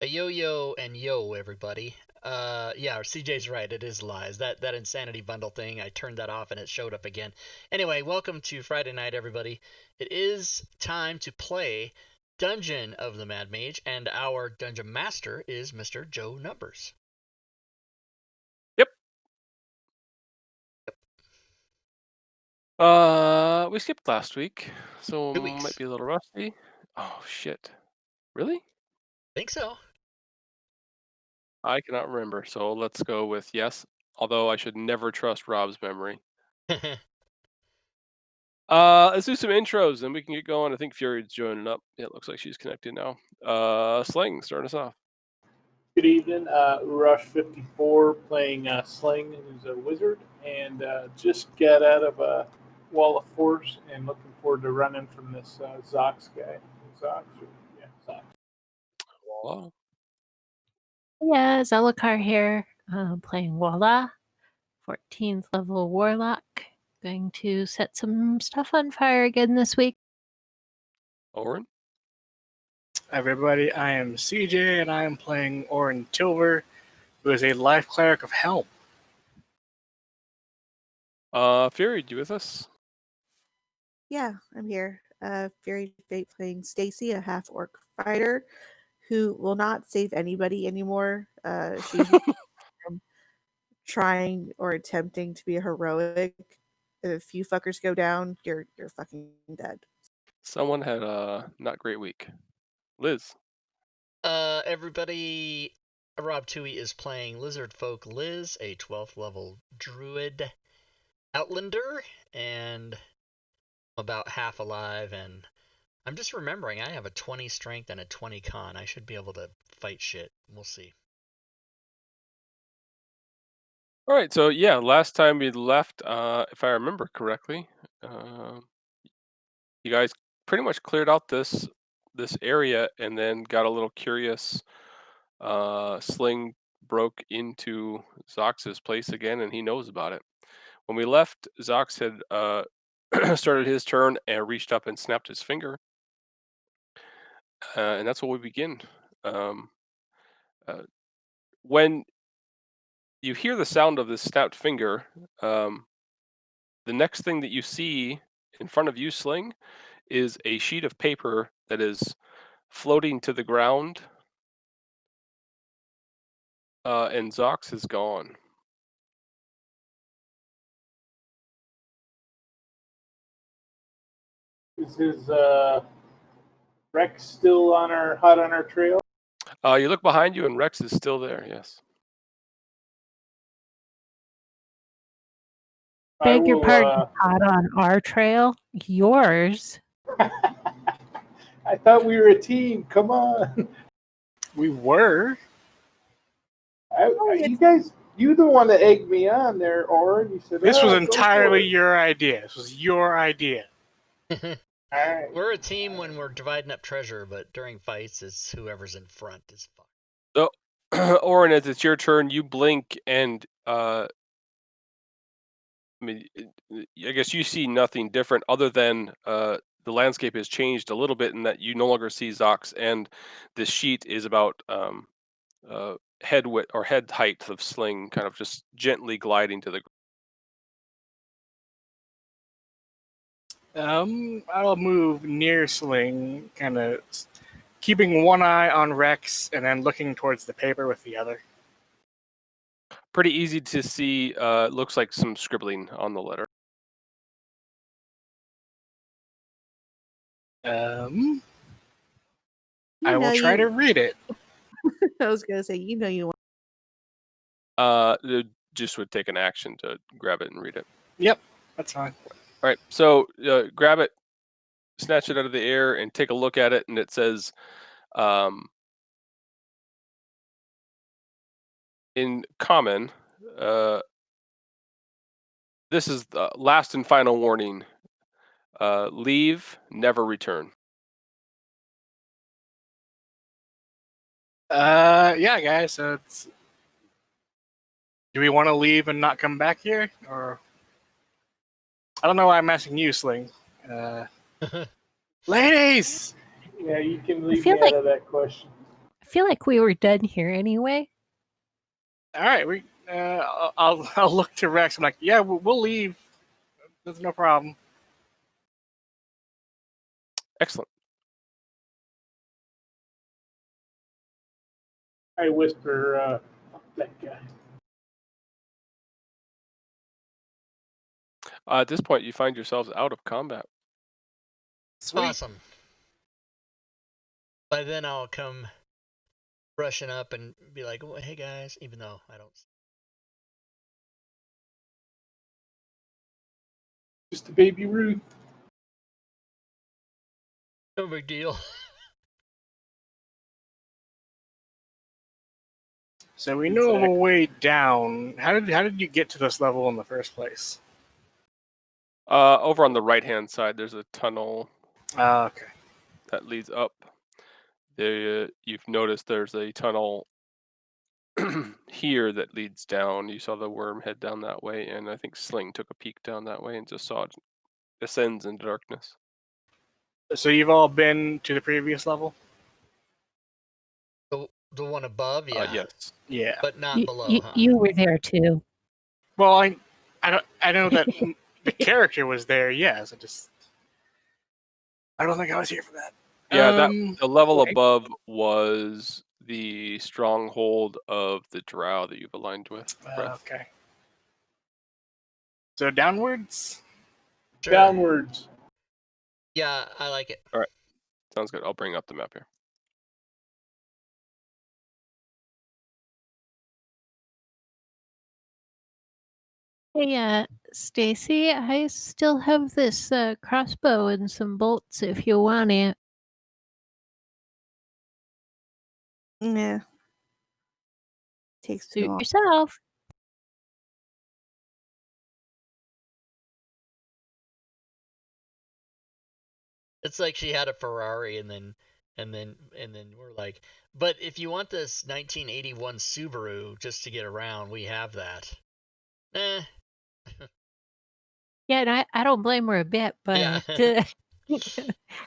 yo and yo everybody. Yeah, CJ's right. It is lies. That insanity bundle thing. I turned that off and it showed up again. Anyway, welcome to Friday night, everybody. It is time to play Dungeon of the Mad Mage, and our dungeon master is Mr. Joe Numbers. Yep. We skipped last week, so 2 weeks. might be a little rusty. Oh shit! Really? Think so. I cannot remember. So let's go with yes. Although I should never trust Rob's memory. Let's do some intros, and we can get going. I think Fury's joining up. Yeah, it looks like she's connected now. Sling, start us off. Good evening, Rush 54 playing Sling, who's a wizard, and just got out of a Wall of Force and looking forward to running from this Zox guy. Zox? Yeah, Zox. Voila. Yeah, Zelakar here, playing Walla, 14th level Warlock. Going to set some stuff on fire again this week. Oren. Everybody, I am CJ, and I am playing Orin Tilver, who is a life cleric of Helm. Fury, you with us? Yeah, I'm here. Fury Fate playing Stacy, a half orc fighter who will not save anybody anymore. She's trying or attempting to be a heroic. If you fuckers go down, you're fucking dead. Someone had a not great week. Liz. Everybody, Rob Tui is playing Lizard Folk Liz, a 12th level druid outlander, and about half alive, and I'm just remembering I have a 20 strength and a 20 con. I should be able to fight shit. We'll see. All right, so yeah, last time we left, if I remember correctly, you guys pretty much cleared out this area and then got a little curious. Sling broke into Zox's place again, and he knows about it. When we left, Zox had started his turn and reached up and snapped his finger, and that's where we begin. When you hear the sound of this snapped finger, the next thing that you see in front of you, Sling, is a sheet of paper that is floating to the ground, and Zox is gone. Is his Rex still hot on our trail? You look behind you, and Rex is still there. Yes. Beg your pardon, hot on our trail? Yours? I thought we were a team. Come on. We were. You guys, you the one that egged me on there, Orin. You said This was entirely your idea. This was your idea. Alright. We're a team when we're dividing up treasure, but during fights, it's whoever's in front is fucked. So, Orin, as it's your turn, you blink, and I mean, I guess you see nothing different other than the landscape has changed a little bit in that you no longer see Zox, and this sheet is about head width or head height of Sling, kind of just gently gliding to the ground. I'll move near Sling, kind of keeping one eye on Rex and then looking towards the paper with the other. Pretty easy to see. Looks like some scribbling on the letter. I will try to read it. I was gonna say, you want. It just would take an action to grab it and read it. Yep, that's fine. All right, so grab it, snatch it out of the air, and take a look at it, and it says, in common, this is the last and final warning. Leave, never return. Yeah, guys. So do we want to leave and not come back here, or I don't know why I'm asking you, Sling. Ladies. Yeah, you can leave me out of that question. I feel like we were done here anyway. All right, I'll look to Rex. I'm like, yeah, we'll leave. There's no problem. Excellent. I whisper, "Fuck that guy." At this point, you find yourselves out of combat. Sweet. Awesome. By then I'll come brushing up and be like, "Oh, hey guys," even though I don't. Just a baby Ruth. No big deal. So we know of a way down. How did you get to this level in the first place? Over on the right-hand side, there's a tunnel Okay. that leads up. There, you've noticed there's a tunnel here that leads down. You saw the worm head down that way, and I think Sling took a peek down that way and just saw it ascends into darkness. So you've all been to the previous level? The one above, yeah. Yes. Yeah. But not below, huh? You were there too. Well, I know that the character was there. Yes, I don't think I was here for that. Yeah, the level right. above was the stronghold of the drow that you've aligned with. Breath. Okay. So downwards. Sure. Downwards. Yeah, I like it. All right, sounds good. I'll bring up the map here. Hey, Stacy, I still have this crossbow and some bolts if you want it. Yeah. Takes too Suit long. yourself. It's like she had a Ferrari and then we're like, but if you want this 1981 Subaru just to get around, we have that. Eh. Yeah, and I don't blame her a bit, but Yeah.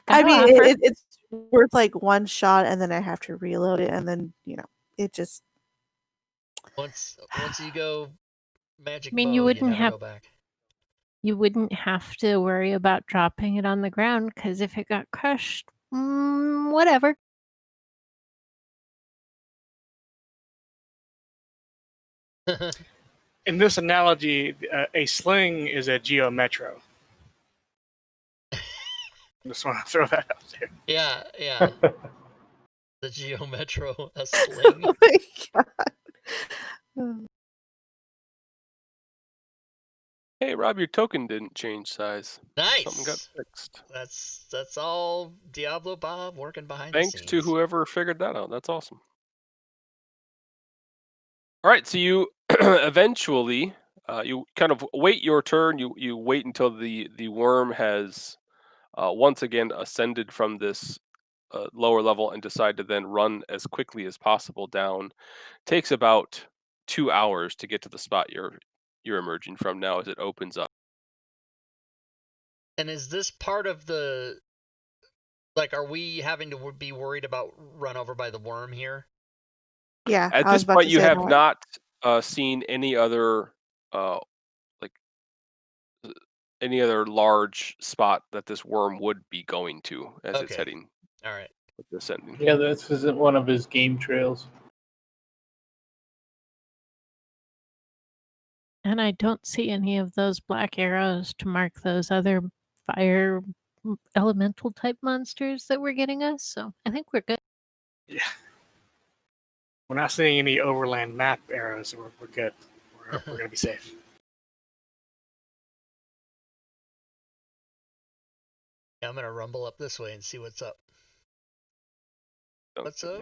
I mean, offer. it's worth like one shot, and then I have to reload it, and then it just. once you go magic I mean, bow, you you wouldn't never have go back. you wouldn't have to worry about dropping it on the ground because if it got crushed, whatever. In this analogy, a sling is a Geo Metro. Just want to throw that out there. Yeah. The Geo Metro, a sling. Oh my god. Hey, Rob, your token didn't change size. Something got Nice. fixed. That's all Diablo Bob working behind Thanks the scenes. to whoever figured that out. That's awesome. All right, so you eventually you kind of wait your turn. You wait until the worm has once again ascended from this lower level and decide to then run as quickly as possible down. Takes about 2 hours to get to the spot you're emerging from now as it opens up. And is this part of the, like, are we having to be worried about run over by the worm here? Yeah, At I was this about point, to you say have that. not seen uh, like any other large spot that this worm would be going to as it's Okay. heading All right. ascending. Yeah, this isn't one of his game trails. And I don't see any of those black arrows to mark those other fire elemental type monsters that were getting us, so I think we're good. Yeah. We're not seeing any overland map arrows, so we're good. We're going to be safe. Yeah, I'm gonna rumble up this way and see what's up. What's up?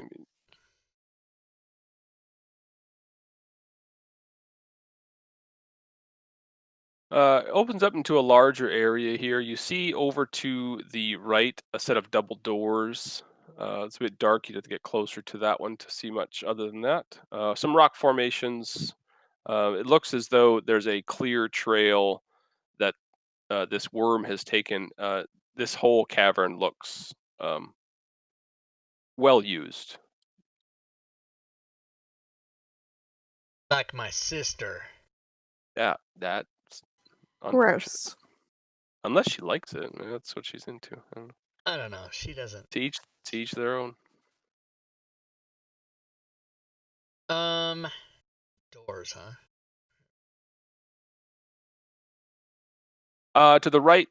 Opens up into a larger area here. You see over to the right a set of double doors. It's a bit dark. You'd have to get closer to that one to see much other than that. Some rock formations. It looks as though there's a clear trail that this worm has taken. This whole cavern looks well used. Like my sister. Yeah, that's unfortunate. Gross. Unless she likes it, maybe that's what she's into. I don't know. I don't know. She doesn't. To each their own. Doors, huh? To the right,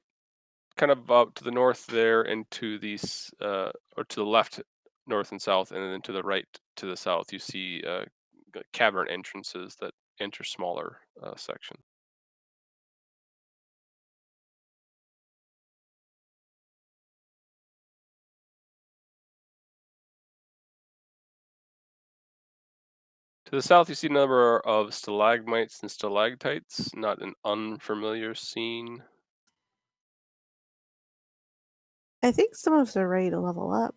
kind of to the north there, and to the or to the left, north and south, and then to the right, to the south, you see cavern entrances that enter smaller section. To the south, you see a number of stalagmites and stalactites, not an unfamiliar scene. I think some of us are ready to level up.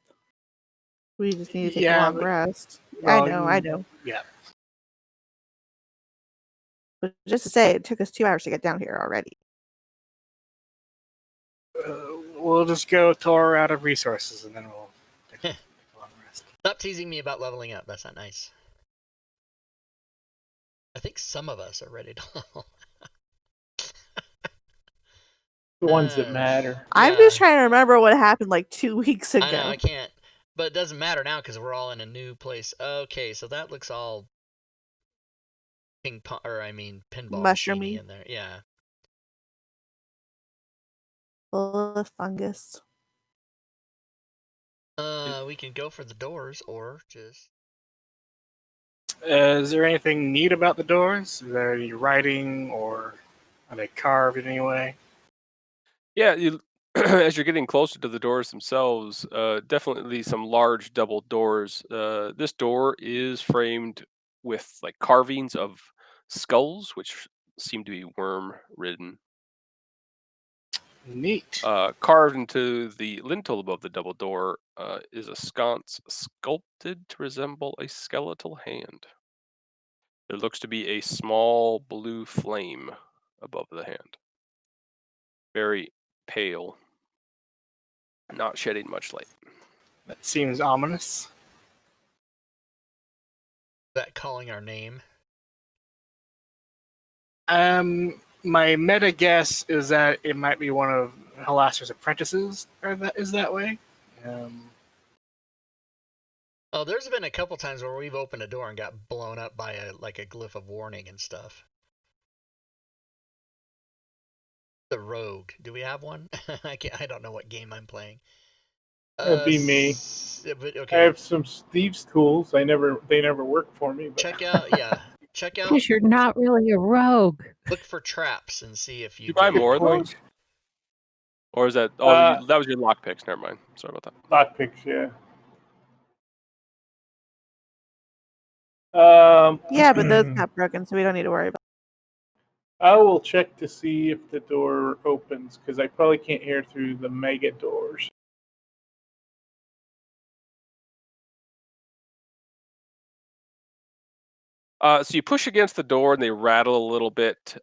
We just need to take a Yeah, long but- rest. Well, I know. Yeah. But just to say, it took us 2 hours to get down here already. We'll just go till we're out of resources, and then we'll take a long rest. Stop teasing me about leveling up. That's not nice. I think some of us are ready to level. The ones that matter. I'm just trying to remember what happened like 2 weeks ago. I know, I can't. But it doesn't matter now because we're all in a new place. Okay, so that looks all pinball Mushroomy. machiney in there. Yeah. Full of fungus. We can go for the doors or just. Is there anything neat about the doors? Is there any writing, or are they carved in any way? Yeah, as you're getting closer to the doors themselves, definitely some large double doors. This door is framed with like carvings of skulls, which seem to be worm-ridden. Neat. Carved into the lintel above the double door is a sconce sculpted to resemble a skeletal hand. There looks to be a small blue flame above the hand. Very pale, not shedding much light. That seems ominous. That calling our name. My meta guess is that it might be one of Halaster's apprentices, or that is that way. Oh, there's been a couple times where we've opened a door and got blown up by a glyph of warning and stuff. The rogue. Do we have one? I don't know what game I'm playing. That'd be me. But, I okay. have some thieves' tools. They never work for me. But... Check out. Because you're not really a rogue. Look for traps and see if you. You buy get more of any. those? Or is that? That was your lockpicks. Never mind. Sorry about that. Lockpicks, yeah. Yeah, but those got broken, so we don't need to worry about it. I will check to see if the door opens because I probably can't hear through the mega doors. So you push against the door and they rattle a little bit.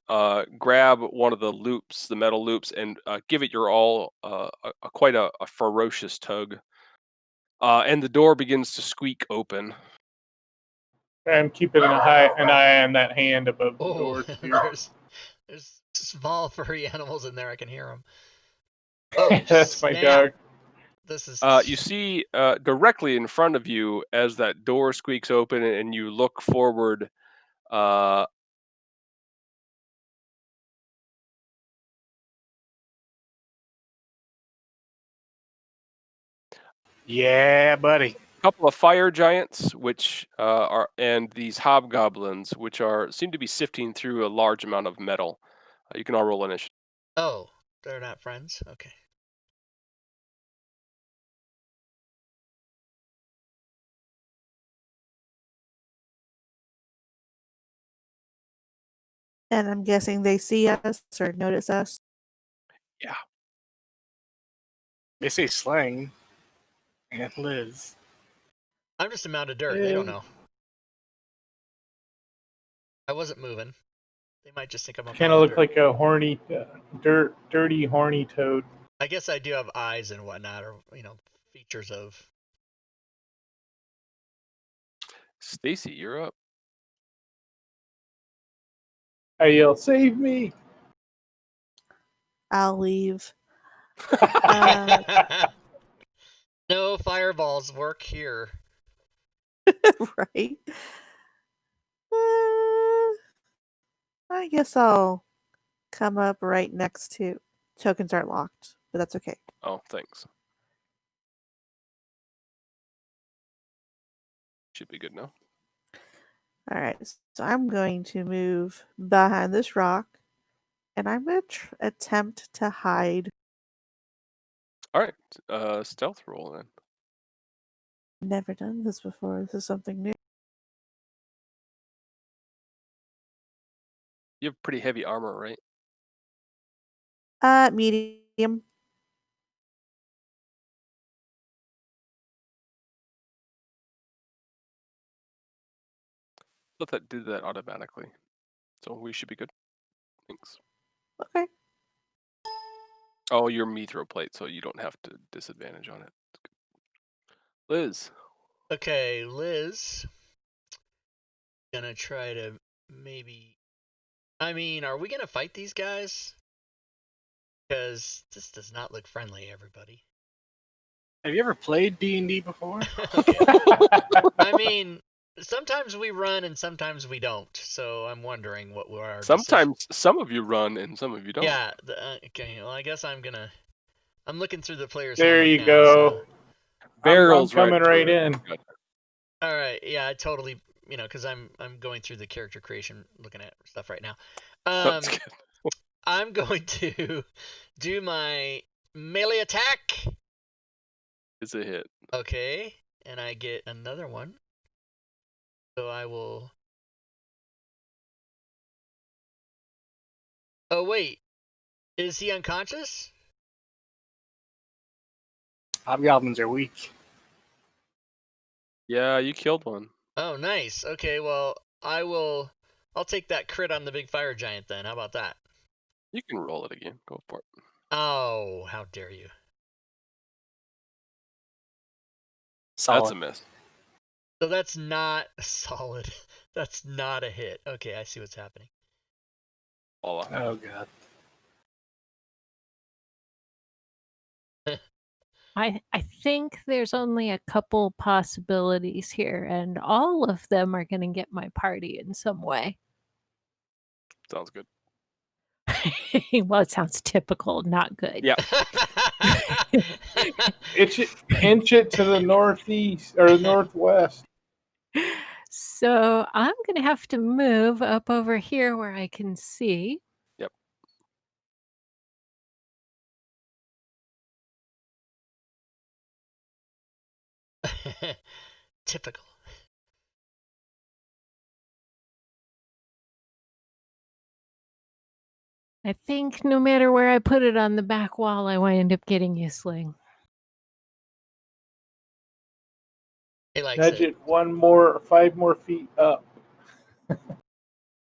Grab one of the loops, the metal loops, and give it your all. Quite a ferocious tug. And the door begins to squeak open. I'm keeping an eye on that hand above the door too. there's small furry animals in there. I can hear them. Oh, that's my dog. This is. You see directly in front of you as that door squeaks open, and you look forward. Yeah, buddy. A couple of fire giants, which and these hobgoblins, which seem to be sifting through a large amount of metal. You can all roll initiative. Oh, they're not friends. Okay. And I'm guessing they see us or notice us. Yeah. They say Slang and Liz. I'm just a mound of dirt. They don't know. I wasn't moving. They might just think I'm a Kind of look like a horny, dirty, horny toad. I guess I do have eyes and whatnot, or features of. Stacy, you're up. I yell, "Save me!" I'll leave. No fireballs work here. Right. I guess I'll come up right next to. Tokens aren't locked, but that's okay. Oh, thanks. Should be good now. All right. So I'm going to move behind this rock, and I'm going to attempt to hide. All right, stealth roll then. Never done this before. This is something new. You have pretty heavy armor, right? Medium. Let that do that automatically. So we should be good. Thanks. Okay. Oh, you're mithril plate, so you don't have to disadvantage on it. Liz. Okay, Liz. Gonna try to maybe. I mean, are we gonna fight these guys? Because this does not look friendly, everybody. Have you ever played D&D before? Okay. I mean, sometimes we run and sometimes we don't. So I'm wondering what were our Sometimes some of you run and some of you don't. Yeah. Okay. Well, I guess I'm looking through the player's There handbook you now, go. so- Barrels I'm coming right through it. in. Good. All right. Yeah, I totally. Because I'm going through the character creation, looking at stuff right now. That's good. I'm going to do my melee attack. It's a hit. Okay, and I get another one. So I will. Oh wait, is he unconscious? Hobgoblins are weak. Yeah, you killed one. Oh, nice. Okay, well I'll take that crit on the big fire giant then. How about that? You can roll it again. Go for it. Oh, how dare you! Solid. That's a miss. So that's not solid. That's not a hit. Okay, I see what's happening. Voila. Oh god. I think there's only a couple possibilities here, and all of them are going to get my party in some way. Sounds good. Well, it sounds typical, not good. Yeah. Inch it to the northeast or northwest. So I'm going to have to move up over here where I can see. Yep. Typical. I think no matter where I put it on the back wall, I wind up getting you, Sling. He likes Nudge it. it 5 more feet up.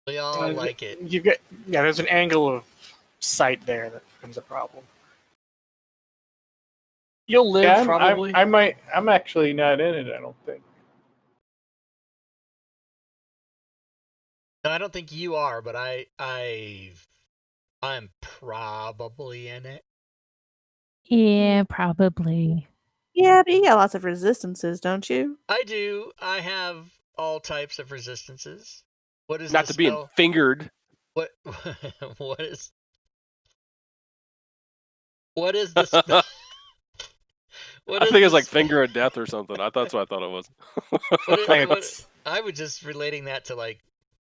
We all like it. You've got there's an angle of sight there that becomes a problem. You'll live Yeah, probably. I'm actually not in it. I don't think. No, I don't think you are, but I'm probably in it. Yeah, probably. Yeah, but you got lots of resistances, don't you? I do. I have all types of resistances. What is Not the to being spell? fingered. What what is the spell? I think it's like finger of death or something. That's what I thought it was. I was just relating that to like,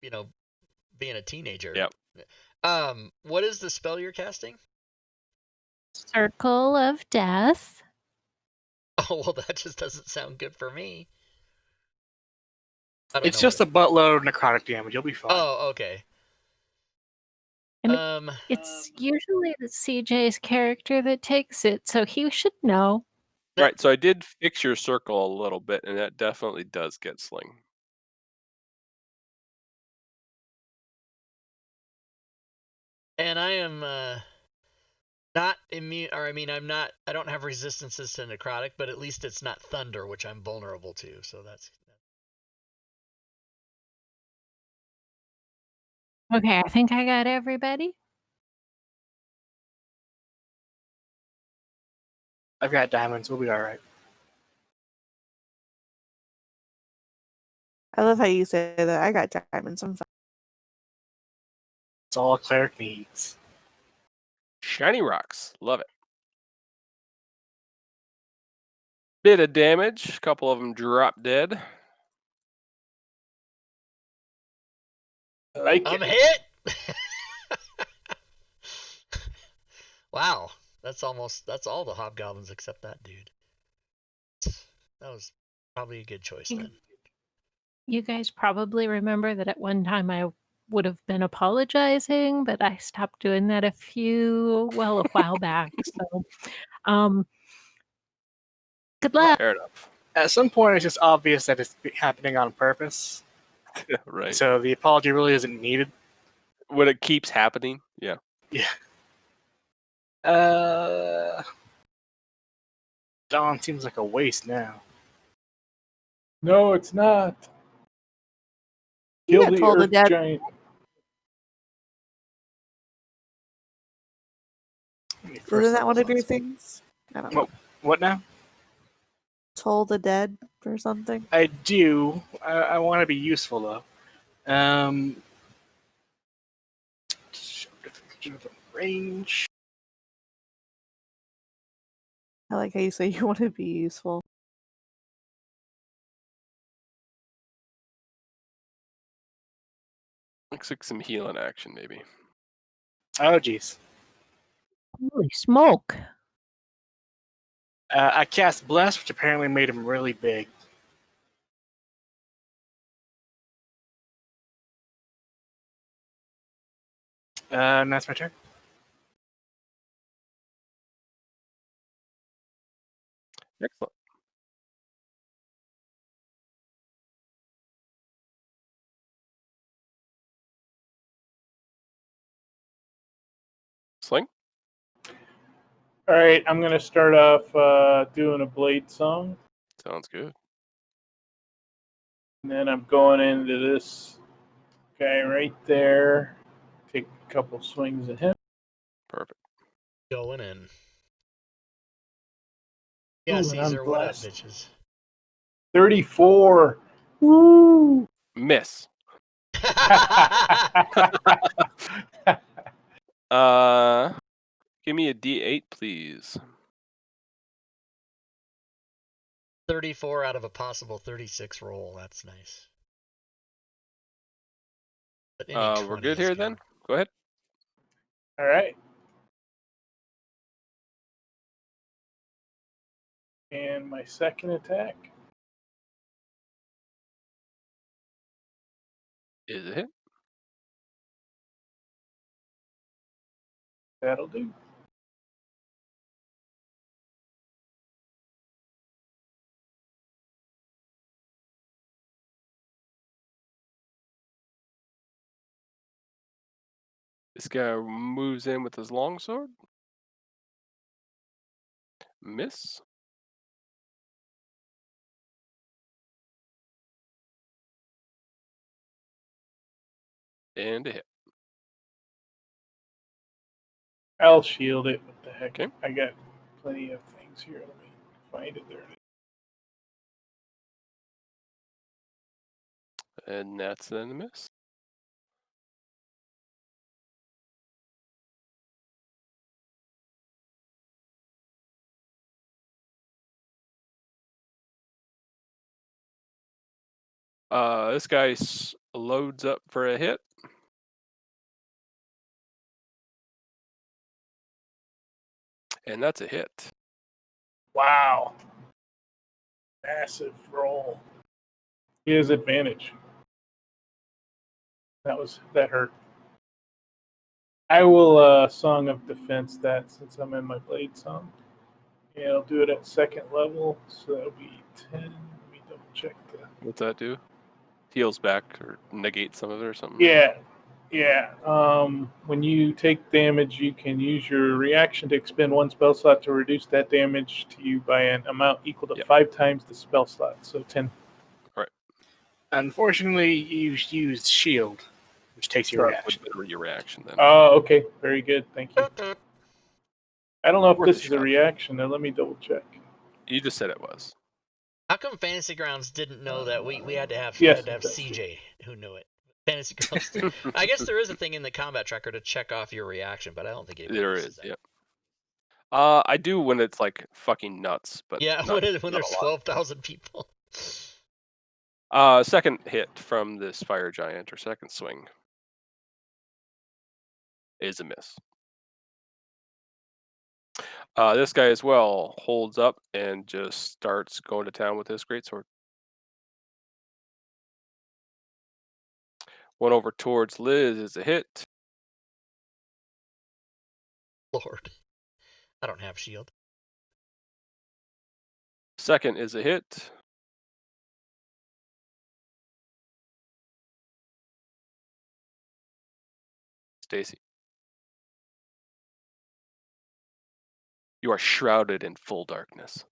being a teenager. Yep. What is the spell you're casting? Circle of Death. Oh, well, that just doesn't sound good for me. It's just a buttload of necrotic damage. You'll be fine. Oh, okay. And it's usually the CJ's character that takes it, so he should know. Right, so I did fix your circle a little bit, and that definitely does get Sling. And I am not immune, or I don't have resistances to necrotic, but at least it's not thunder, which I'm vulnerable to, so that's... Okay, I think I got everybody. I've got diamonds. We'll be all right. I love how you say that. I got diamonds. I'm fine. It's all a cleric needs. Shiny rocks. Love it. Bit of damage. A couple of them drop dead. I like I'm it. hit. Wow, that's all the hobgoblins except that dude. That was probably a good choice then. You guys probably remember that at one time I would have been apologizing, but I stopped doing that a while back. So, good luck. Fair enough. At some point, it's just obvious that it's happening on purpose. Right. So the apology really isn't needed. When it keeps happening, yeah. Yeah. Dawn seems like a waste now. No, it's not. You Kill got the Toll the earth Dead. giant. Isn't that one of your things? I don't know. What now? Toll the Dead or something? I do. I want to be useful though. Range. I like how you say you want to be useful. Looks like some healing action, maybe. Oh, geez. Holy smoke. I cast Bless, which apparently made him really big. And that's my turn. Excellent. Sling? All right, I'm going to start off doing a blade song. Sounds good. And then I'm going into this guy right there. Take a couple swings at him. Perfect. Going in. Yeah, Ooh, and Caesar, I'm what up, blessed. bitches? 34. Woo! Miss. Give me a D8, please. 34 out of a possible 36 roll. That's nice. But any We're 20 good is here good. then. Go ahead. All right. And my second attack Is a hit. that'll do. This guy moves in with his longsword. Miss. And a hit. I'll shield it. What the heck? Okay. I got plenty of things here. Let me find it there. And that's then a miss. This guy loads up for a hit. And that's a hit. Wow. Massive roll. He has advantage. That hurt. I will Song of Defense that since I'm in my blade song. And I'll do it at second level, so that'll be 10. Let me double check the. What's that do? Heals back or negates some of it or something? Yeah. When you take damage, you can use your reaction to expend one spell slot to reduce that damage to you by an amount equal to 5 times the spell slot, so 10. Right. Unfortunately, you used shield. which takes your Sure. reaction. Would be your reaction then. Oh, okay. Very good. Thank you. I don't know if Worth a this is a shot. reaction. Now let me double check. You just said it was. How come Fantasy Grounds didn't know that we had to have Yes, had to have that's true. CJ who knew it? Fantasy Grounds. I guess there is a thing in the combat tracker to check off your reaction, but I don't think anybody There uses is, that. yeah. I do when it's like fucking nuts, but Yeah, not, when not there's a lot. 12,000 people. Second hit from this fire giant, or second swing, is a miss. This guy as well holds up and just starts going to town with his greatsword. One over towards Liz is a hit. Lord, I don't have shield. Second is a hit. Stacy. You are shrouded in full darkness.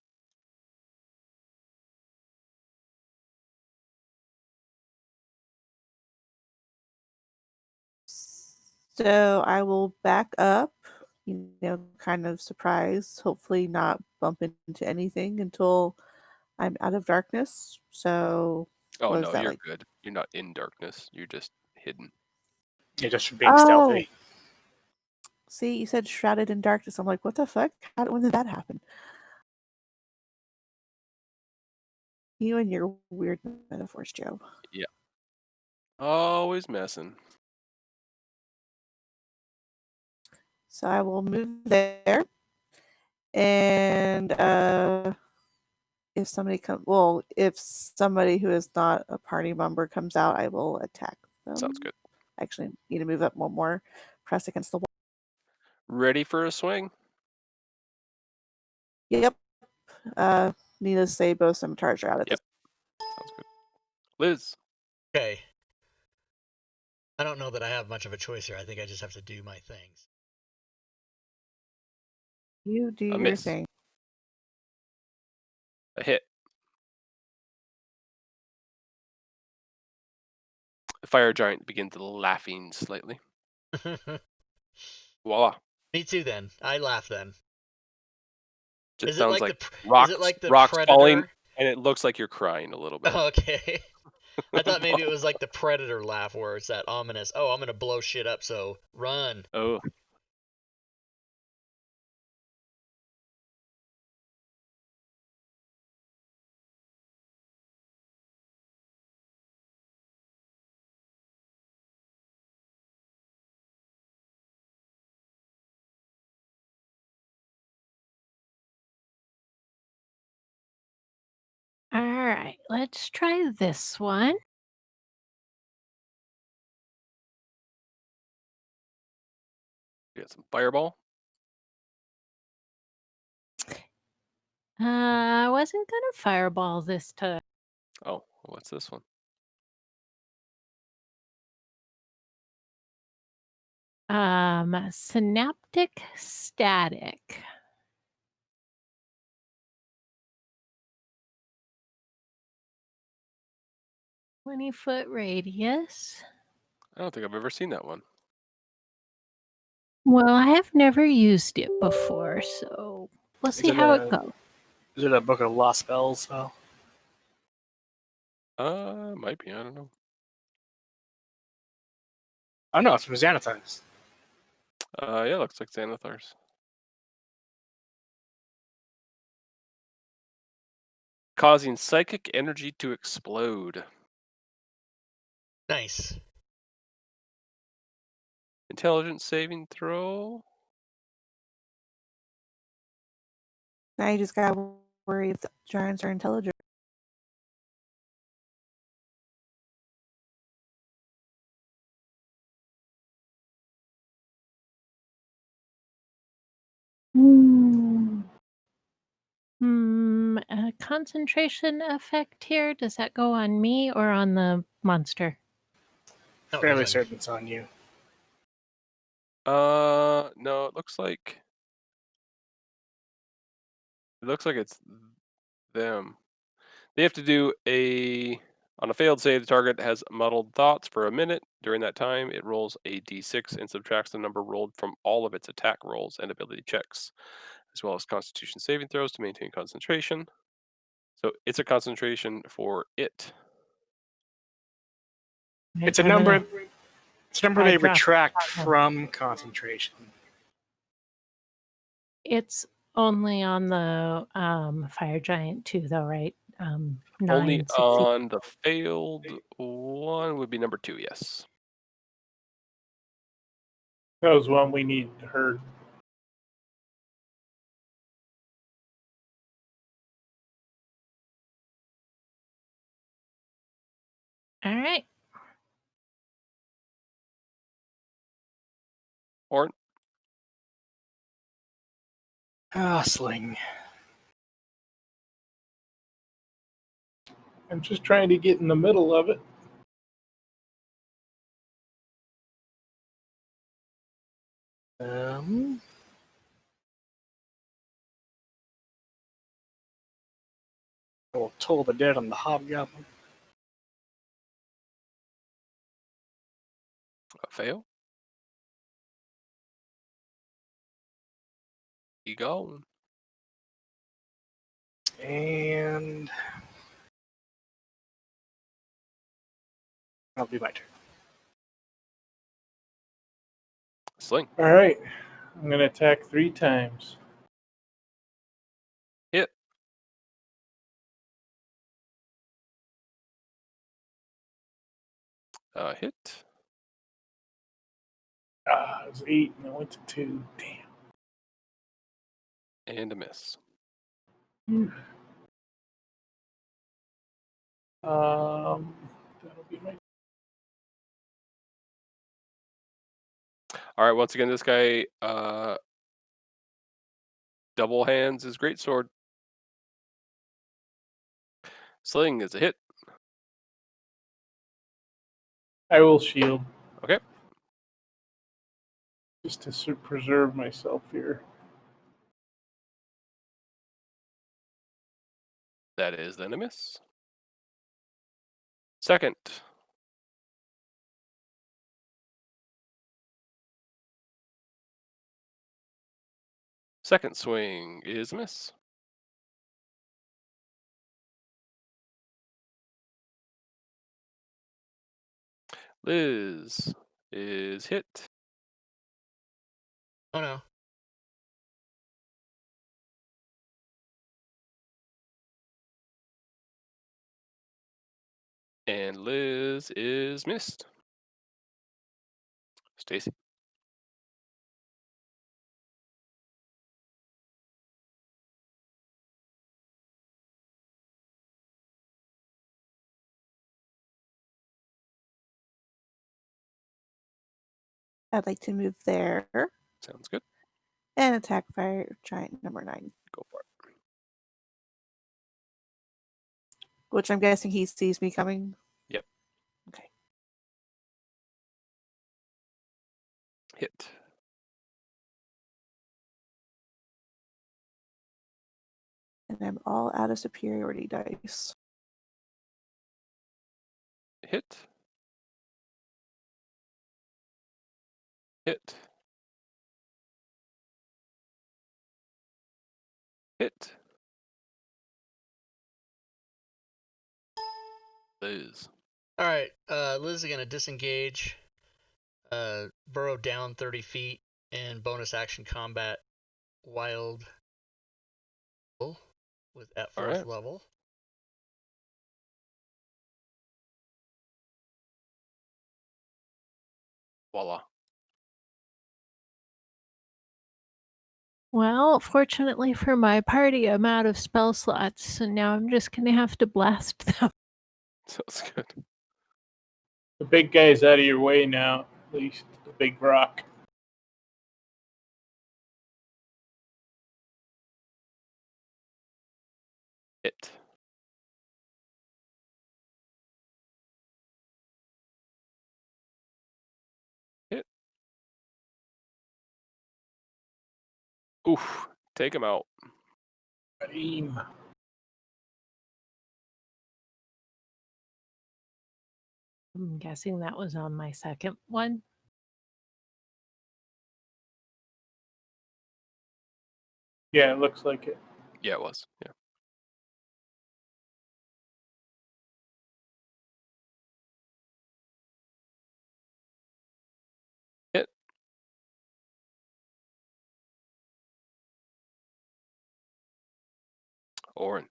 So I will back up, kind of surprised, hopefully not bump into anything until I'm out of darkness. So Oh what is no, that you're like? good. You're not in darkness. You're just hidden. Yeah, just for being Oh, stealthy. see, you said shrouded in darkness. I'm like, what the fuck? When did that happen? You and your weird metaphors, Joe. Yeah. Always messing. So I will move there, and if somebody who is not a party member comes out, I will attack them. Sounds good. Actually, need to move up one more. Press against the wall. Ready for a swing? Yep. Needless to say, both scimitars are out at Yep. this. Sounds good. Liz. Okay. I don't know that I have much of a choice here. I think I just have to do my things. You do A your miss. thing. A hit. The fire giant begins laughing slightly. Voila. Me too. Then I laugh. Then Just is it sounds like like is it like the rocks falling, Predator? and it looks like you're crying a little bit. Okay. I thought maybe it was like the Predator laugh where it's that ominous, oh, I'm going to blow shit up, so run. Oh. All right, let's try this one. You got some fireball? I wasn't gonna fireball this time. Oh, what's this one? Synaptic static. "20-foot radius." I don't think I've ever seen that one. Well, I have never used it before, so we'll see how it goes. Is it a Book of Lost Spells spell? Might be. I don't know. Oh no, it's from Xanathars. Yeah, looks like Xanathar's. Causing psychic energy to explode. Nice. Intelligence saving throw. Now you just gotta worry if the giants are intelligent. A concentration effect here. Does that go on me or on the monster? Oh, it Fairly goes on certain it's on you. No, it looks like it's them. They have to do a On a failed save, the target has muddled thoughts for a minute. During that time, it rolls a d6 and subtracts the number rolled from all of its attack rolls and ability checks, as well as Constitution saving throws to maintain concentration. So it's a concentration for it. It's a I'm gonna- number. It's a number I they dropped- retract oh. from concentration. It's only on the fire giant too, though, right? Only 9 succeed. on the failed one would be number 2, yes. That was one we need heard. All right. Or Sling. I'm just trying to get in the middle of it. I will toll the dead on the hobgoblin. a fail. Be gone. And that'll be my turn. Sling. All right. I'm going to attack 3 times. Hit. Hit. It was 8 and I went to 2. Damn. And a miss. That'll be my. All right, once again, this guy double hands his greatsword. Sling is a hit. I will shield. Okay. Just to preserve myself here. That is then a miss. Second. Second swing is a miss. Liz is hit. Oh no. And Liz is missed. Stacy. I'd like to move there Sounds good. and attack fire giant number 9, Go for it. which I'm guessing he sees me coming. Yep. Okay. Hit. And I'm all out of superiority dice. Hit. Hit. Hit. Liz. All right. Liz is gonna disengage, burrow down 30 feet, and bonus action combat wild with at 4th right. level. Voila. Well, fortunately for my party, I'm out of spell slots, so now I'm just gonna have to blast them. Sounds good. The big guy's out of your way now, at least the big rock. Hit. Hit. Oof. Take him out. Aim. I'm guessing that was on my second one. Yeah, it looks like it. Yeah, it was. Yeah. Hit. Orin.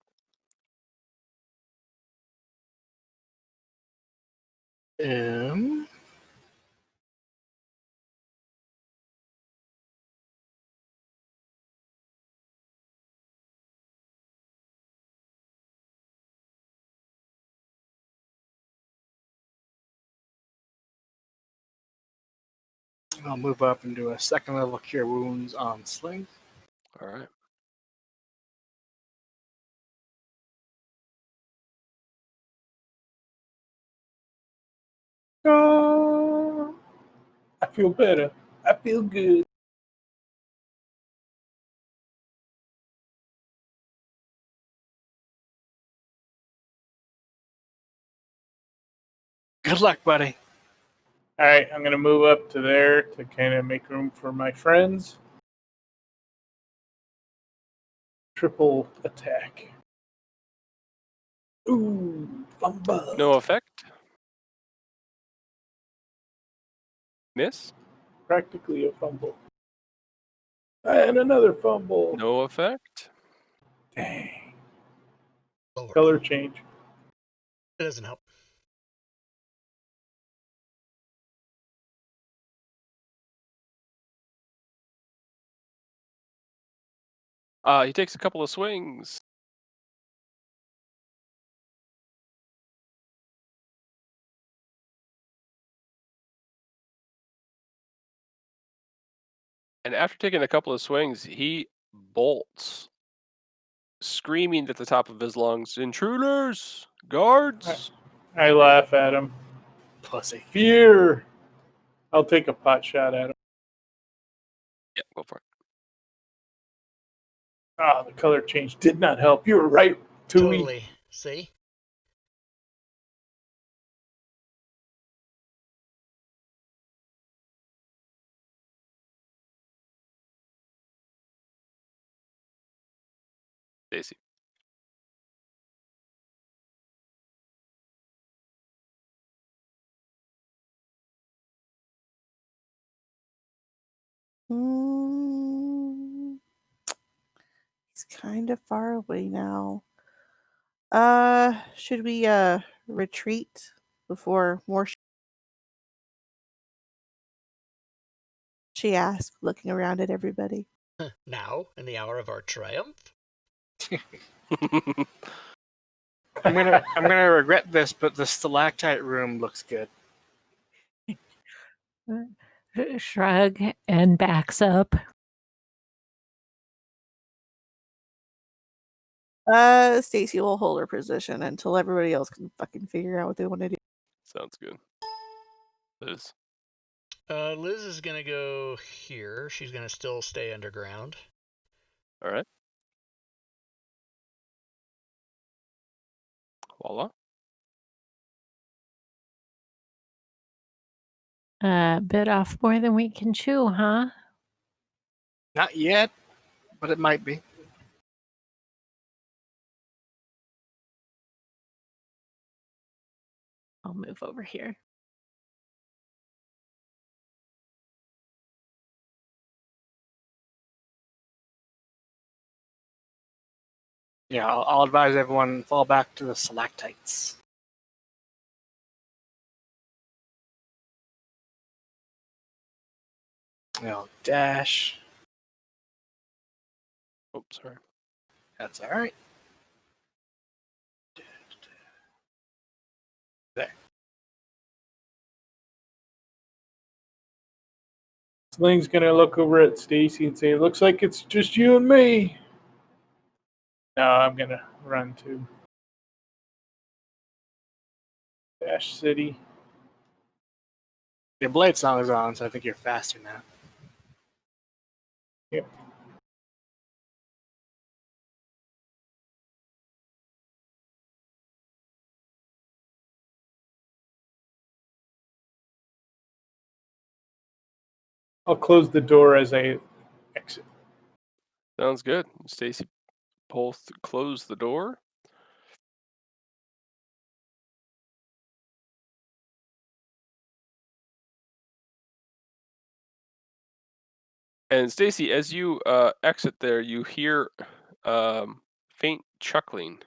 I'll move up and do a second level cure wounds on Sling. All right. Oh, I feel better. I feel good. Good luck, buddy. All right, I'm going to move up to there to kind of make room for my friends. Triple attack. Ooh, fumble. No effect. Miss. Practically a fumble. And another fumble. No effect. Dang. Lord. Color change. It doesn't help. He takes a couple of swings. And after taking a couple of swings, he bolts, screaming at the top of his lungs, "Intruders! Guards!" I laugh at him. Pussy. Fear. I'll take a pot shot at him. Yeah, go for it. Ah, the color change did not help. You were right, Tui. Totally. See? Stacy. He's kind of far away now. Should we retreat before more? She asked, looking around at everybody. Now, in the hour of our triumph? I'm gonna regret this, but the stalactite room looks good. Shrug and backs up. Stacy will hold her position until everybody else can fucking figure out what they want to do. Sounds good. Liz. Liz is going to go here. She's going to still stay underground. All right. Voila. Bit off more than we can chew, huh? Not yet, but it might be. I'll move over here. Yeah, I'll advise everyone fall back to the stalactites. I'll dash. Oh, sorry. That's all right. There. Sling's gonna look over at Stacy and say, "It looks like it's just you and me." No, I'm gonna run to Dash City. Your blade song is on, so I think you're faster now. Yep. I'll close the door as I exit. Sounds good. Stacy both close the door. And Stacy, as you exit there, you hear faint chuckling.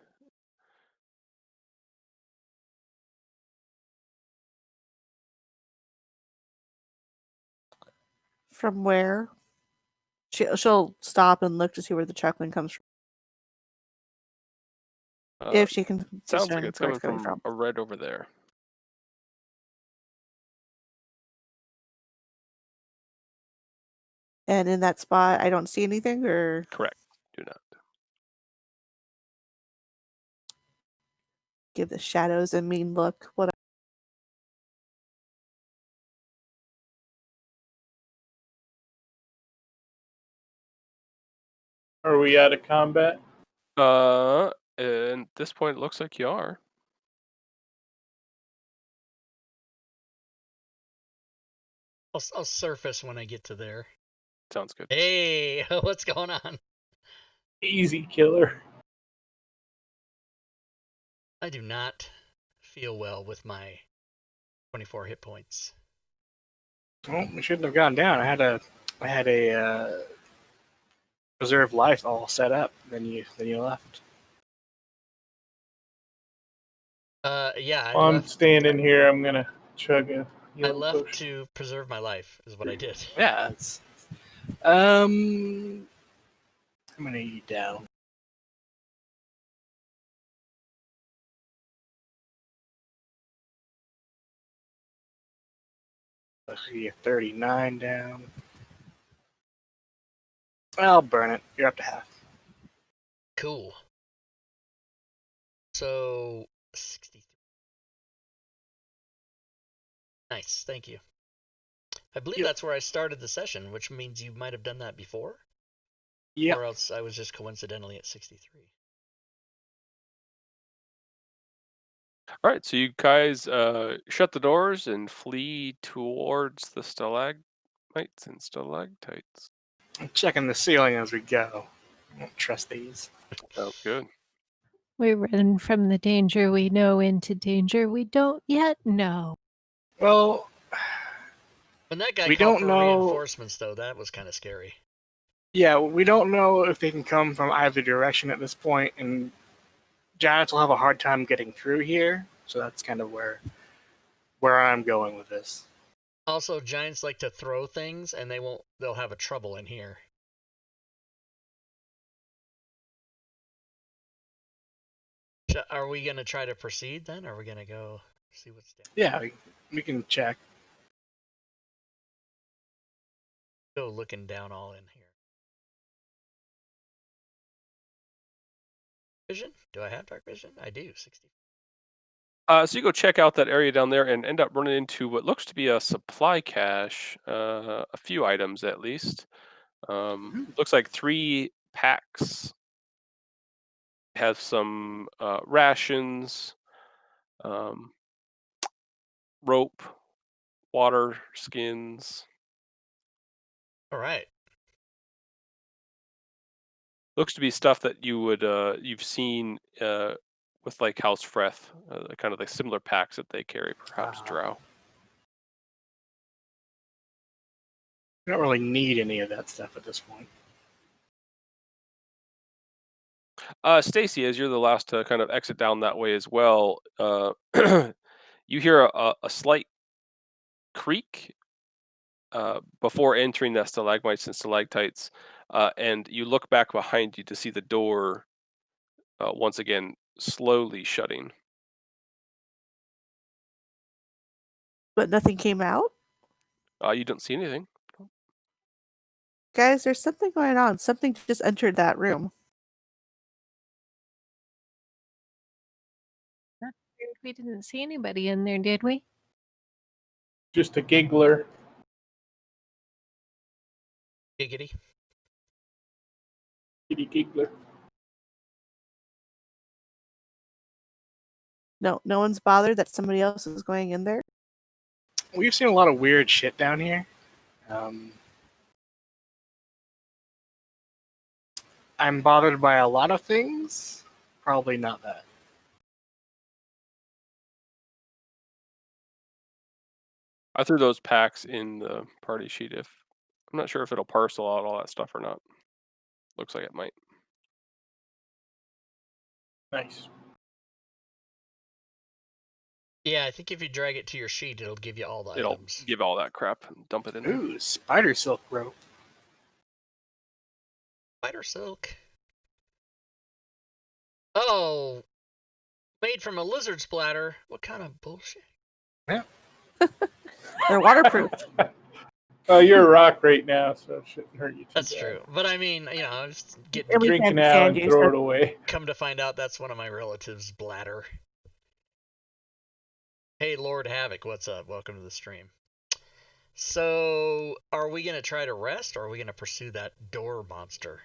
From where? She'll stop and look to see where the chuckling comes from. If she can Sounds like discern it's where coming it's coming from. right over there. And in that spot, I don't see anything, or Correct. Do not. give the shadows a mean look. What? Are we out of combat? And at this point, it looks like you are. I'll surface when I get to there. Sounds good. Hey, what's going on? Easy killer. I do not feel well with my 24 hit points. Well, we shouldn't have gone down. I had a preserve life all set up. Then you left. Yeah, I While I'm left. standing here, I'm gonna chug a I healing left potion. to preserve my life, is what I did. Yeah, it's how many are you down? You're 39 down. I'll burn it. You're up to half. Cool. So 63. Nice, thank you. I believe that's where I started the session, which means you might have done that before. Yeah. Or else I was just coincidentally at 63. All right, so you guys shut the doors and flee towards the stalagmites and stalactites. I'm checking the ceiling as we go. I don't trust these. Sounds good. We run from the danger we know into danger we don't yet know. Well, When that guy we called don't for know. reinforcements, though, that was kind of scary. Yeah, we don't know if they can come from either direction at this point, and giants will have a hard time getting through here. So that's kind of where I'm going with this. Also, giants like to throw things, and they'll have a trouble in here. Are we going to try to proceed then? Or are we going to go see what's down? Yeah, we can check. Go looking down all in here. Vision? Do I have dark vision? I do. 60. So you go check out that area down there and end up running into what looks to be a supply cache, a few items at least. Looks like 3 packs have some rations, rope, water skins. All right. Looks to be stuff that you would you've seen with like House Freth, kind of like similar packs that they carry, perhaps Drow. We don't really need any of that stuff at this point. Stacy, as you're the last to kind of exit down that way as well, you hear a slight creak before entering the stalagmites and stalactites, and you look back behind you to see the door once again slowly shutting. But nothing came out? You don't see anything. Guys, there's something going on. Something just entered that room. We didn't see anybody in there, did we? Just a giggler. Giggity. Kitty giggler. No one's bothered that somebody else is going in there. We've seen a lot of weird shit down here. I'm bothered by a lot of things. Probably not that. I threw those packs in the party sheet. If I'm not sure if it'll parcel out all that stuff or not. Looks like it might. Nice. Yeah, I think if you drag it to your sheet, it'll give you all the It'll items. give all that crap and dump it in there. Ooh, spider silk rope. Spider silk. Oh, made from a lizard splatter. What kind of bullshit? They're waterproof. Well, you're a rock right now, so it shouldn't hurt you too That's bad. true. But I mean, just get And we Drink can't it now and stand you, throw so it away. come to find out that's one of my relatives' bladder. Hey, Lord Havoc, what's up? Welcome to the stream. So, are we gonna try to rest, or are we gonna pursue that door monster?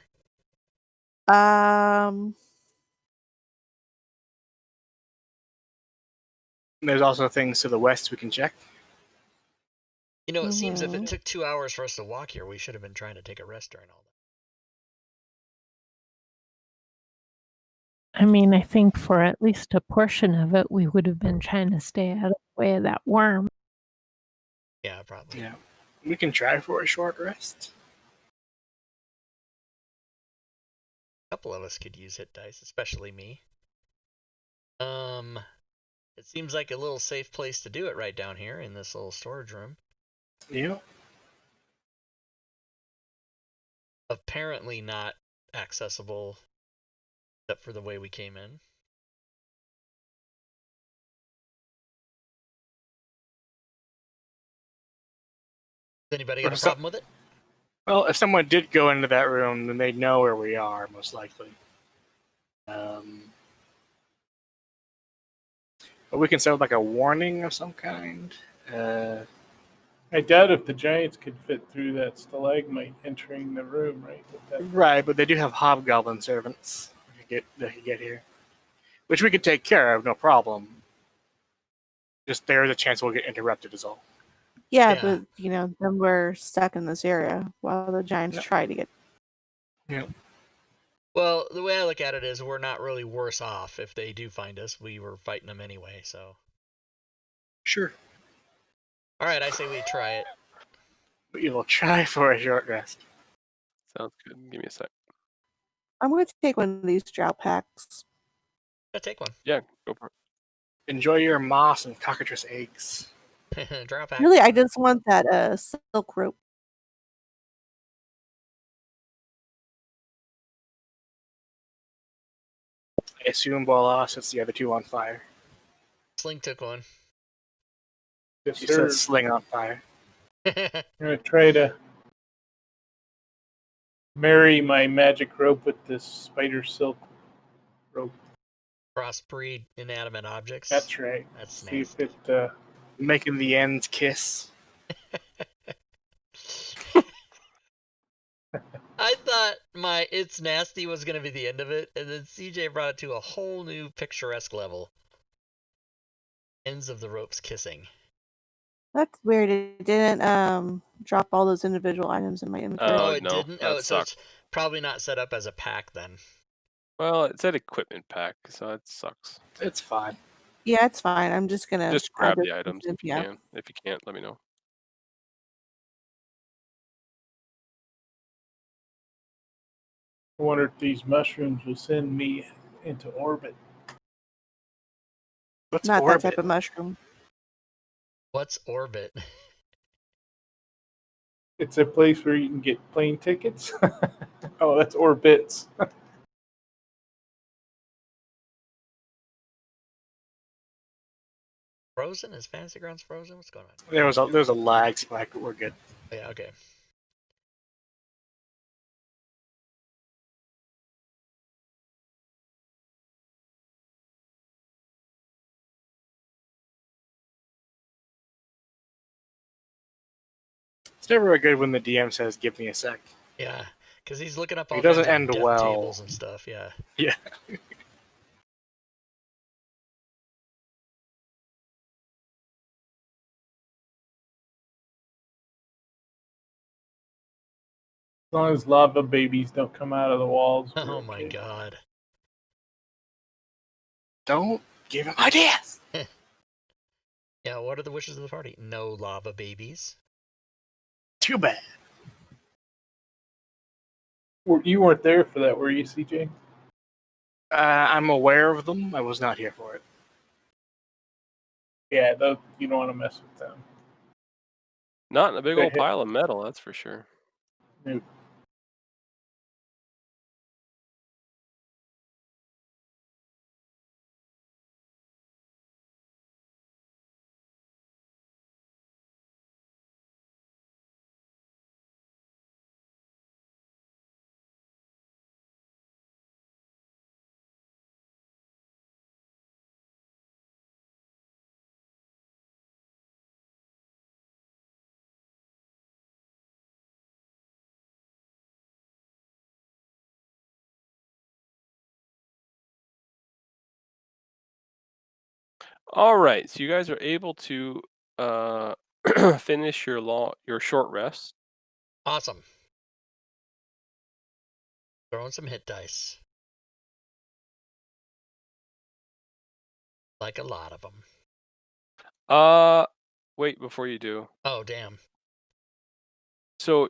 There's also things to the west we can check. It seems if it took 2 hours for us to walk here, we should have been trying to take a rest during all that. I mean, I think for at least a portion of it, we would have been trying to stay out of the way of that worm. Yeah, probably. Yeah, we can try for a short rest. A couple of us could use hit dice, especially me. It seems like a little safe place to do it right down here in this little storage room. Yeah. Apparently not accessible except for the way we came in. Does anybody got a problem with it? Well, if someone did go into that room, then they'd know where we are, most likely. But we can set up like a warning of some kind. I doubt if the giants could fit through that stalagmite entering the room, right? Right, but they do have hobgoblin servants that could get here, which we could take care of, no problem. Just there's a chance we'll get interrupted, is all. Yeah, but then we're stuck in this area while the giants try to get. Yeah. Well, the way I look at it is we're not really worse off if they do find us. We were fighting them anyway, so. Sure. All right, I say we try it. We will try for a short rest. Sounds good. Give me a sec. I'm going to take one of these drought packs. Yeah, take one. Yeah, go for it. Enjoy your moss and cockatrice eggs. Drop pack. Really, I just want that silk rope. I assume Bola sets the other two on fire. Sling took one. Yes, She sir. says sling on fire. I'm going to try to marry my magic rope with this spider silk rope. Crossbreed inanimate objects. That's right. That's See nasty. if it. Making the ends kiss. I thought my "it's nasty" was going to be the end of it, and then CJ brought it to a whole new picturesque level. Ends of the ropes kissing. That's weird. It didn't drop all those individual items in my inventory. Oh, it no, didn't? that Oh, so sucks. it's probably not set up as a pack then. Well, it said equipment pack, so it sucks. It's fine. Yeah, it's fine. I'm just gonna Just grab add the this items in, if you can. If you can't, let me know. I wonder if these mushrooms will send me into orbit. What's Not orbit? that type of mushroom. What's orbit? It's a place where you can get plane tickets. Oh, that's orbits. Frozen? Is Fantasy Grounds frozen? What's going on? There's a lag spike, but we're good. Oh, yeah, okay. It's never good when the DM says, "Give me a sec." Yeah, because he's looking up all It doesn't kinds of end death well. tables and stuff, yeah. Yeah. long as lava babies don't come out of the walls. Oh my god. Don't give him ideas. Yeah, what are the wishes of the party? No lava babies. Too bad. You weren't there for that, were you, CJ? I'm aware of them. I was not here for it. Yeah, you don't want to mess with them. Not in a big They old hit- pile of metal, that's for sure. No. All right, so you guys are able to finish your short rest. Awesome. Throwing some hit dice. Like a lot of them. Wait, before you do. Oh, damn. So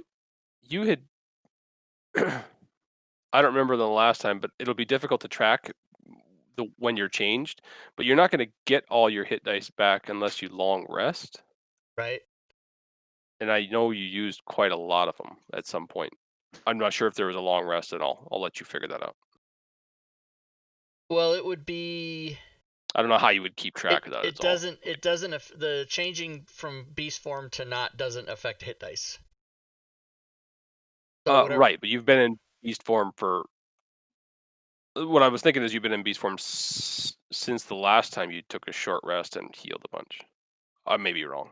you had I don't remember the last time, but it'll be difficult to track when you're changed, but you're not going to get all your hit dice back unless you long rest. Right? And I know you used quite a lot of them at some point. I'm not sure if there was a long rest at all. I'll let you figure that out. Well, it would be. I don't know how you would keep track of that. It doesn't. The changing from beast form to not doesn't affect hit dice. So right, but you've been in beast form for. What I was thinking is you've been in beast form since the last time you took a short rest and healed a bunch. I may be wrong.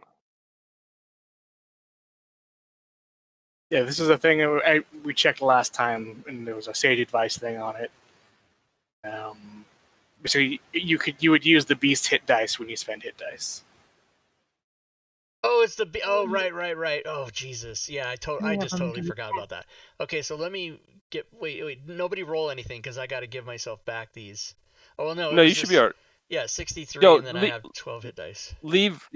Yeah, this is a thing we checked last time, and there was a sage advice thing on it. So you would use the beast hit dice when you spend hit dice. Oh, it's right. Oh, Jesus. Yeah, I just totally forgot about that. Okay, so let me wait. Nobody roll anything because I got to give myself back these. Oh, well, no. No, you should be alright. Yeah, 63, No, and then I have 12 hit dice. Leave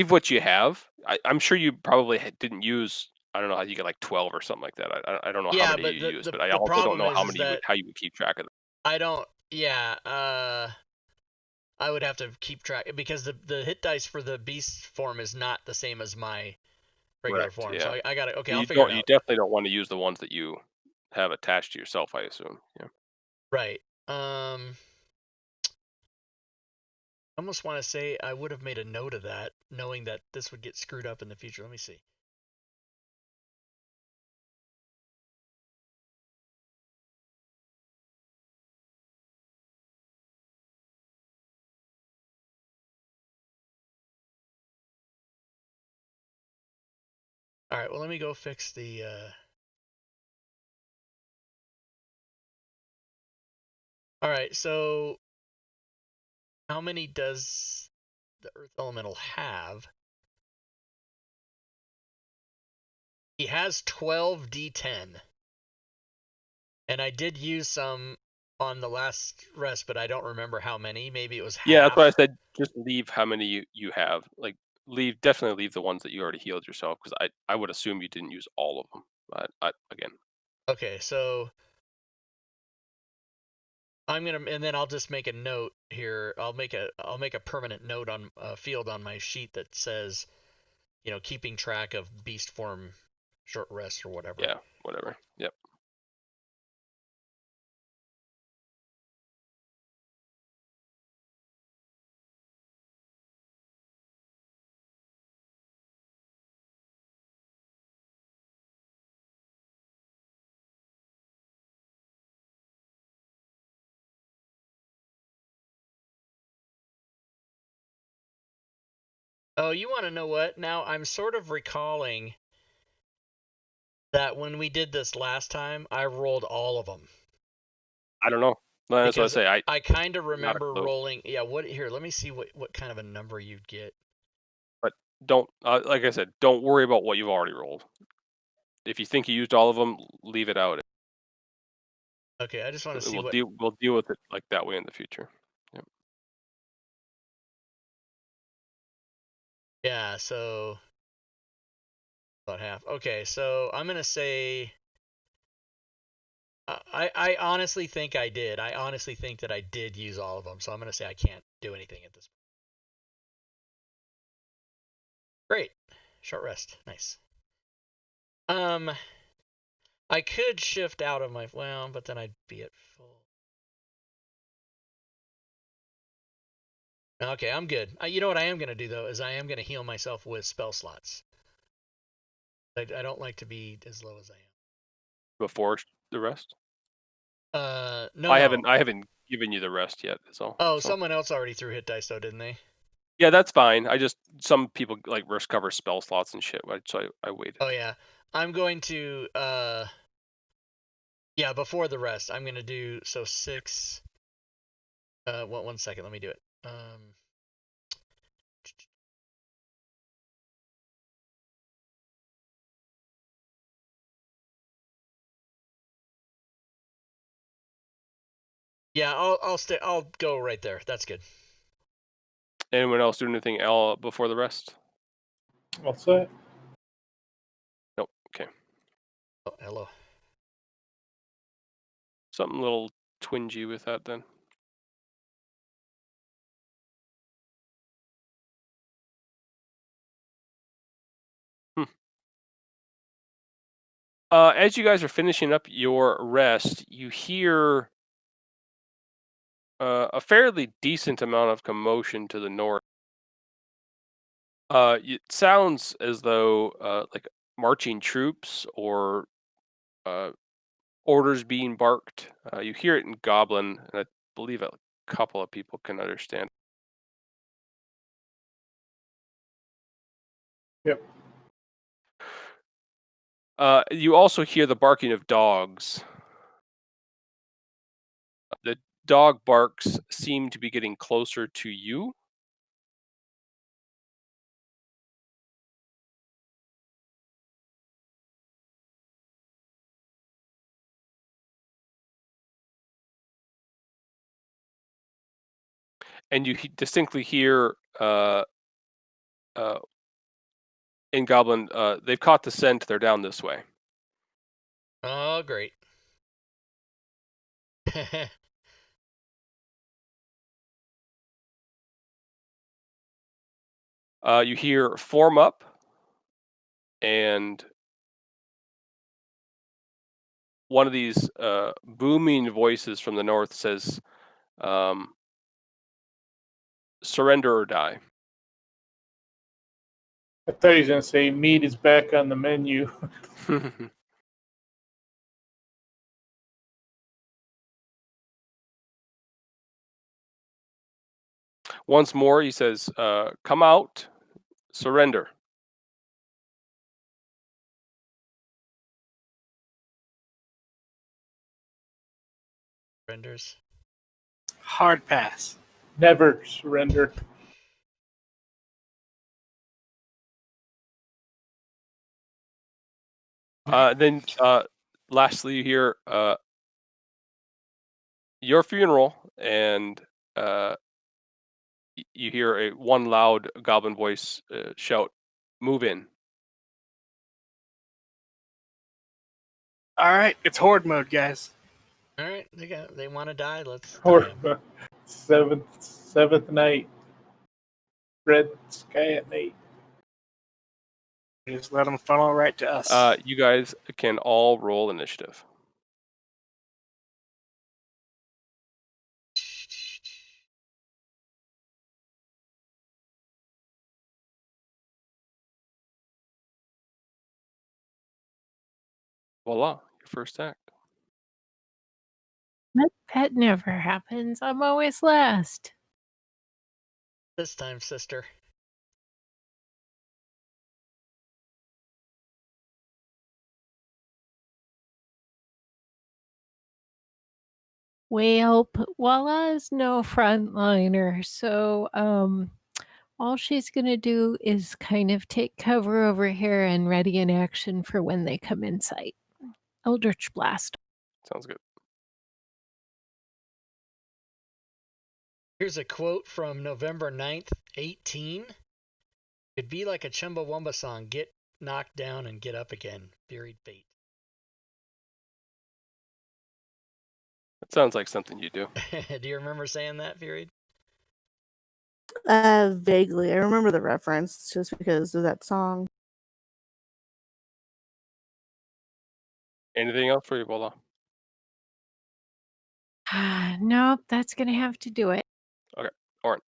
what you have. I'm sure you probably didn't use. I don't know how you get like 12 or something like that. I don't know how many you used, but I also don't know how you would keep track of them. I don't. Yeah. I would have to keep track because the hit dice for the beast form is not the same as my regular form. Yeah. So I got it. Okay, I'll figure it out. You definitely don't want to use the ones that you have attached to yourself, I assume. Yeah. Right. I almost want to say I would have made a note of that, knowing that this would get screwed up in the future. Let me see. All right, well, let me go fix the. All right, so how many does the Earth Elemental have? He has 12 D10. And I did use some on the last rest, but I don't remember how many. Maybe it was half. Yeah, that's why I said just leave how many you have. Like definitely leave the ones that you already healed yourself, because I would assume you didn't use all of them. But again. Okay, so I'm gonna, and then I'll just make a note here. I'll make a permanent note on a field on my sheet that says, keeping track of beast form, short rest or whatever. Yeah, whatever. Yep. Oh, you want to know what? Now I'm sort of recalling that when we did this last time, I rolled all of them. I don't know. Well, that's what I say. I kind of remember rolling. Yeah, here, let me see what kind of a number you'd get. But don't, like I said, don't worry about what you've already rolled. if you think you used all of them, leave it out. Okay, I just want to see We'll what. deal with it like that way in the future. Yep. Yeah, so about half. Okay, so I'm gonna say. I honestly think I did. I honestly think that I did use all of them, so I'm gonna say I can't do anything at this point. Great, short rest, nice. I could shift out of my but then I'd be at full. Okay, I'm good. You know what I am gonna do though is I am gonna heal myself with spell slots. I don't like to be as low as I am. Before the rest. No. I haven't given you the rest yet. So. Oh, someone else already threw hit dice though, didn't they? Yeah, that's fine. Some people like risk cover spell slots and shit, so I waited. Oh yeah, I'm going to yeah, before the rest, I'm gonna do 6. One second, let me do it. Yeah, I'll go right there. That's good. Anyone else do anything before the rest? All set. Nope. Okay. Oh, hello. Something a little twingy with that then. As you guys are finishing up your rest, you hear a fairly decent amount of commotion to the north. It sounds as though like marching troops or orders being barked. You hear it in Goblin, and I believe a couple of people can understand. Yep. You also hear the barking of dogs. The dog barks seem to be getting closer to you. And you distinctly hear in Goblin, they've caught the scent. They're down this way. Oh, great. You hear form up, and one of these booming voices from the north says, surrender or die. I thought he was going to say meat is back on the menu. Once more, he says, come out, surrender. Renders. Hard pass. Never surrender. Then, lastly, you hear your funeral, and you hear one loud goblin voice shout, move in. All right, it's horde mode, guys. All right, they want to die. Let's Or die 'em. seventh night. Red sky at night. Just let them funnel right to us. You guys can all roll initiative. Voila, your first act. That never happens. I'm always last. This time, sister. Well, Walla is no frontliner, so all she's going to do is kind of take cover over here and ready in action for when they come in sight. Eldritch Blast. Sounds good. Here's a quote from November 9th, 18. It'd be like a Chumbawamba song. Get knocked down and get up again. Buried bait. That sounds like something you do. Do you remember saying that, Buried? Vaguely. I remember the reference just because of that song. Anything else for you, Bola? Nope, that's going to have to do it. Okay, Orin.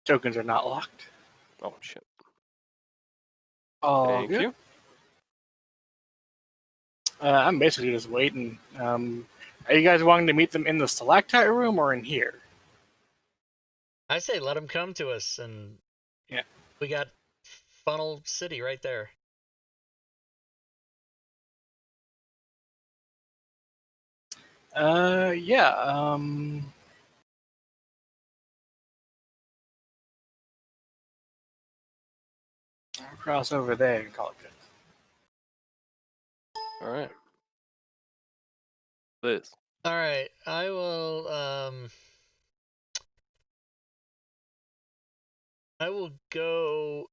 Tokens are not locked. Oh shit. All Thank good. you. I'm basically just waiting. Are you guys wanting to meet them in the stalactite room or in here? I say let them come to us, and Yeah. we got Funnel City right there. Yeah. I'll cross over there and call it good. All right. Liz. All right, I will. I will go.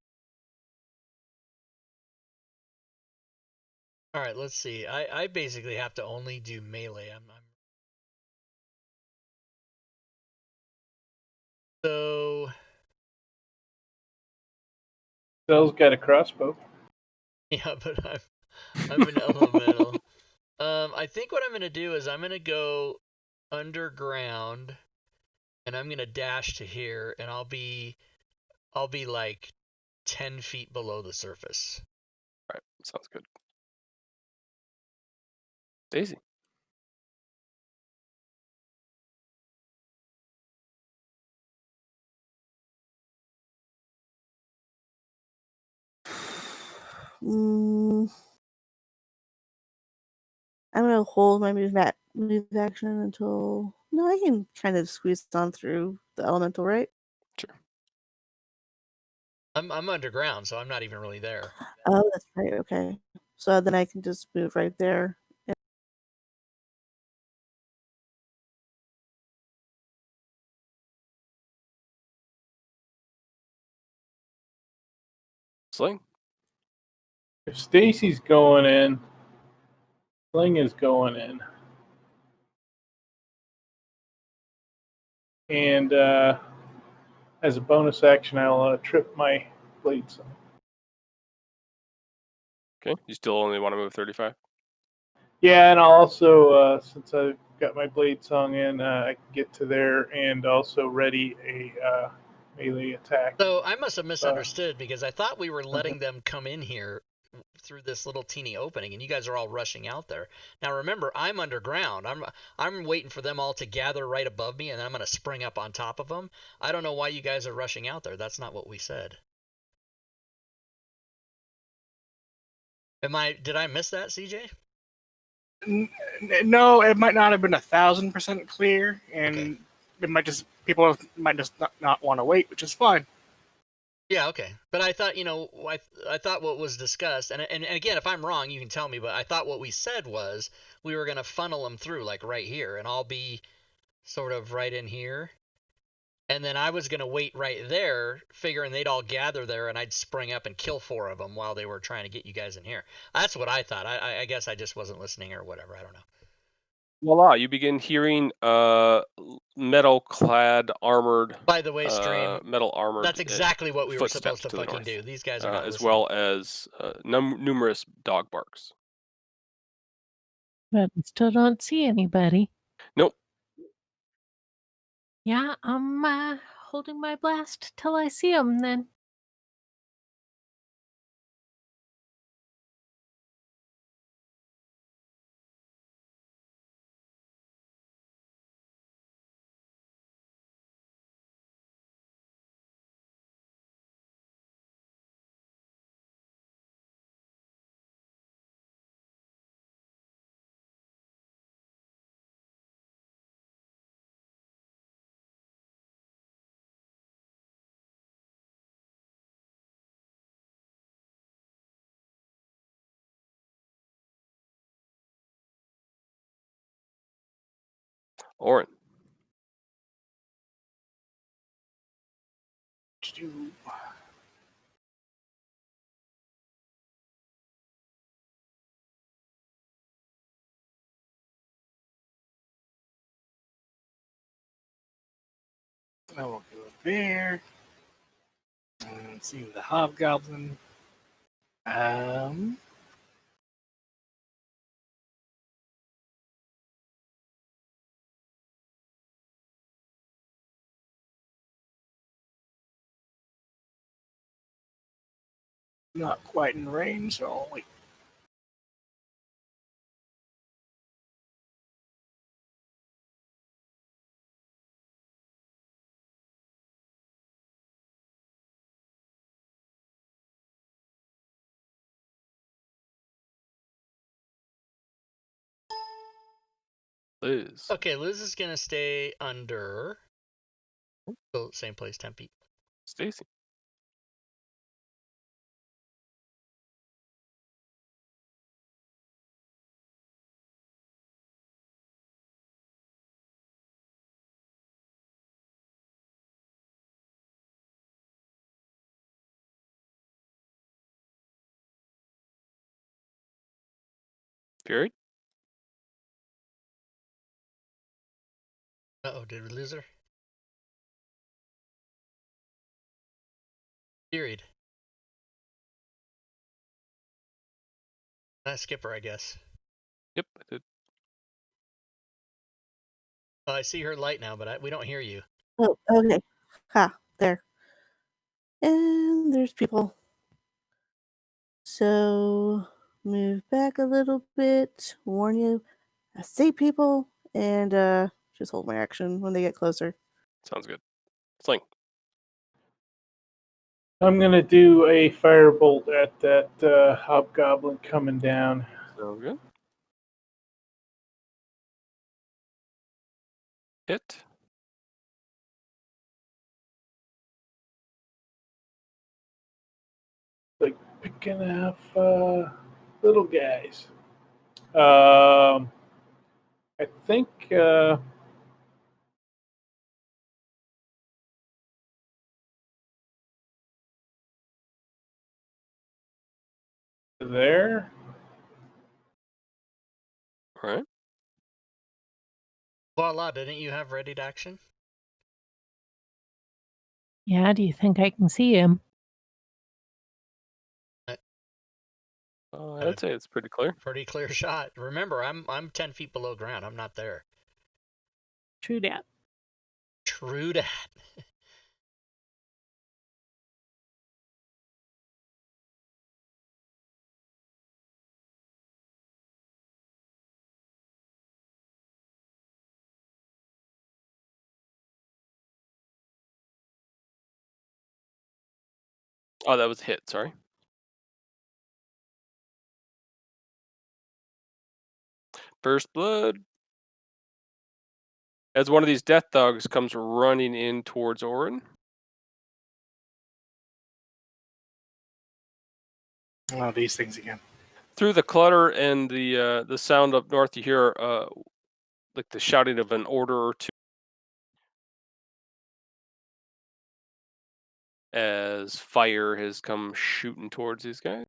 All right, let's see. I basically have to only do melee. So. Zell's got a crossbow. Yeah, but I'm an elemental. I think what I'm gonna do is I'm gonna go underground, and I'm gonna dash to here, and I'll be like 10 feet below the surface. All right, sounds good. Daisy. I'm gonna hold my move action until. No, I can kind of squeeze on through the elemental, right? Sure. I'm underground, so I'm not even really there. Oh, that's right. Okay, so then I can just move right there. Sling. If Stacy's going in, Sling is going in. And as a bonus action, I'll trip my blade song. Okay. You still only want to move 35? Yeah, and I'll also, since I've got my blade song in, I can get to there and also ready a melee attack. So I must have misunderstood because I thought we were letting them come in here through this little teeny opening, and you guys are all rushing out there. Now remember, I'm underground. I'm waiting for them all to gather right above me, and then I'm gonna spring up on top of them. I don't know why you guys are rushing out there. That's not what we said. Did I miss that, CJ? No, it might not have been 1,000% clear, and Okay. it might just people might just not want to wait, which is fine. Yeah, okay. But I thought, I thought what was discussed, and again, if I'm wrong, you can tell me, but I thought what we said was we were going to funnel them through, like right here, and I'll be sort of right in here. And then I was going to wait right there, figuring they'd all gather there, and I'd spring up and kill 4 of them while they were trying to get you guys in here. That's what I thought. I guess I just wasn't listening or whatever. I don't know. Voila! You begin hearing metal-clad, armored. By the way, stream, metal armored. that's exactly what we were supposed footsteps to to the fucking north. do. These guys are not as listening. well as numerous dog barks. But I still don't see anybody. Nope. Yeah, I'm holding my blast till I see them then. Orin. I will go there. And see the hobgoblin. Not quite in range, so I'll wait. Liz. Okay, Liz is gonna stay under. Oh, same place, Tempe. Stacy. Period. Uh-oh, did we lose her? Period. Skip her, I guess. Yep, I did. Oh, I see her light now, but we don't hear you. Oh, okay. Ha, there. And there's people. So move back a little bit. Warn you. I see people. And just hold my action when they get closer. Sounds good. Sling. I'm going to do a firebolt at that hobgoblin coming down. Sounds good. Hit. Like picking off little guys. I think there. All right. Voila, didn't you have ready to action? Yeah, do you think I can see him? I'd say it's pretty clear. Pretty clear shot. Remember, I'm 10 feet below ground. I'm not there. True dat. True that. Oh, that was hit. Sorry. First blood. As one of these death dogs comes running in towards Orin. Oh, these things again. Through the clutter and the sound up north, you hear like the shouting of an order or two as fire has come shooting towards these guys.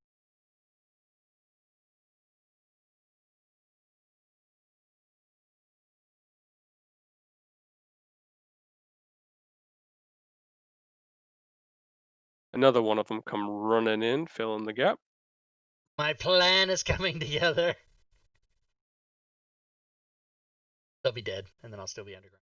Another one of them come running in, filling the gap. My plan is coming together. They'll be dead, and then I'll still be underground.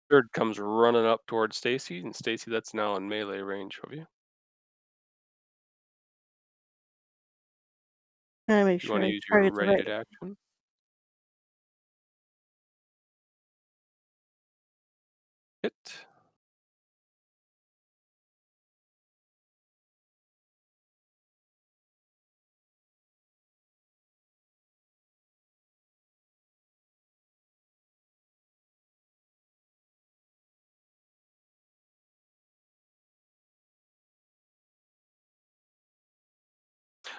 Third comes running up towards Stacy, and Stacy, that's now in melee range of you. I make You sure want to I use your target the ready right. to action? Hit.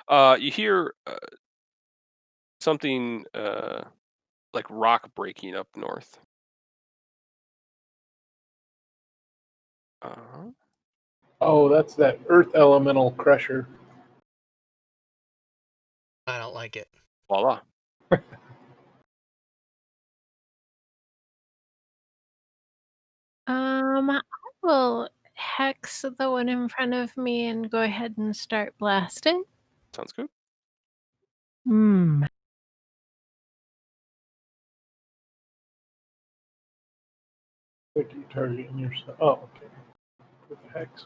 You hear something like rock breaking up north. Uh-huh. Oh, that's that earth elemental crusher. I don't like it. Voila. I will hex the one in front of me and go ahead and start blasting. Sounds good. Hmm. What are you targeting yourself? Oh, okay. With the hex.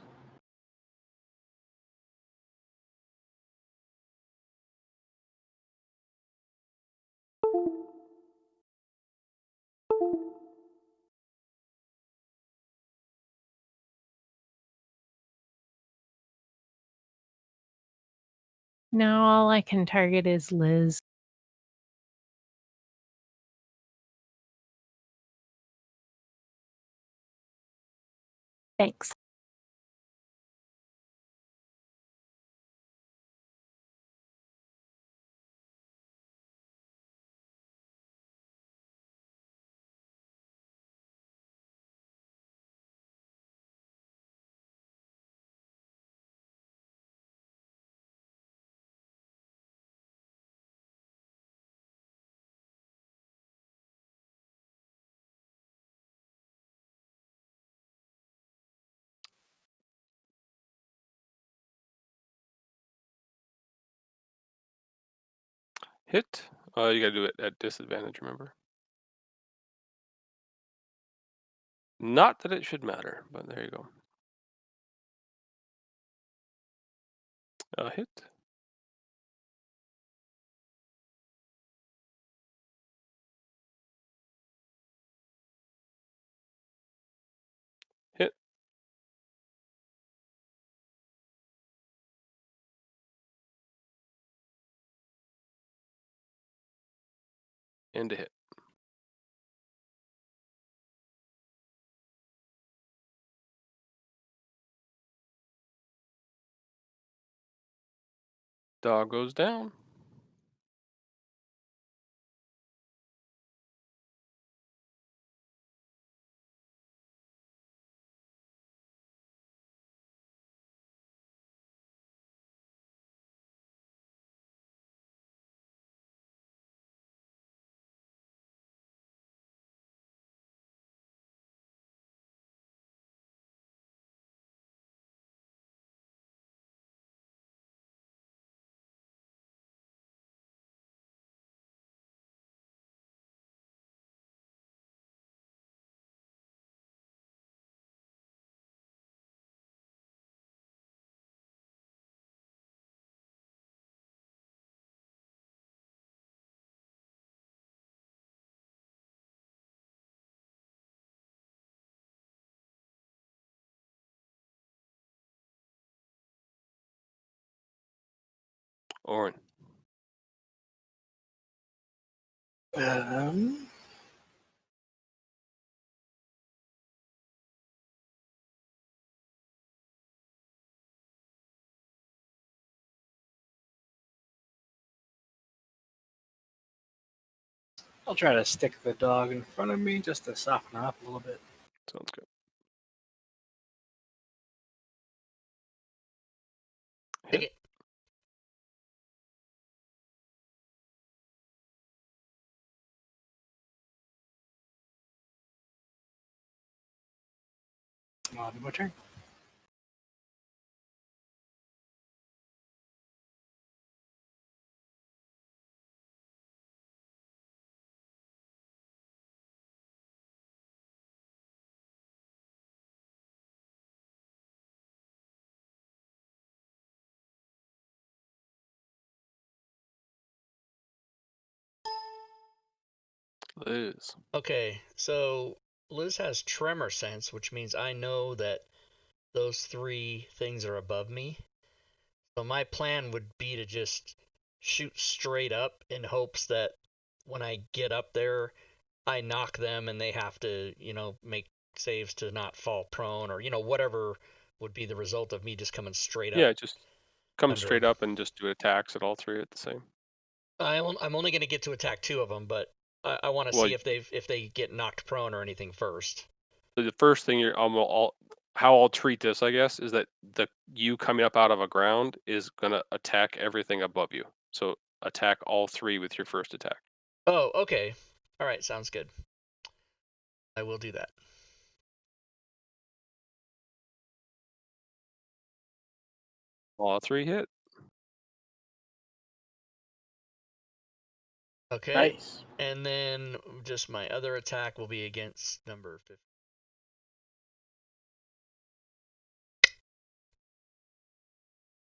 Now all I can target is Liz. Thanks. Hit. You gotta do it at disadvantage, remember? Not that it should matter, but there you go. Hit. Hit. And a hit. Dog goes down. Orin. I'll try to stick the dog in front of me just to soften up a little bit. Sounds good. Take Hit. it. I'll do my turn. Liz. Okay, so Liz has tremor sense, which means I know that those three things are above me. So my plan would be to just shoot straight up in hopes that when I get up there, I knock them and they have to, make saves to not fall prone or, whatever would be the result of me just coming straight up. Yeah, just Come Under straight him. up and just do attacks at all three at the same. I'm only going to get to attack 2 of them, but I want to Well, see if they get knocked prone or anything first. the first thing how I'll treat this, I guess, is that you coming up out of a ground is gonna attack everything above you. So attack all 3 with your first attack. Oh, okay. All right, sounds good. I will do that. All 3 hit. Okay. Nice. And then just my other attack will be against number 50.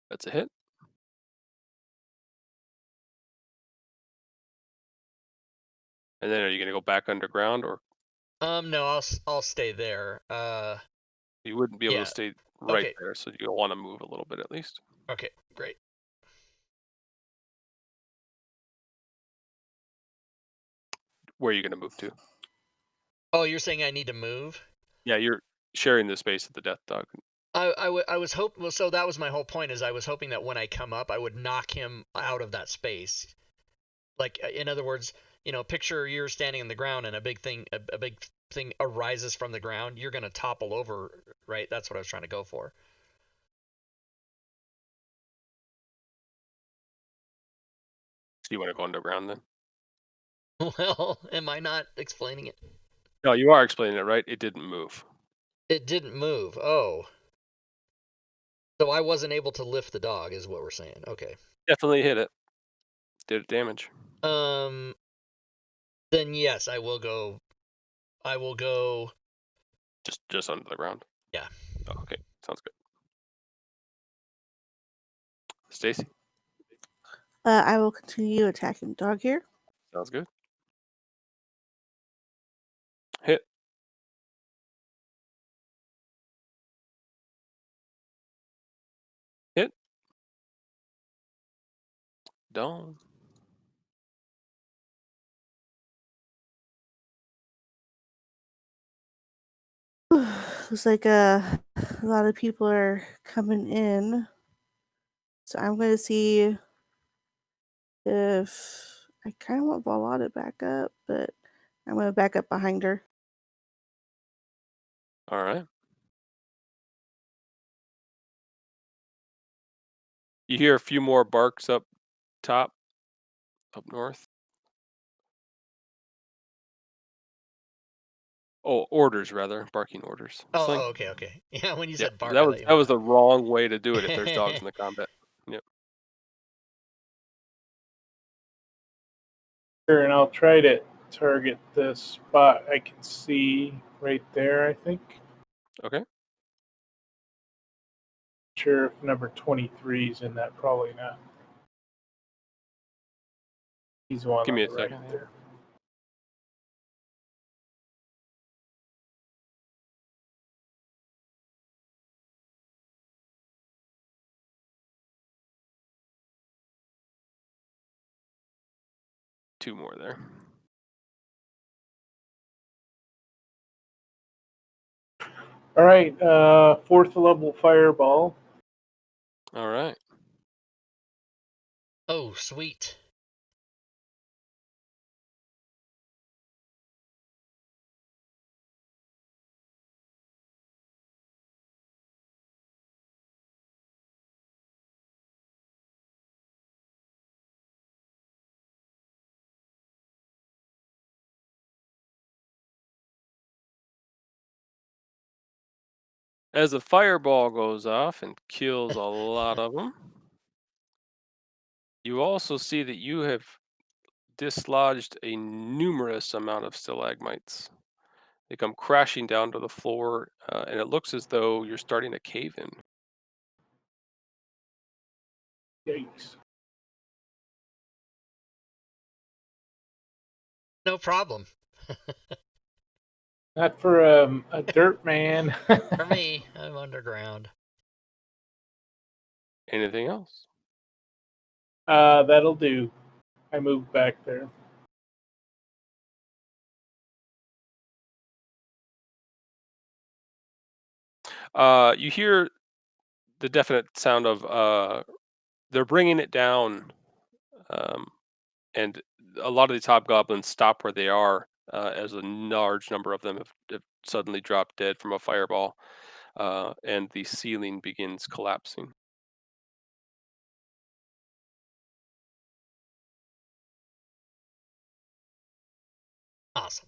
That's a hit. And then are you gonna go back underground, or No, I'll stay there. you wouldn't be able Yeah. to stay right Okay. there, so you'll want to move a little bit at least. Okay, great. Where are you gonna move to? Oh, you're saying I need to move? Yeah, you're sharing the space with the death dog. I was hoping. Well, so that was my whole point. Is I was hoping that when I come up, I would knock him out of that space. Like, in other words, picture you're standing on the ground and a big thing arises from the ground. You're gonna topple over, right? That's what I was trying to go for. So you want to go underground then? Well, am I not explaining it? No, you are explaining it right. It didn't move. It didn't move. Oh. So I wasn't able to lift the dog, is what we're saying. Okay. Definitely hit it. Did it damage? Then yes, I will go. I will go. Just under the ground. Yeah. Oh, okay, sounds good. Stacy, I will continue attacking dog here. sounds good. Hit. Hit. Down. Looks like a lot of people are coming in. So I'm going to see if I kind of want Valhalla to back up, but I'm going to back up behind her. All right. You hear a few more barks up top, up north. Oh, orders rather, barking orders. Sling. Oh, okay. Yeah, when you Yeah, said bark, that I was thought you that was meant the wrong way to do it if there's dogs in the combat. Yep. Sure, and I'll try to target the spot I can see right there, I think. Okay. Sure if number 23 is in that, probably not. He's the one Give on me the a right second. Yeah. there. Two more there. All right, 4th level fireball. All right. Oh, sweet. As the fireball goes off and kills a lot of them, you also see that you have dislodged a numerous amount of stalagmites. They come crashing down to the floor, and it looks as though you're starting to cave in. Yikes. No problem. Not for a dirt man. For me, I'm underground. Anything else? That'll do. I moved back there. You hear the definite sound of they're bringing it down, and a lot of these hobgoblins stop where they are, as a large number of them have suddenly dropped dead from a fireball, and the ceiling begins collapsing. Awesome.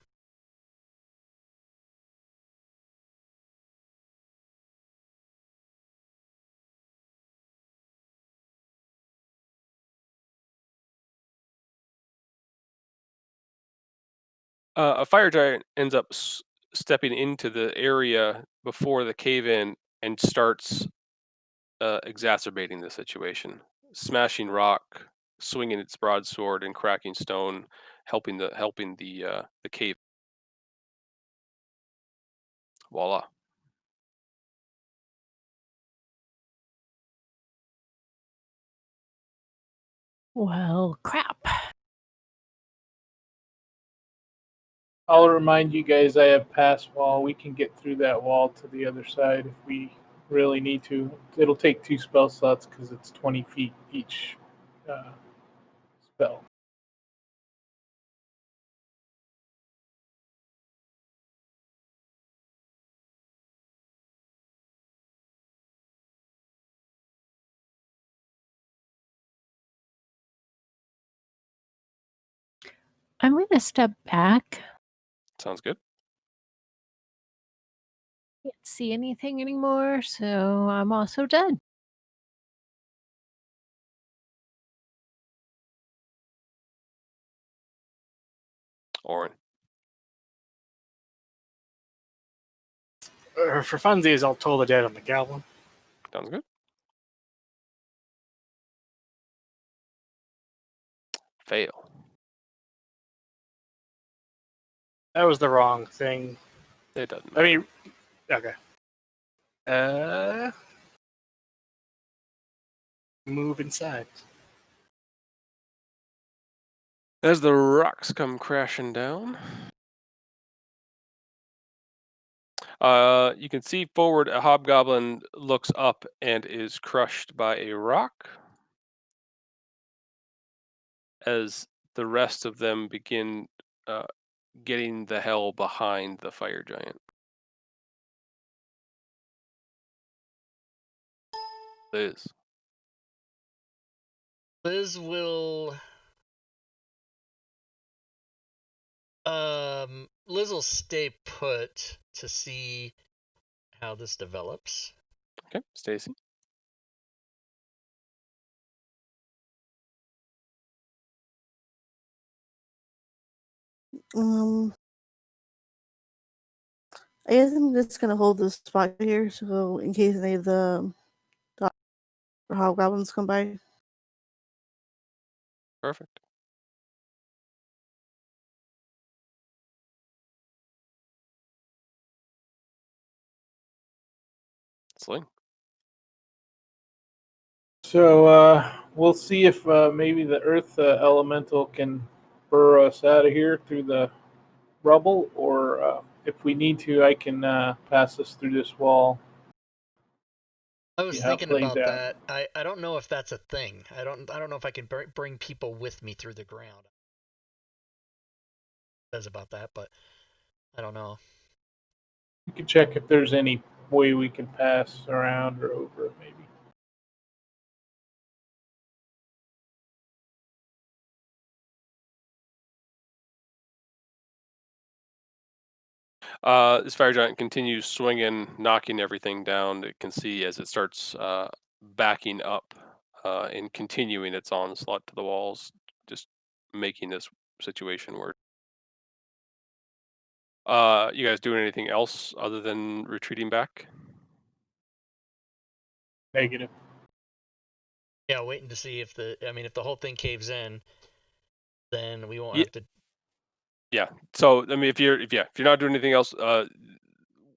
A fire giant ends up stepping into the area before the cave-in and starts exacerbating the situation, smashing rock, swinging its broadsword, and cracking stone, helping the cave. Voila! Well, crap. I'll remind you guys I have pass wall. We can get through that wall to the other side if we really need to. It'll take 2 spell slots because it's 20 feet each spell. I'm going to step back. Sounds good. Can't see anything anymore, so I'm also done. Orin. For funsies, I'll toll the dead on the goblin. Sounds good. Fail. That was the wrong thing. It doesn't I matter. mean, okay. Move inside. As the rocks come crashing down, you can see forward a hobgoblin looks up and is crushed by a rock as the rest of them begin uh, getting the hell behind the fire giant. Liz. Liz will stay put to see how this develops. Okay, Stacy. I guess I'm just gonna hold this spot here, so in case any of the hobgoblins come by. Perfect. Sling. So we'll see if maybe the earth elemental can burrow us out of here through the rubble, or if we need to, I can pass us through this wall. I was See how it thinking plays about out. that. I don't know if that's a thing. I don't know if I can bring people with me through the ground. It says about that, but I don't know. You can check if there's any way we can pass around or over it, maybe. This fire giant continues swinging, knocking everything down. It can see as it starts backing up and continuing its onslaught to the walls, just making this situation worse. You guys doing anything else other than retreating back? Negative. Yeah, waiting to see if if the whole thing caves in, then we won't Ye- have to. Yeah. So I mean, if you're not doing anything else,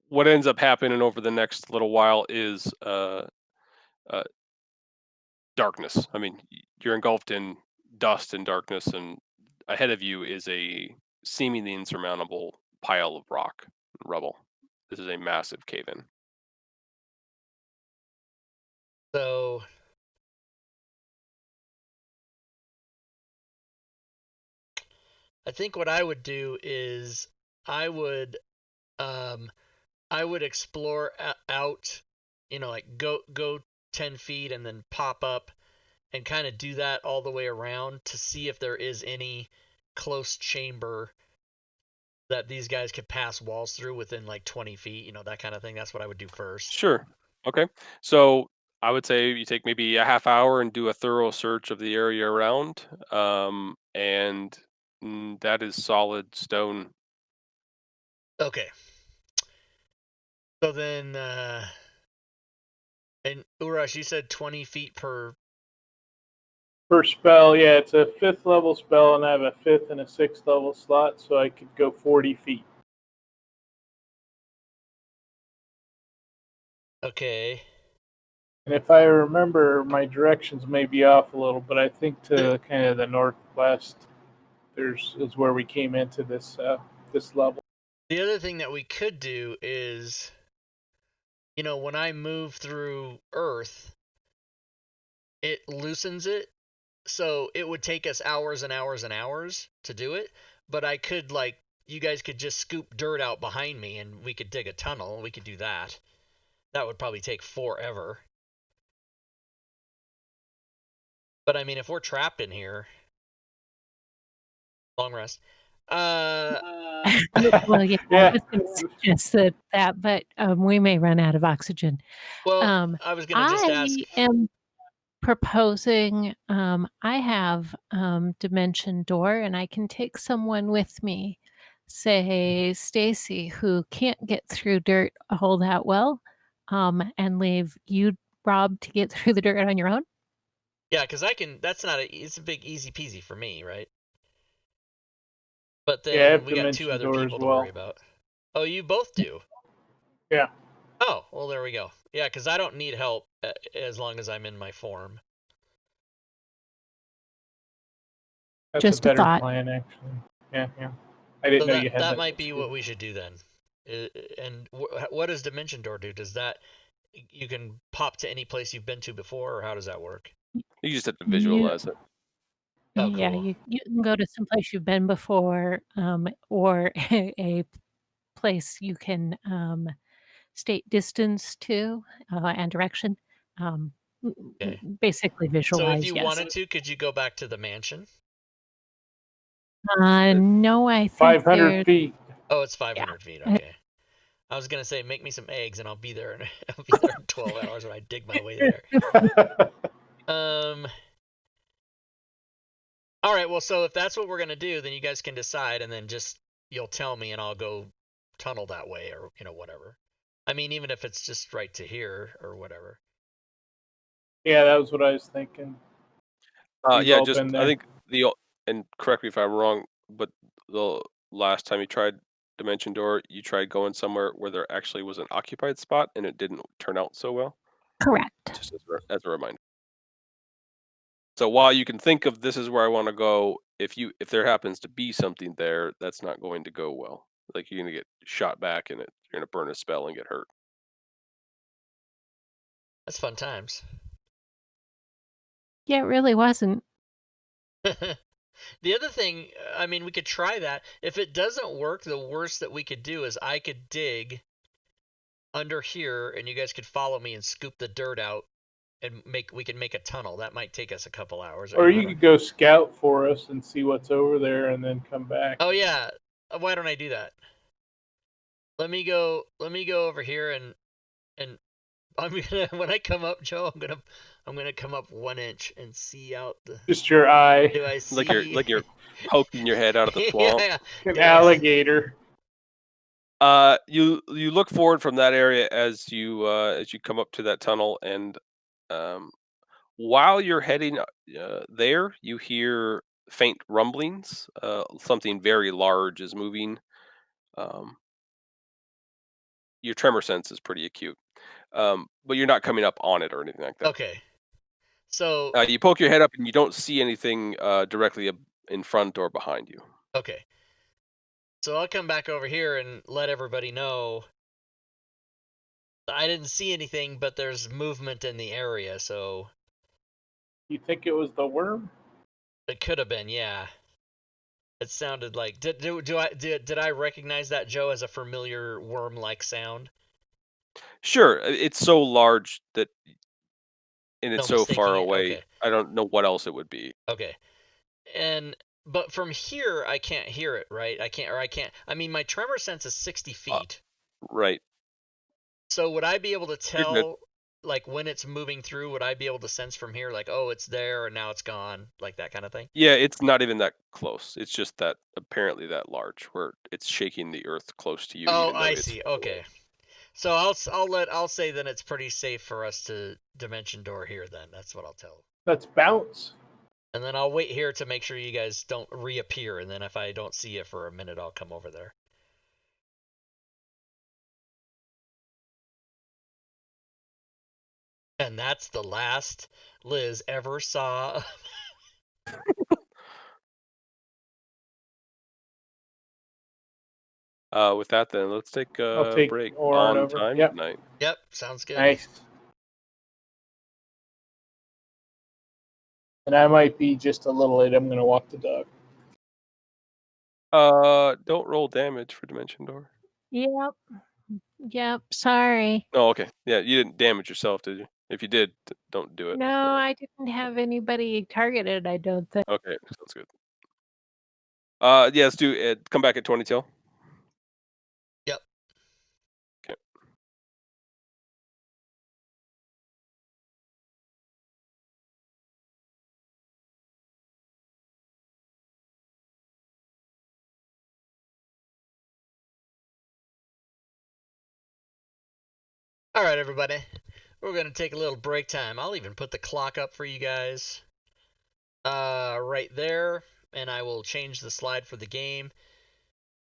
what ends up happening over the next little while is uh, darkness. I mean, you're engulfed in dust and darkness, and ahead of you is a seemingly insurmountable pile of rock and rubble. This is a massive cave-in. So I think what I would do is I would explore out, like go 10 feet and then pop up and kind of do that all the way around to see if there is any close chamber that these guys could pass walls through within like 20 feet, that kind of thing. That's what I would do first. Sure. Okay. So I would say you take maybe a half hour and do a thorough search of the area around, and that is solid stone. Okay. So then, and Urash, you said 20 feet per. Per spell, yeah, it's a 5th level spell, and I have a 5th and a 6th level slot, so I could go 40 feet. Okay. And if I remember, my directions may be off a little, but I think to kind of the northwest, is where we came into this this level. The other thing that we could do is, when I move through Earth, it loosens it, so it would take us hours and hours and hours to do it. But I could, like, you guys could just scoop dirt out behind me, and we could dig a tunnel. We could do that. That would probably take forever. But I mean, if we're trapped in here, long rest. Well, yeah, I Yeah. was going to suggest that, but we may run out of oxygen. Well, I was gonna just ask. I am proposing. I have Dimension Door, and I can take someone with me. Say Stacy, who can't get through dirt all that well, and leave you, Rob, to get through the dirt on your own. Yeah, because I can. That's not it's a big easy peasy for me, right? But Yeah, I then have we got 2 Dimension other Door as people to worry well. about. Oh, you both do? Yeah. Oh, well, there we go. Yeah, because I don't need help as long as I'm in my form. That's Just a a better thought. plan, actually. Yeah, yeah. I didn't So know you had that that. might be what we should do then. And what does Dimension Door do? Does that you can pop to any place you've been to before, or how does that work? You just have to You, visualize it. Oh, yeah, cool. you can go to some place you've been before, or a place you can state distance to and direction. Okay. Basically, So if visualize. you Yes. wanted to, could you go back to the mansion? No, I think 500 there's. feet. Oh, it's Yeah. 500 feet. Okay. I was gonna say, make me some eggs, and I'll be there. I'll be there in 12 hours when I dig my way there. All right. Well, so if that's what we're gonna do, then you guys can decide, and then just you'll tell me, and I'll go tunnel that way, or whatever. I mean, even if it's just right to here or whatever. Yeah, that was what I was thinking. We've Yeah, all just been I there. think and correct me if I'm wrong, but the last time you tried Dimension Door, you tried going somewhere where there actually was an occupied spot, and it didn't turn out so well. Correct. Just as a reminder. So while you can think of this is where I want to go, if there happens to be something there, that's not going to go well. Like you're gonna get shot back, and you're gonna burn a spell and get hurt. That's fun times. Yeah, it really wasn't. The other thing, I mean, we could try that. If it doesn't work, the worst that we could do is I could dig under here, and you guys could follow me and scoop the dirt out, and we can make a tunnel. That might take us a couple hours. Or you could go scout for us and see what's over there, and then come back. Oh yeah, why don't I do that? Let me go over here, and I'm gonna when I come up, Joe, I'm gonna come up 1 inch and see out the. Just your eye. Do I see? Like you're poking your head out of the swamp. Yeah. An alligator. You look forward from that area as you come up to that tunnel, and while you're heading there, you hear faint rumblings. Something very large is moving. Your tremor sense is pretty acute, but you're not coming up on it or anything like that. Okay. So You poke your head up, and you don't see anything directly in front or behind you. okay. So I'll come back over here and let everybody know I didn't see anything, but there's movement in the area, so You think it was the worm? it could have been, yeah. It sounded like did I recognize that, Joe, as a familiar worm-like sound? Sure, it's so large that, and it's No so far mistaking it. away. Okay. I don't know what else it would be. Okay. But from here I can't hear it, right? I can't. I mean, my tremor sense is 60 feet. Right. So would I be able to You're good. tell, like, when it's moving through? Would I be able to sense from here, like, oh, it's there and now it's gone, like that kind of thing? Yeah, it's not even that close. It's just that apparently that large, where it's shaking the earth close to you, Oh, even though I it's see. far away. Okay. So I'll say then it's pretty safe for us to dimension door here then. That's what I'll tell. Let's bounce. And then I'll wait here to make sure you guys don't reappear, and then if I don't see it for a minute, I'll come over there. And that's the last Liz ever saw. With that, then let's take I'll a take break Orin on over. time Yep. tonight. Yep, sounds good. Nice. And I might be just a little late. I'm going to walk the dog. Don't roll damage for Dimension Door. Yep. Yep. Sorry. Oh, okay. Yeah, you didn't damage yourself, did you? If you did, don't do it. No, I didn't have anybody targeted, I don't think. Okay, sounds good. Yeah, let's do it. Come back at 20 till. Yep. Okay. All right, everybody. We're going to take a little break time. I'll even put the clock up for you guys. Right there. And I will change the slide for the game.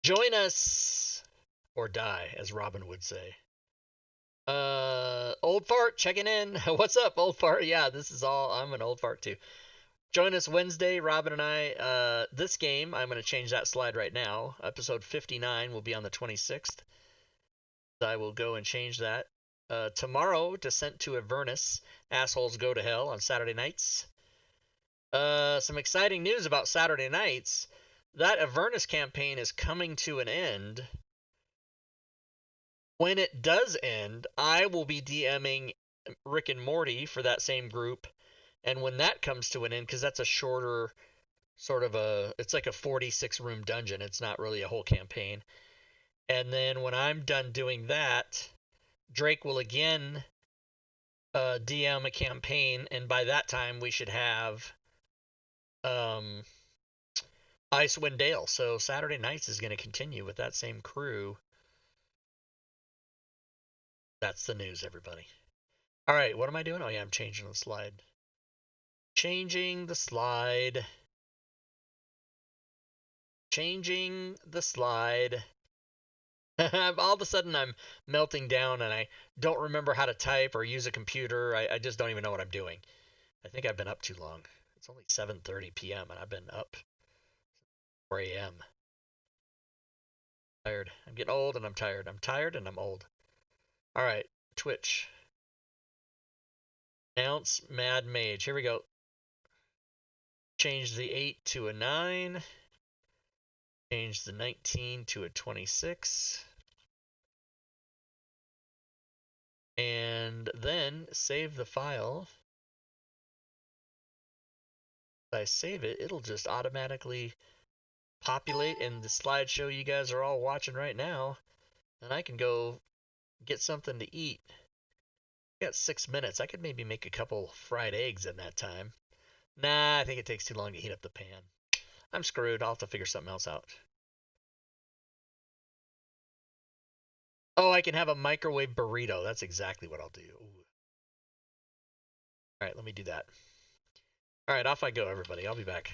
Join us or die, as Robin would say. Old fart checking in. What's up, old fart? Yeah, this is all. I'm an old fart too. Join us Wednesday, Robin and I. This game, I'm going to change that slide right now. Episode 59 will be on the 26th. I will go and change that. Tomorrow, Descent to Avernus. Assholes Go to Hell on Saturday nights. Some exciting news about Saturday nights. That Avernus campaign is coming to an end. When it does end, I will be DMing Rick and Morty for that same group. And when that comes to an end, because that's a shorter sort of it's like a 46 room dungeon. It's not really a whole campaign. And then when I'm done doing that, Drake will again DM a campaign, and by that time we should have Icewind Dale. So Saturday nights is going to continue with that same crew. That's the news, everybody. All right, what am I doing? Oh yeah, I'm changing the slide. Changing the slide. Changing the slide. All of a sudden I'm melting down and I don't remember how to type or use a computer. I just don't even know what I'm doing. I think I've been up too long. It's only 7:30 p.m. and I've been up 4 a.m. Tired. I'm getting old and I'm tired. I'm tired and I'm old. All right, Twitch. Announce Mad Mage. Here we go. Change the 8 to a 9. Change the 19 to a 26. And then save the file. If I save it, it'll just automatically populate in the slideshow you guys are all watching right now. And I can go get something to eat. I got 6 minutes. I could maybe make a couple fried eggs in that time. Nah, I think it takes too long to heat up the pan. I'm screwed. I'll have to figure something else out. Oh, I can have a microwave burrito. That's exactly what I'll do. Ooh. All right, let me do that. All right, off I go, everybody. I'll be back.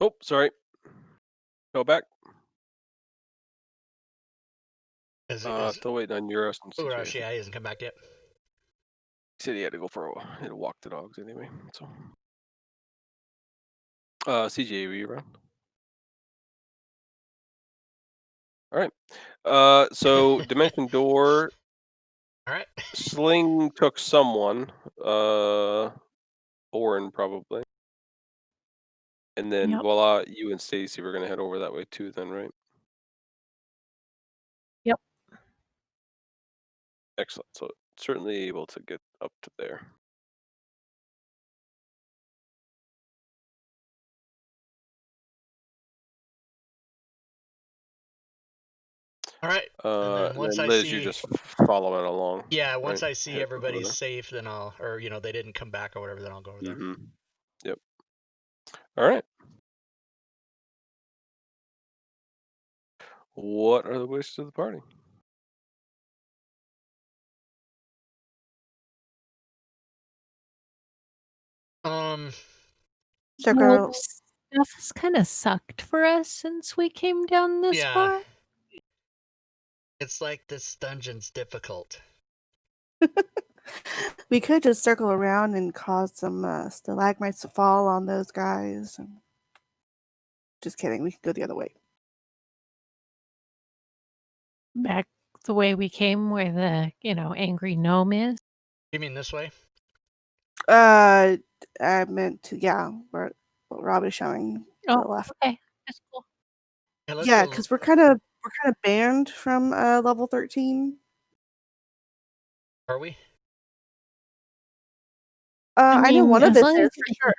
Oh, sorry. Go back. Still waiting on Euros and CJ. Urash, yeah, he hasn't come back yet. He said he had to go for he had to walk the dogs anyway. So, CJ, were you around? All right. So Dimension Door. All right. Sling took someone. Orin probably. And then Yep. voila, you and Stacy were gonna head over that way too. Then, right? Yep. Excellent. So certainly able to get up to there. All right. And then And once then I Liz, see, you're just following along. yeah, once right? I see Head over everybody's there. safe, then or they didn't come back or whatever, then I'll go over there. Mm-hmm. Yep. All right. What are the wishes of the party? Um, Circle. Stuff has kind of sucked for us since we came down this yeah, far. it's like this dungeon's difficult. We could just circle around and cause some stalagmites to fall on those guys. Just kidding. We could go the other way. Back the way we came, where the angry gnome is. You mean this way? I meant to, yeah, what Rob is showing to the Oh, left. okay, that's cool. Yeah, let's Yeah, go. because we're kind of banned from level 13. Are we? I know mean, one of as us long is as for they sure.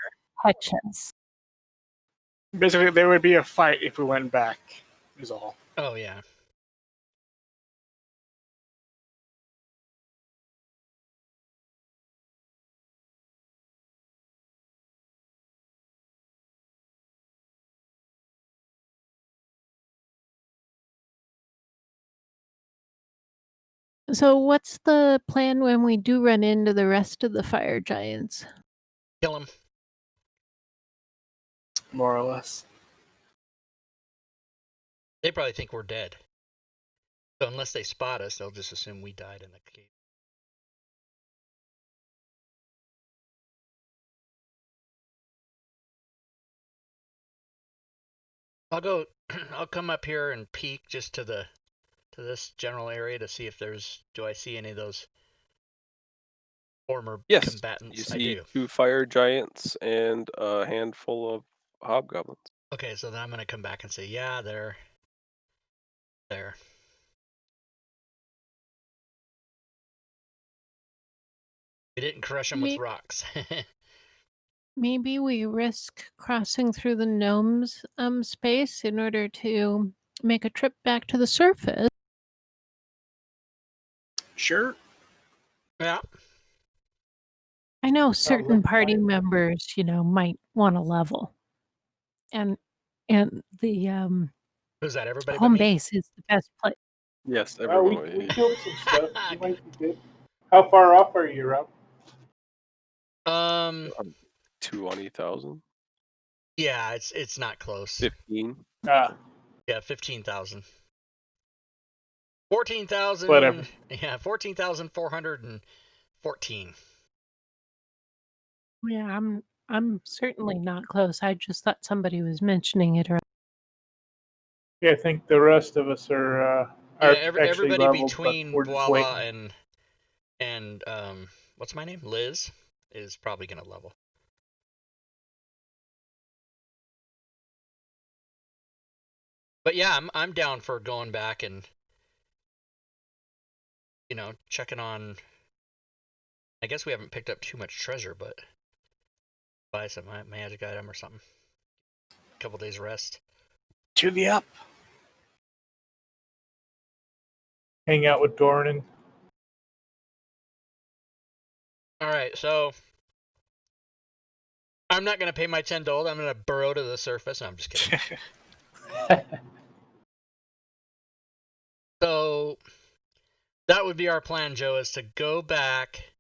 touch us. Basically, there would be a fight if we went back. Is all. Oh yeah. So, what's the plan when we do run into the rest of the fire giants? Kill him. More or less. They probably think we're dead. So unless they spot us, they'll just assume we died in the cave. I'll go. I'll come up here and peek just to this general area to see if do I see any of those former Yes. combatants? You I see do. 2 fire giants and a handful of hobgoblins. Okay, so then I'm gonna come back and say, yeah, they're there. We didn't crush them with rocks. Maybe we risk crossing through the gnomes' space in order to make a trip back to the surface. Sure. Yeah. I know certain like party fine. members, might want to level, and the Who's that? Everybody but home me? base is the best place. Yes, Well, everyone. we killed some stuff. You might be good. How far off are you, Rob? 20,000. Yeah, it's not close. 15. Ah, Yeah, 15,000. 14,000. whatever. Yeah, 14,414. Yeah, I'm certainly not close. I just thought somebody was mentioning it. Yeah, I think the rest of us are Yeah, actually everybody leveled, but between we're just Voila waiting. and what's my name? Liz is probably gonna level. But yeah, I'm down for going back and checking on. I guess we haven't picked up too much treasure, but buy some magic item or something. A couple days rest. To the up. Hang out with Dornan. All right, so I'm not gonna pay my 10 gold. I'm gonna burrow to the surface. No, I'm just kidding. So that would be our plan, Joe, is to go back,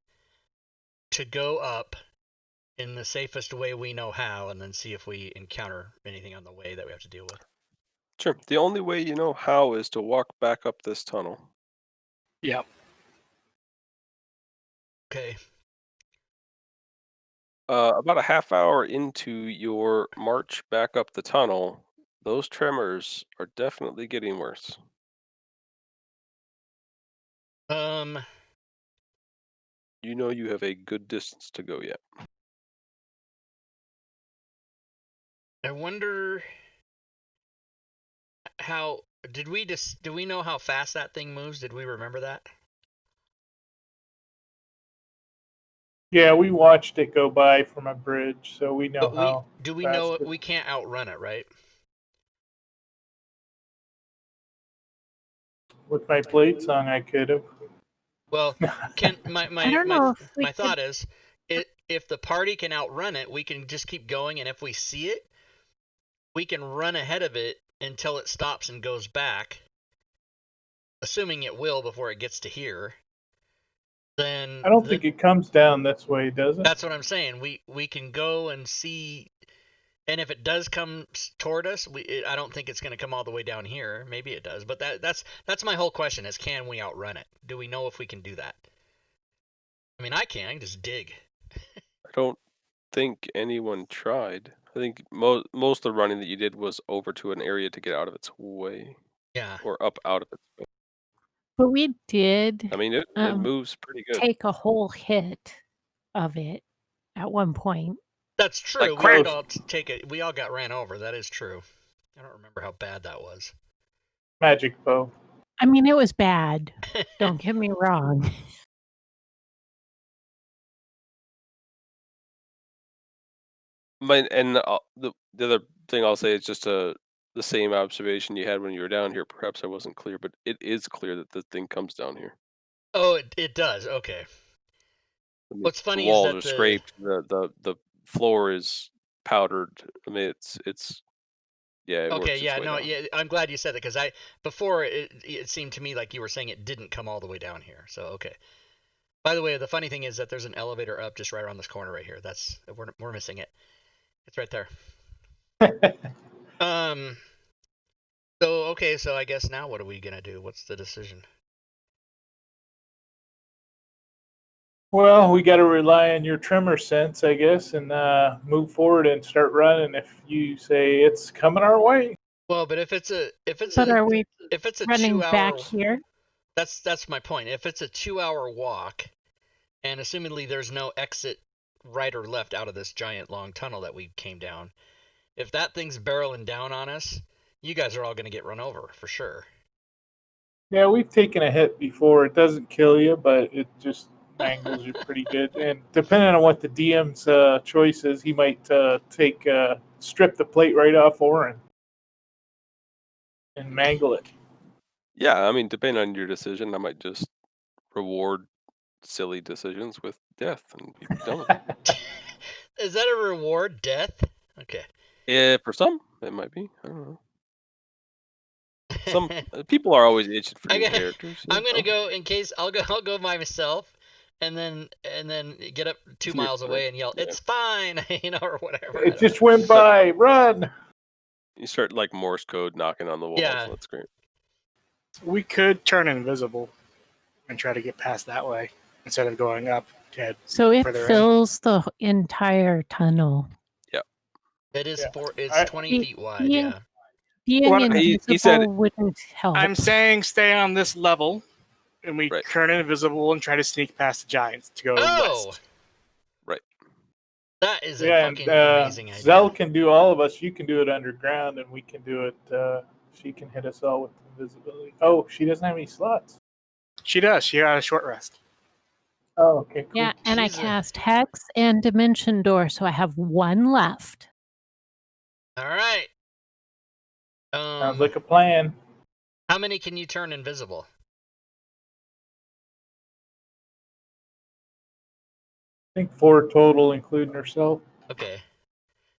to go up, in the safest way we know how, and then see if we encounter anything on the way that we have to deal with. Sure. The only way you know how is to walk back up this tunnel. Yep. Okay. About a half hour into your march back up the tunnel, those tremors are definitely getting worse. You know you have a good distance to go yet. I wonder how do we know how fast that thing moves? Did we remember that? Yeah, we watched it go by from a bridge, so we know But how do we fast know it. we can't outrun it, right? With my blade song, I could have. Well, can I don't know if we my could. thought is, if the party can outrun it, we can just keep going, and if we see it, we can run ahead of it until it stops and goes back, assuming it will before it gets to here. Then I don't think it comes down this way, does it? that's what I'm saying. We can go and see, and if it does come toward us, I don't think it's going to come all the way down here. Maybe it does, but that's my whole question: is can we outrun it? Do we know if we can do that? I mean, I can just dig. I don't think anyone tried. I think most of the running that you did was over to an area to get out of its way. Yeah. Or up out of its way. But we did I mean, it moves pretty good. take a whole hit of it at one point. That's true. Like We did close. all take it. We all got ran over. That is true. I don't remember how bad that was. Magic bow. I mean, it was bad. Don't get me wrong. And the other thing I'll say is just the same observation you had when you were down here. Perhaps I wasn't clear, but it is clear that the thing comes down here. Oh, it does. Okay. I mean, What's the funny is walls that are scraped. The floor is powdered. I mean, it's yeah, it okay, works its yeah, way no, down. yeah, I'm glad you said that because before it seemed to me like you were saying it didn't come all the way down here. So okay. By the way, the funny thing is that there's an elevator up just right around this corner right here. That's we're missing it. It's right there. So okay, so I guess now what are we gonna do? What's the decision? Well, we got to rely on your tremor sense, I guess, and move forward and start running. If you say it's coming our way, Well, but if it's But are we a running 2 back hour here? that's my point. If it's a 2 hour walk, and assumingly there's no exit right or left out of this giant long tunnel that we came down, if that thing's barreling down on us, you guys are all gonna get run over for sure. yeah, we've taken a hit before. It doesn't kill you, but it just mangles you pretty good. And depending on what the DM's choice is, he might strip the plate right off Orin and mangle it. Yeah, I mean, depending on your decision, I might just reward silly decisions with death and be done with it. Is that a reward? Death? Okay. Yeah, for some, it might be. I don't know. Some people are always itching for new characters. I'm gonna go in case I'll go by myself, and then get up 2 miles away and yell, Yeah. "It's fine," or whatever. It just went by. Run! You start like Morse code knocking on the walls. Yeah. That's great. We could turn invisible and try to get past that way instead of going up to head So it further in. fills the entire tunnel. It is Yeah. it's 20 feet wide. Being- Yeah. Being What- invisible he said- wouldn't help. I'm saying stay on this level, and we Right. turn invisible and try to sneak past the giants to go Oh, west. Right. that is a Yeah, and fucking amazing idea. Zell can do all of us. You can do it underground, and we can do it. She can hit us all with invisibility. Oh, she doesn't have any slots. She does. She got a short rest. Oh, okay, cool. Yeah, and I She's a- cast Hex and Dimension Door, so I have one left. All right. Sounds like a plan. How many can you turn invisible? I think 4 total, including herself. Okay.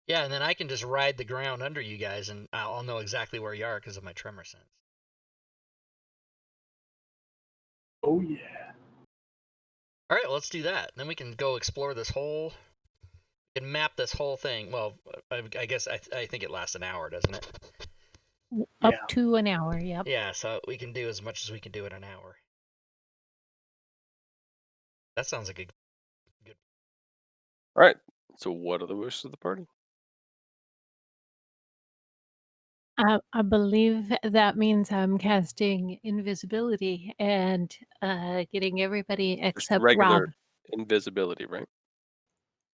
Yeah, and then I can just ride the ground under you guys, and I'll know exactly where you are because of my tremor sense. Oh yeah. All right, let's do that. Then we can go explore this whole can map this whole thing. Well, I guess I think it lasts an hour, doesn't it? Up Yeah. to an hour, yep. Yeah, so we can do as much as we can do in an hour. That sounds like a good. All right. So, what are the wishes of the party? I believe that means I'm casting invisibility and getting everybody Just except regular Rob. invisibility, right?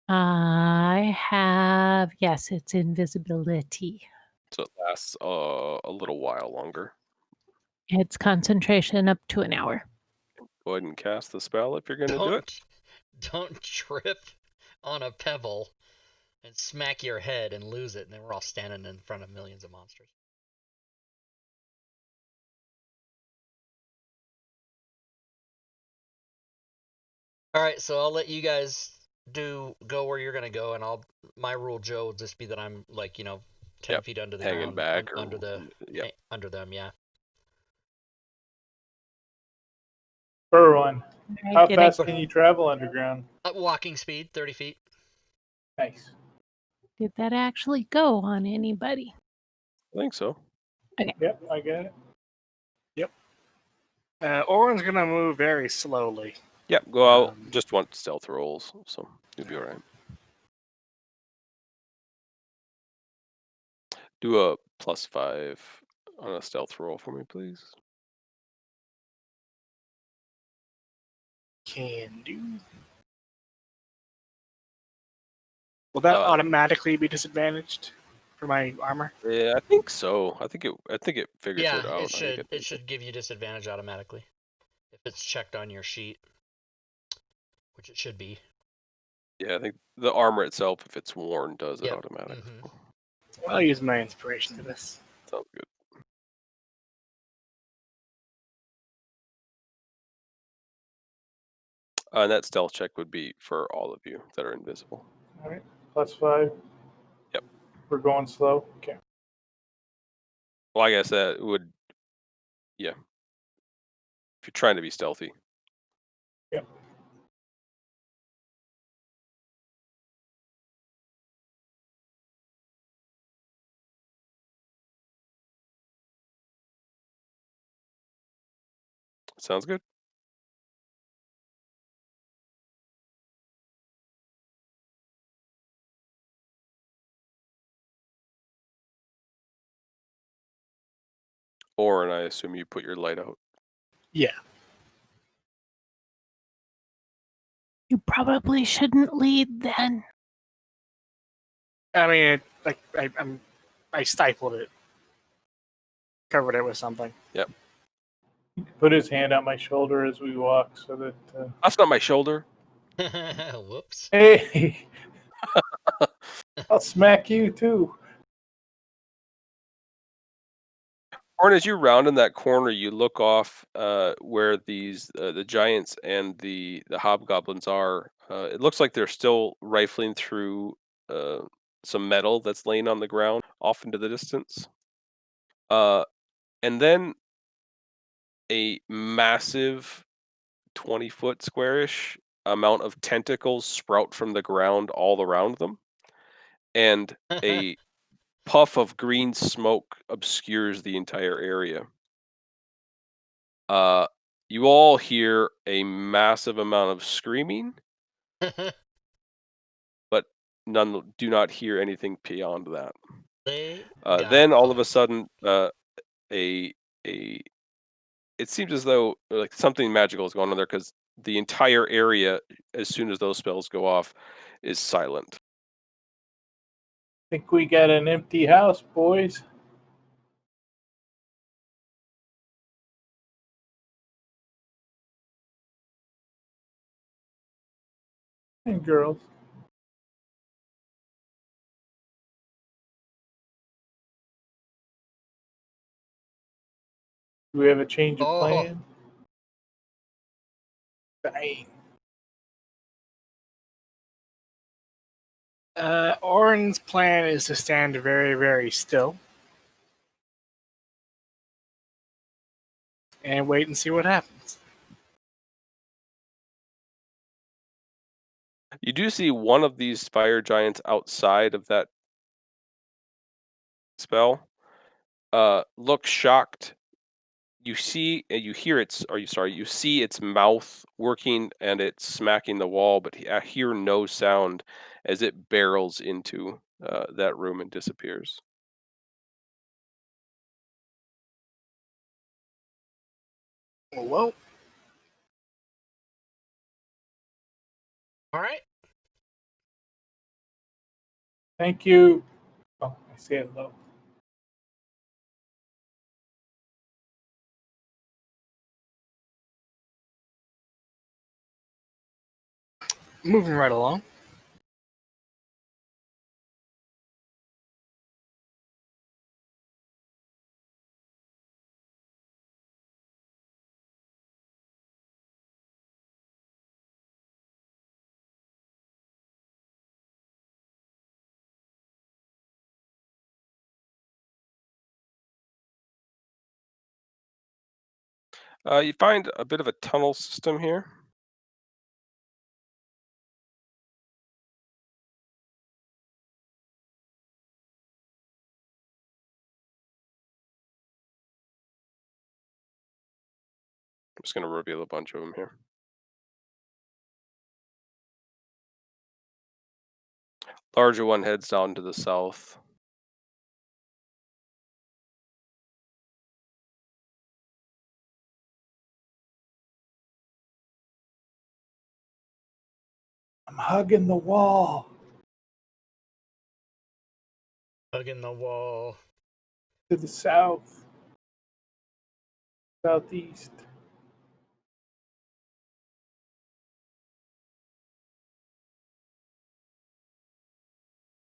I have, yes, it's invisibility. So it lasts a little while longer. It's concentration up to an hour. Go ahead and cast the spell if you're going to do it. Don't trip on a pebble and smack your head and lose it, and then we're all standing in front of millions of monsters. All right, so I'll let you guys go where you're gonna go, and my rule, Joe, will just be that I'm like 10 Yep, feet under the hanging ground, back or under yep. under them, yeah. Furwan, Right, how did I- fast can you travel underground? Walking speed, 30 feet. Nice. Did that actually go on anybody? I think so. Yep, I get it. Orin's gonna move very slowly. Yep, go out. Um, Just want stealth rolls, so you'll be all right. Do a +5 on a stealth roll for me, please. Can do. Will that automatically be disadvantaged for my armor? Yeah, I think so. I think it figures Yeah, it out. it should give you disadvantage automatically if it's checked on your sheet, which it should be. Yeah, I think the armor itself, if it's worn, does it Yep. automatically. I'll use my inspiration to this. Sounds good. And that stealth check would be for all of you that are invisible. All right, +5. Yep. We're going slow. Okay. Well, I guess that would, yeah. If you're trying to be stealthy. Yep. Sounds good. And I assume you put your light out. Yeah. You probably shouldn't lead then. I mean, I stifled it, covered it with something. Yep. He can put his hand on my shoulder as we walk, so that. That's not my shoulder. Whoops. Hey, I'll smack you too. Or as you round in that corner, you look off where these the giants and the hobgoblins are. It looks like they're still rifling through some metal that's laying on the ground off into the distance. And then a massive 20-foot squarish amount of tentacles sprout from the ground all around them, and a puff of green smoke obscures the entire area. You all hear a massive amount of screaming, but none do not hear anything beyond that. Then all of a sudden, it seems as though like something magical is going on there because the entire area, as soon as those spells go off, is silent. Think we got an empty house, boys. And girls. Do we have a change of plan? Dang. Orin's plan is to stand very, very still and wait and see what happens. You do see one of these fire giants outside of that spell. Look shocked. You see, you hear its. You see its mouth working and it's smacking the wall, but I hear no sound as it barrels into that room and disappears. Well, All right. Thank you. Oh, I say it low. moving right along. You find a bit of a tunnel system here. I'm just going to reveal a bunch of them here. Larger one heads down to the south. I'm hugging the wall Hugging the wall. to the south, southeast.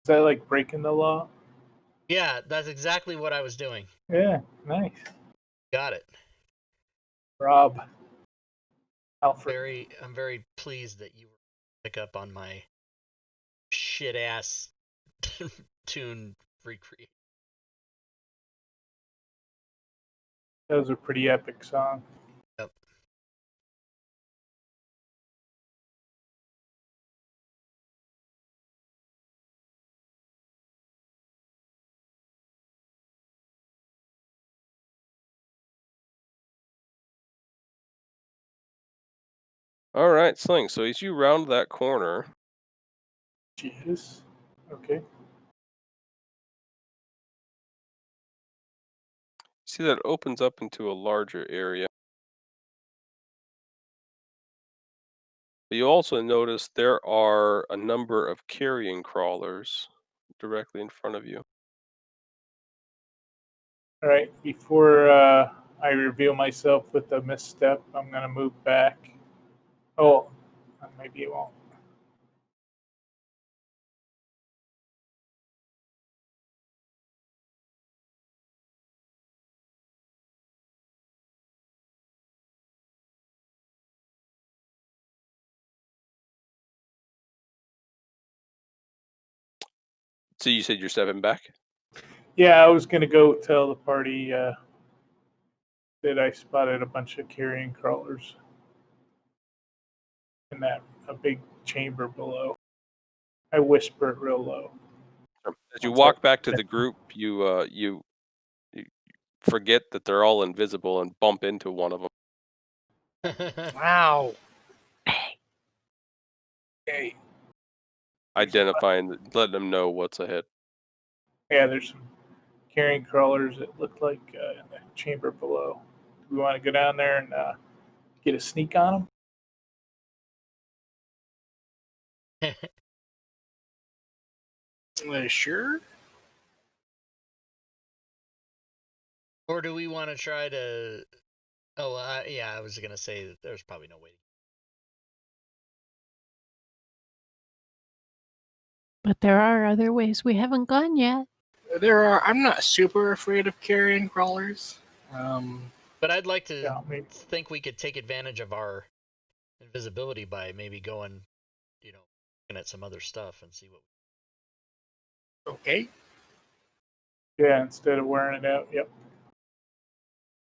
Is that like breaking the law? Yeah, that's exactly what I was doing. Yeah, nice. Got it. Rob. Alfred. I'm very pleased that you pick up on my shit ass tune recreate. That was a pretty epic song. Yep. All right, Sling. So as you round that corner, Jeez. Okay. see that it opens up into a larger area. But you also notice there are a number of carrion crawlers directly in front of you. All right. Before I reveal myself with a misstep, I'm going to move back. Oh, maybe it won't. So you said you're stepping back? Yeah, I was going to go tell the party that I spotted a bunch of carrion crawlers in that a big chamber below. I whisper it real low. As you walk back to the group, you forget that they're all invisible and bump into one of them, Wow. Okay. identifying, letting them know what's ahead. Yeah, there's some carrion crawlers that look like in the chamber below. Do we want to go down there and get a sneak on them? Sure. Or do we want to try to? Oh, yeah. I was gonna say that there's probably no way. But there are other ways we haven't gone yet. There are. I'm not super afraid of carrion crawlers. But I'd like to Yeah, maybe. think we could take advantage of our invisibility by maybe going, looking at some other stuff and see what. Okay. Yeah, instead of wearing it out. Yep.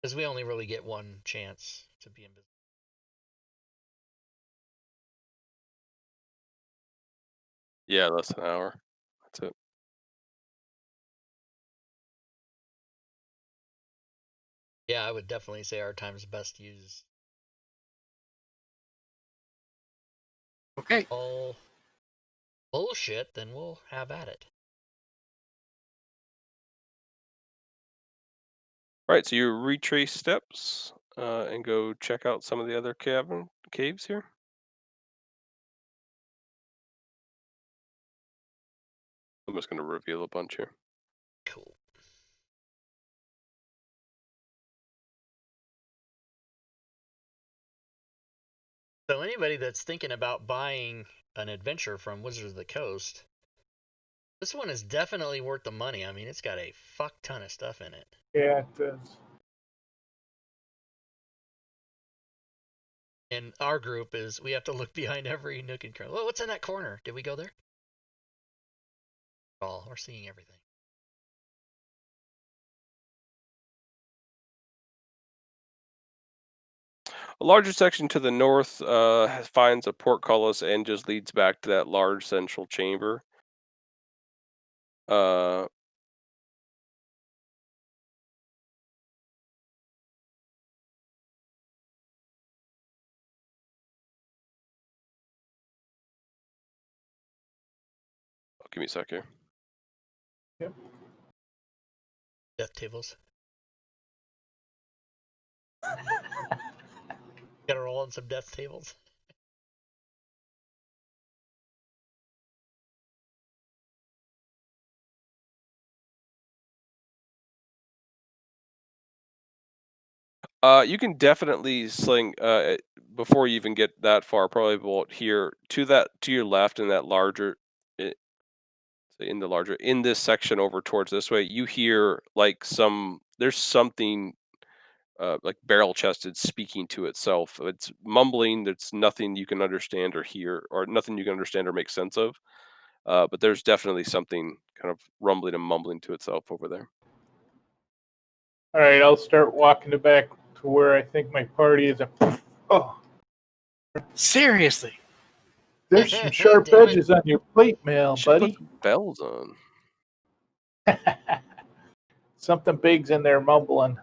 Because we only really get one chance to be invisible. Yeah, less than an hour. That's it. Yeah, I would definitely say our time's best used. Okay. All bullshit, then we'll have at it. All right, so you retrace steps and go check out some of the other caves here. I'm just going to reveal a bunch here. Cool. So anybody that's thinking about buying an adventure from Wizards of the Coast, this one is definitely worth the money. I mean, it's got a fuck ton of stuff in it. Yeah, it does. And our group is, we have to look behind every nook and cranny. Well, what's in that corner? Did we go there? Oh, we're seeing everything. A larger section to the north finds a portcullis and just leads back to that large central chamber. Uh, Give me a sec here. Yep. Death tables. Gotta roll on some death tables. You can definitely sling before you even get that far. Probably about here to your left in that larger, in this section over towards this way. You hear like there's something like barrel chested speaking to itself. It's mumbling. There's nothing you can understand or hear, or nothing you can understand or make sense of. But there's definitely something kind of rumbling and mumbling to itself over there. All right, I'll start walking it back to where I think my party is. Oh, Seriously. there's some sharp Damn it. edges on your plate mail, Should put buddy. some bells on. Something big's in there mumbling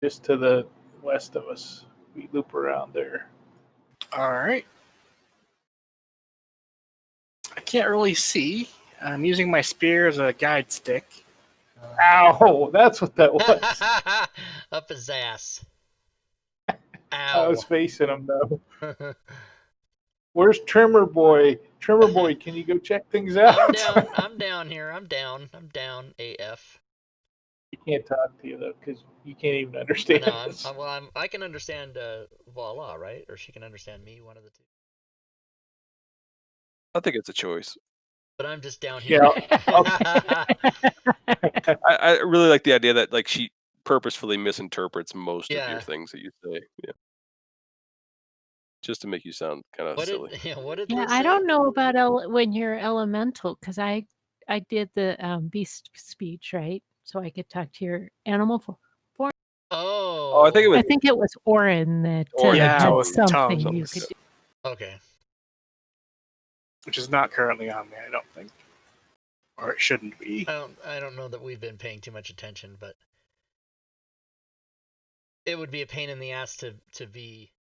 just to the west of us. We loop around there. All right. I can't really see. I'm using my spear as a guide stick. Ow, that's what that was. Up his ass. I was Ow. facing him though. Where's Trimmer Boy? Trimmer Boy, can you go check things out? I'm down here. I'm down AF. He can't talk to you though, because you can't even I understand know. us. I can understand Voila, right? Or she can understand me, one of the two. I think it's a choice. But I'm just down Yeah, here. I really like the idea that like she purposefully misinterprets most of your Yeah. things that you say. Yeah. Just to make you sound kind of What silly. did Yeah, they I say? don't know about when you're elemental because I did the beast speech, right? So I could talk to your animal form. Oh. I think it was I think it was Orin that Orin Yeah, had it was something you tongues. could do. Okay. Which is not currently on me, I don't think. Or it shouldn't be. I don't know that we've been paying too much attention, but it would be a pain in the ass to be,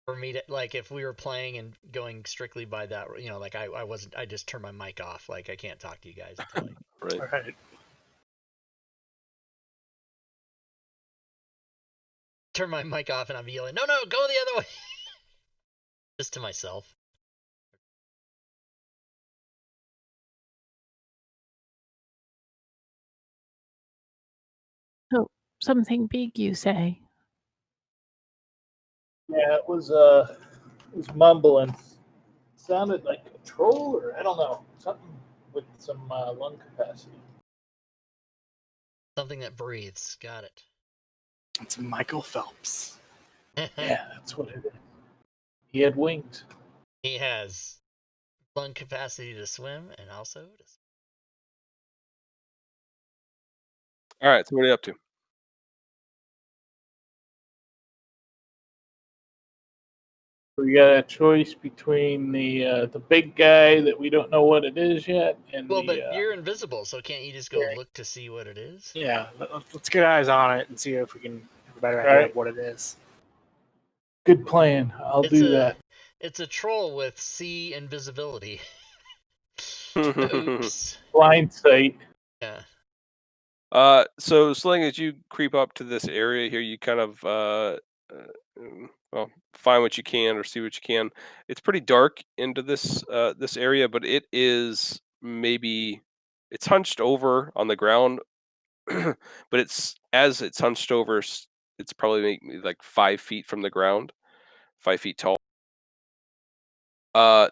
for me to, like, if we were playing and going strictly by that, you know, like I wasn't, I just turned my mic off, like I can't talk to you guys until I right. All right. turn my mic off and I'm yelling, no, go the other way. Just to myself. Oh, something big, you say? Yeah, it was mumbling. Sounded like a troll, or I don't know, something with some lung capacity. Something that breathes. Got it. It's Michael Phelps. Yeah, that's what it is. He had wings. He has lung capacity to swim and also to... All right. So what are you up to? We got a choice between the big guy that we don't know what it is yet, and Well, the but you're invisible, so can't you just go look to see what it is? Yeah, let's get eyes on it and see if we can have a better idea Right. of what it is. good plan. I'll do that. It's a troll with sea invisibility. Oops. Blind sight. Yeah. So Sling, as you creep up to this area here, you kind of well, find what you can or see what you can. It's pretty dark into this area, but it is maybe it's hunched over on the ground, but it's hunched over, it's probably maybe like 5 feet from the ground, 5 feet tall.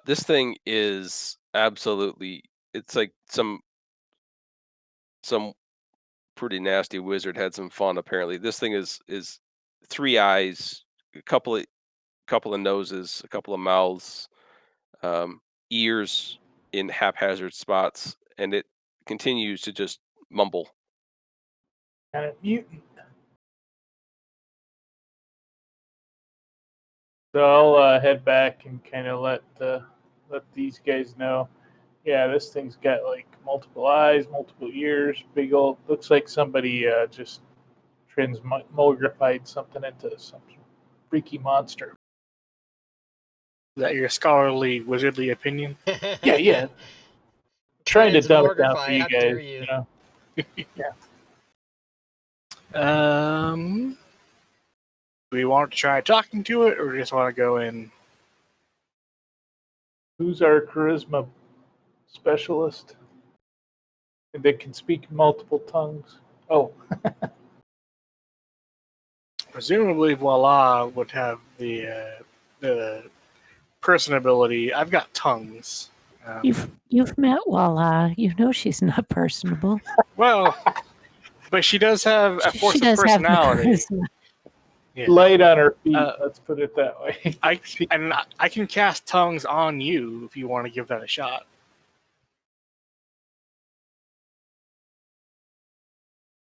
This thing is absolutely. It's like some pretty nasty wizard had some fun. Apparently, this thing is 3 eyes, a couple of noses, a couple of mouths, ears in haphazard spots, and it continues to just mumble. Kind of mutant. So I'll head back and kind of let these guys know. Yeah, this thing's got like multiple eyes, multiple ears, big old. Looks like somebody just transmogrified something into some freaky monster. Is that your scholarly, wizardly opinion? Yeah. Trying to dumb it down for Transmogrify, you how dare guys. you? Yeah. Do we want to try talking to it, or just want to go in? Who's our charisma specialist? That can speak multiple tongues. Oh, Presumably, Voila would have the person ability. I've got tongues. You've met Walla. You know she's not personable. Well, but she does have a force She of does have the personality. charisma. Yeah. light on her feet. Uh, Let's put it that way. I can cast tongues on you if you want to give that a shot.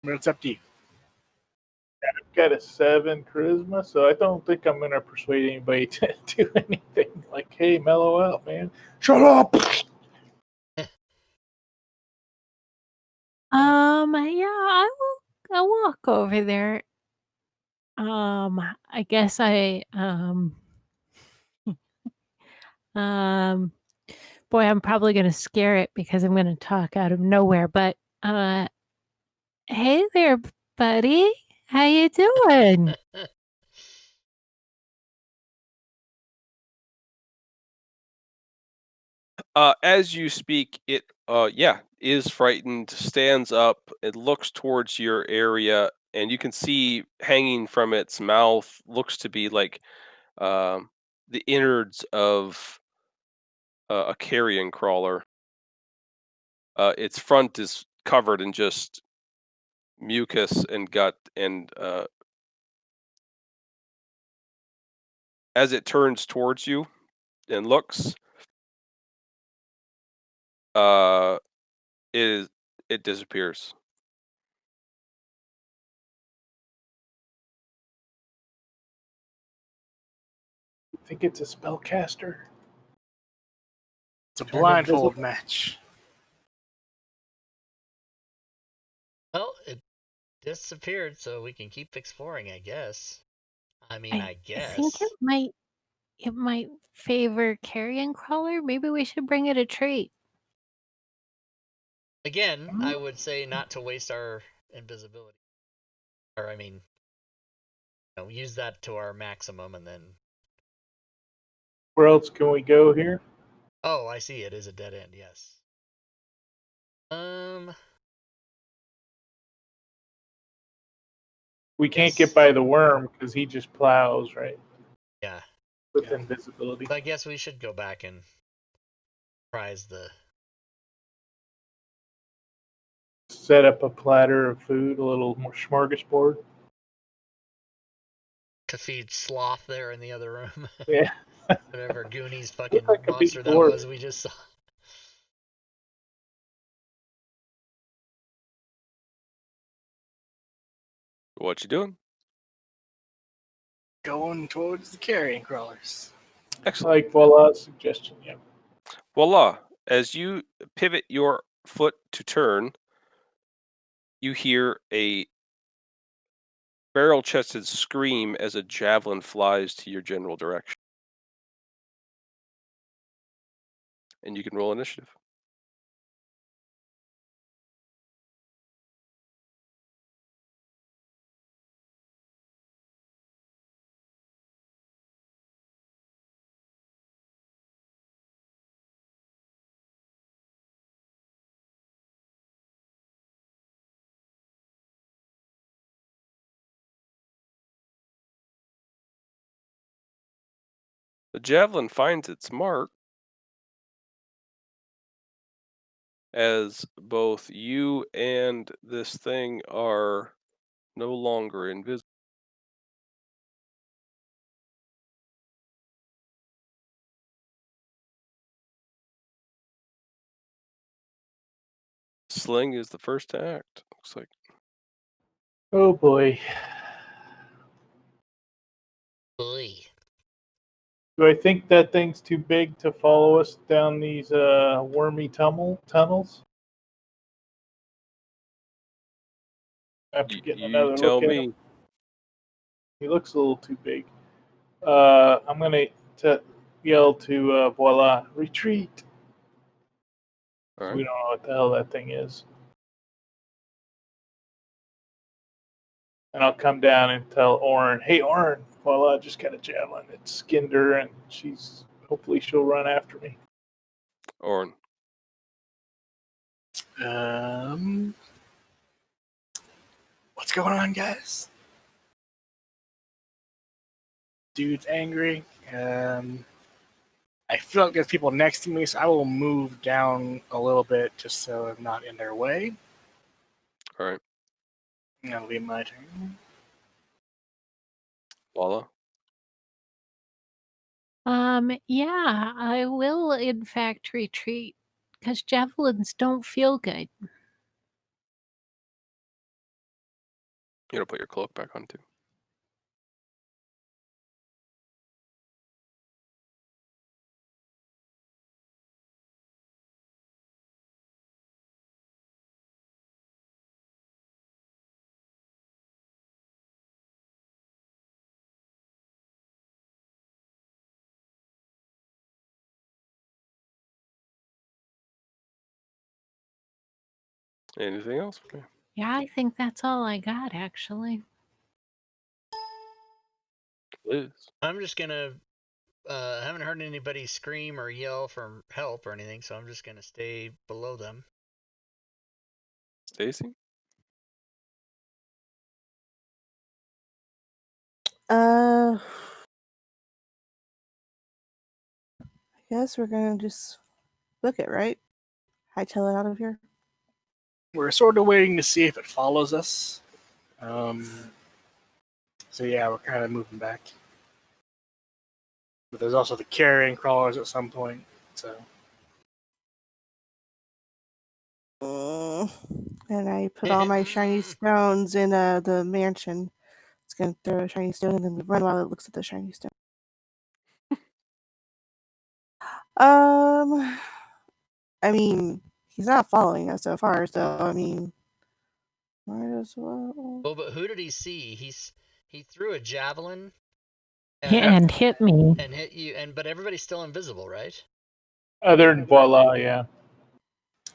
But it's up to you. Got a 7 charisma, so I don't think I'm gonna persuade anybody to do anything. Like, hey, mellow out, man. Shut up. Yeah, I'll walk over there. I guess boy, I'm probably gonna scare it because I'm gonna talk out of nowhere, but, hey there, buddy. How you doing? As you speak, it is frightened, stands up, it looks towards your area, and you can see hanging from its mouth looks to be like the innards of a carrion crawler. Its front is covered in just mucus and gut, and as it turns towards you and looks, uh, it disappears. I think it's a spellcaster. It's a Turn blindfold invisible. match. Well, it disappeared, so we can keep exploring, I guess. I mean, I I think guess. it might favor carrion crawler. Maybe we should bring it a treat. Again, I would say not to waste our invisibility. Or, I mean, use that to our maximum and then. Where else can we go here? Oh, I see. It is a dead end, yes. We can't Yes. get by the worm because he just plows, right? Yeah. With Yeah. invisibility. So I guess we should go back and prize the. Set up a platter of food, a little more smorgasbord. To feed Sloth there in the other room. Yeah. Whatever Goonies fucking like a big monster that dwarf. was we just saw. What you doing? Going towards the carrion crawlers. Excellent. Like Voila's suggestion, yeah. Voila. As you pivot your foot to turn, you hear a barrel-chested scream as a javelin flies to your general direction. And you can roll initiative. The javelin finds its mark as both you and this thing are no longer invisible. Sling is the first to act. Looks like. Oh boy. Boy. Do I think that thing's too big to follow us down these wormy tunnels? After getting You another tell look at me. him, he looks a little too big. I'm gonna yell to Voila, retreat. All We right. don't know what the hell that thing is. And I'll come down and tell Orin, hey, Orin, Voila just got a javelin. It skinned her, and hopefully she'll run after me. Orin. What's going on, guys? Dude's angry. I feel like there's people next to me, so I will move down a little bit just so I'm not in their way. All right. That'll be my turn. Voila. Yeah, I will in fact retreat because javelins don't feel good. You gotta put your cloak back on too. Anything else? Okay. Yeah, I think that's all I got actually. Liz. I'm just gonna. I haven't heard anybody scream or yell for help or anything, so I'm just gonna stay below them. Stacy. I guess we're gonna just book it, right? Hightail it out of here. We're sort of waiting to see if it follows us. So yeah, we're kind of moving back. But there's also the carrion crawlers at some point. So And I put all my shiny stones in the mansion. It's gonna throw a shiny stone and then run while it looks at the shiny stone. I mean, he's not following us so far, so I mean, might as well. Well, but who did he see? He threw a javelin And hit me. and hit you, but everybody's still invisible, right? Other than Voila, yeah.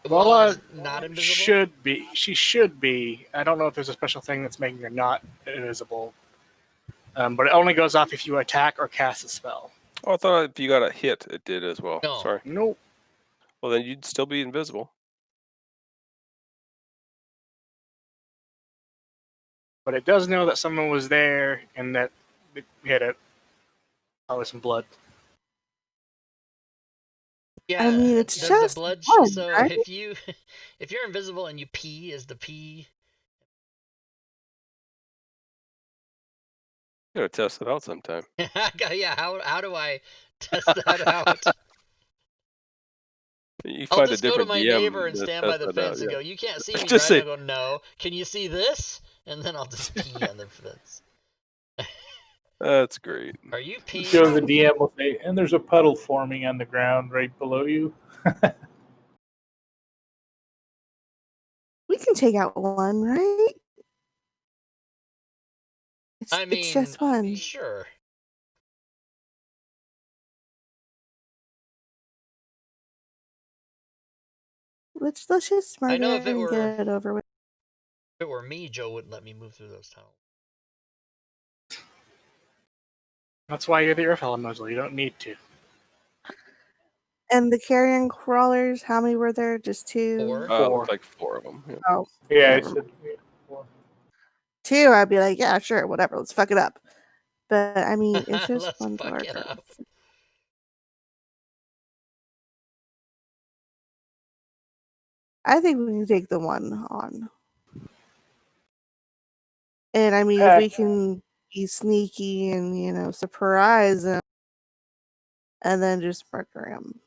Voila not invisible. should be. She should be. I don't know if there's a special thing that's making her not invisible. But it only goes off if you attack or cast a spell. Oh, I thought if you got a hit, it did as well. No. Sorry. Nope. Well, then you'd still be invisible. But it does know that someone was there and that we had probably some blood. Yeah, I mean, it's does just the blood. blood, So right? if you're invisible and you pee, is the pee? You gotta test it out sometime. Yeah. How do I test that out? You I'll find a just go to different my DM neighbor and to stand by test the that fence out, and yeah. go, "You can't see me, Just right?" say- I go, "No. Can you see this?" And then I'll just pee on the fence. That's great. Are you peeing? Show the DM will say, and there's a puddle forming on the ground right below you. We can take out one, right? It's just one. sure. Let's just I know murder if it and were get it over with. if it were me, Joe wouldn't let me move through those tunnels. That's why you're the Earth Elemental. You don't need to. And the carrion crawlers, how many were there? Just 2? Four. Looked like 4 of them. Yeah. Oh, Yeah, I never said. Yeah, well, 2, I'd be like, yeah, sure, whatever, let's fuck it up. But I mean, it's just Let's one fuck it darker. up. I think we can take the one on. And I mean, if Heck. we can be sneaky and, surprise him and then just murder him.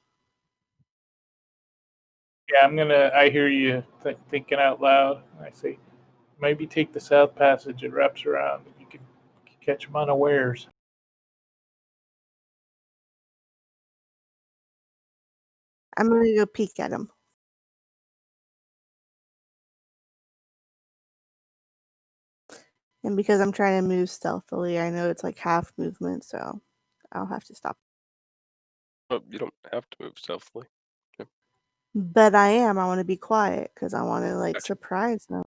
Yeah, I hear you thinking out loud. I say, maybe take the South Passage. It wraps around. You can catch them unawares. I'm going to go peek at him. And because I'm trying to move stealthily, I know it's like half movement, so I'll have to stop. Oh, you don't have to move stealthily. But I am. I want to be quiet because I want to Gotcha. surprise them.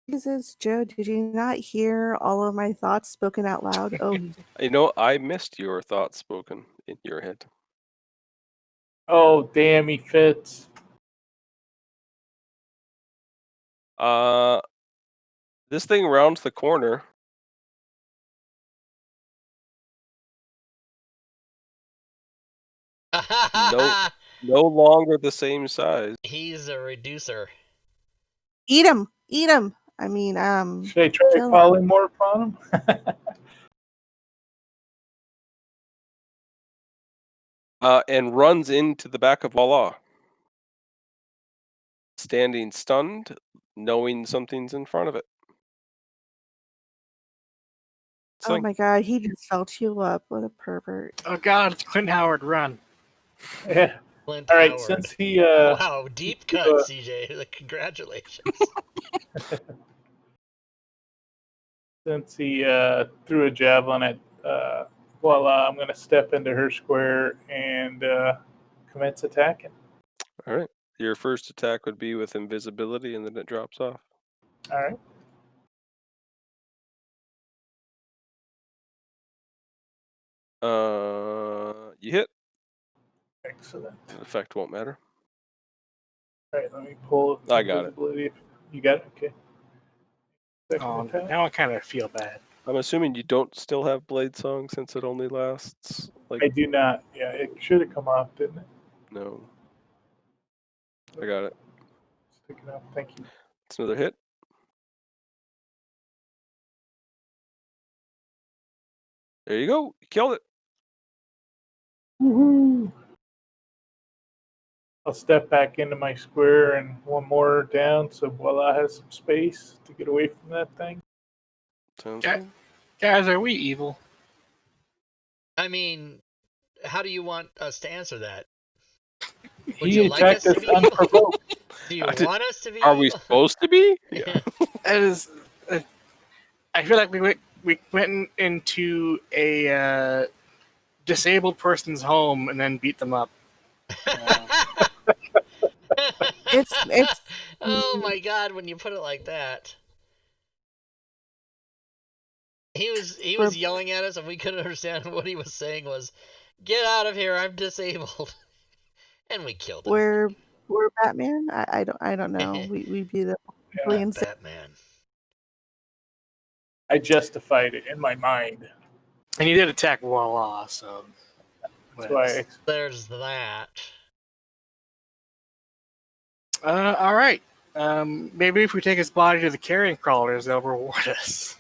Jesus, Joe, did you not hear all of my thoughts spoken out loud? Oh, I missed your thoughts spoken in your head. Oh, damn, he fits. This thing rounds the corner. No longer the same size. He's a reducer. eat him! Eat him! I mean, Should I try kill him. polymorph on him? And runs into the back of Voila. Standing stunned, knowing something's in front of it. Oh my god, he just felt you up. What a pervert. Oh god, it's Clint Howard, run. Yeah. Clint All right, Howard. since he Wow, deep cut, uh, CJ. Congratulations. since he threw a javelin at Voila, I'm going to step into her square and commence attacking. All right. Your first attack would be with invisibility, and then it drops off. All right. You hit. Excellent. The effect won't matter. All right, let me pull I got it. invisibility. You got it? Okay. Second Oh, attack. now I kind of feel bad. I'm assuming you don't still have Blade Song since it only lasts I do not. Yeah, it should have come off, didn't it? No. I got it. Stick it up. Thank you. It's another hit. There you go. You killed it. Woohoo! I'll step back into my square and one more down so Voila has some space to get away from that thing. Sounds Yeah. good. Guys, are we evil? I mean, how do you want us to answer that? Would He you like attacked us us to be evil? unprovoked. Do you want us to be Are evil? we supposed to be? Yeah. That is, I feel like we went into a disabled person's home and then beat them up. It's Oh my god, when you put it like that. He was yelling at us and we couldn't understand what he was saying was, "Get out of here, I'm disabled." And we killed him. we're Batman. I don't know. We beat up Batman. I justified it in my mind. And you did attack Voila, so That's why. There's that. All right. Maybe if we take his body to the carrion crawlers, they'll reward us.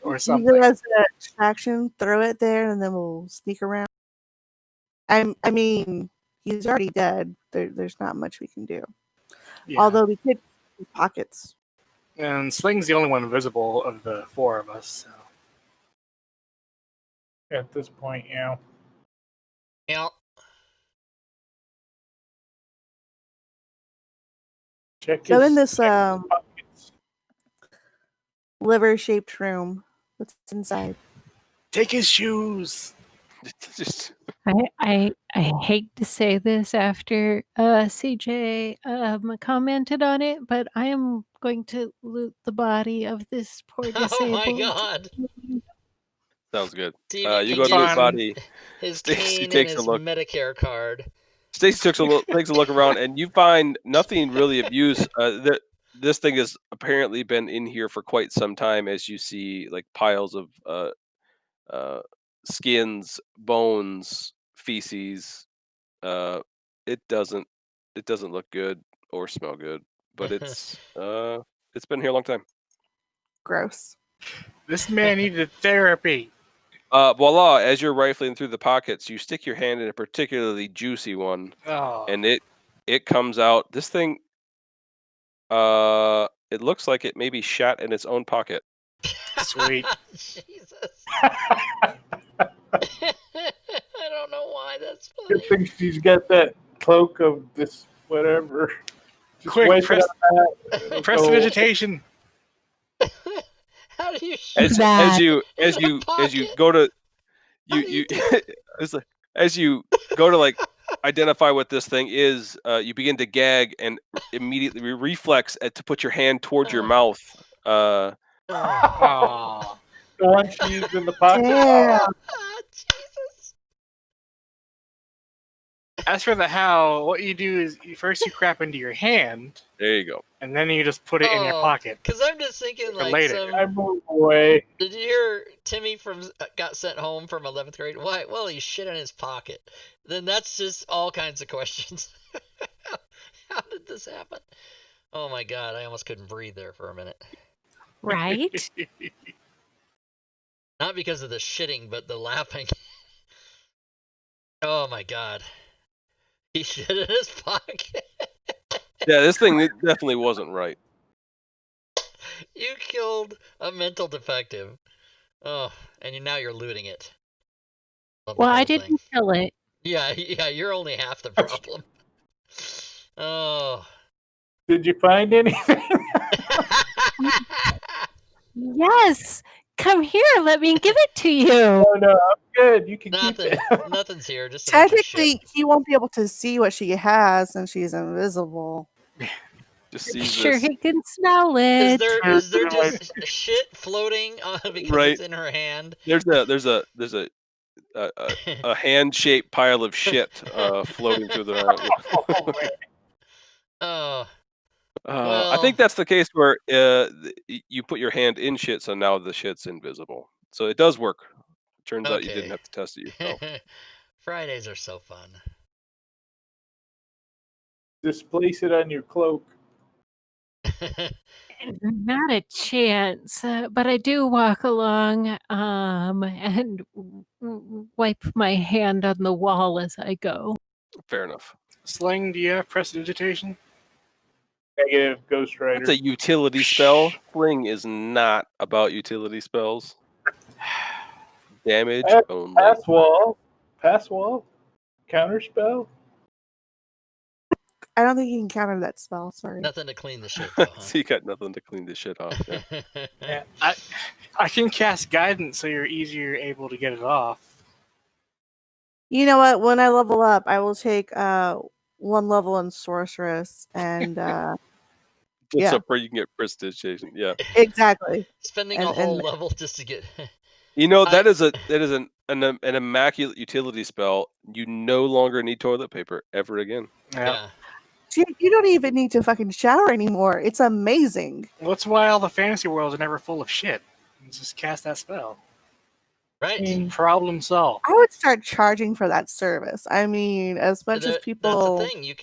Or something. Use it as a distraction, throw it there, and then we'll sneak around. I mean, he's already dead. There's not much we can do. Yeah. Although we could pockets. And Sling's the only one visible of the 4 of us. So. at this point. Yeah. Check So in his this pockets. liver-shaped room, what's inside? Take his shoes. Just I hate to say this after CJ commented on it, but I am going to loot the body of this poor Oh my disabled. god. sounds good. See if You you go can to the get body. his Stacy cane and takes a his look. Medicare card. Stacy takes a look around, and you find nothing really of use. This thing has apparently been in here for quite some time, as you see like piles of skins, bones, feces. It doesn't look good or smell good, but it's been here a long time. Gross. This man needed therapy. Voila! As you're rifling through the pockets, you stick your hand in a particularly juicy one, Oh, and it comes out. This thing, it looks like it may be shot in its own pocket. sweet. Jesus. I don't know why that's funny. Good thing she's got that cloak of this whatever. Just Quick, wipe it press- on that. It'll go- Prestidigitation. How do you As That. you in as a you pocket? go to How do you it's like, as you go to like identify what this thing is, you begin to gag and immediately reflex to put your hand towards your mouth. Oh. Oh, the one she used in the pocket. Damn. Jesus. as for the how, what you do is first you crap into your hand, There you go. and then you just put it in your pocket. Because I'm just thinking For like later. some. I move away. Did you hear Timmy from got sent home from 11th grade? Why? Well, he shit in his pocket. Then that's just all kinds of questions. How did this happen? Oh my god, I almost couldn't breathe there for a minute. Right? Not because of the shitting, but the laughing. Oh my god. He shit in his pocket. Yeah, this thing definitely wasn't right. You killed a mental defective. Oh, and now you're looting it. Love the Well, I whole didn't thing. kill it. Yeah, you're only half the problem. Oh. Did you find anything? Yes. Come here. Let me give it to you. Oh no, I'm good. You can keep Nothing. it. Nothing's here. Just a bunch of shit. Technically, he won't be able to see what she has since she's invisible. Just sees Sure, this. he can smell Is it. there just shit floating because Right. it's in her hand? There's a hand-shaped pile of shit floating through the. Oh, man. Oh. I think that's the case where you put your hand in shit, so now the shit's invisible. So it does work. Turns out you Okay. didn't have to test it yourself. Fridays are so fun. Just place it on your cloak. Not a chance. But I do walk along and wipe my hand on the wall as I go. Fair enough. Sling, do you have prestidigitation? Negative Ghost Rider. That's a utility spell. Fling is not about utility spells. Damage only. Pass wall. Pass wall. Counter spell. I don't think he can counter that spell. Sorry. Nothing to clean the shit though, huh? So you got nothing to clean this shit off. Yeah. Yeah, I can cast guidance so you're easier able to get it off. You know what? When I level up, I will take one level in sorceress and Just Yeah. so you can get prestidigitation. Yeah. exactly. Spending a And- whole and- level just to get. You know that is an immaculate utility spell. You no longer need toilet paper ever again. Yeah. You don't even need to fucking shower anymore. It's amazing. Well, that's why all the fantasy worlds are never full of shit. Just cast that spell. Right. Problem solved. I would start charging for that service. I mean, as much as people That's the thing. You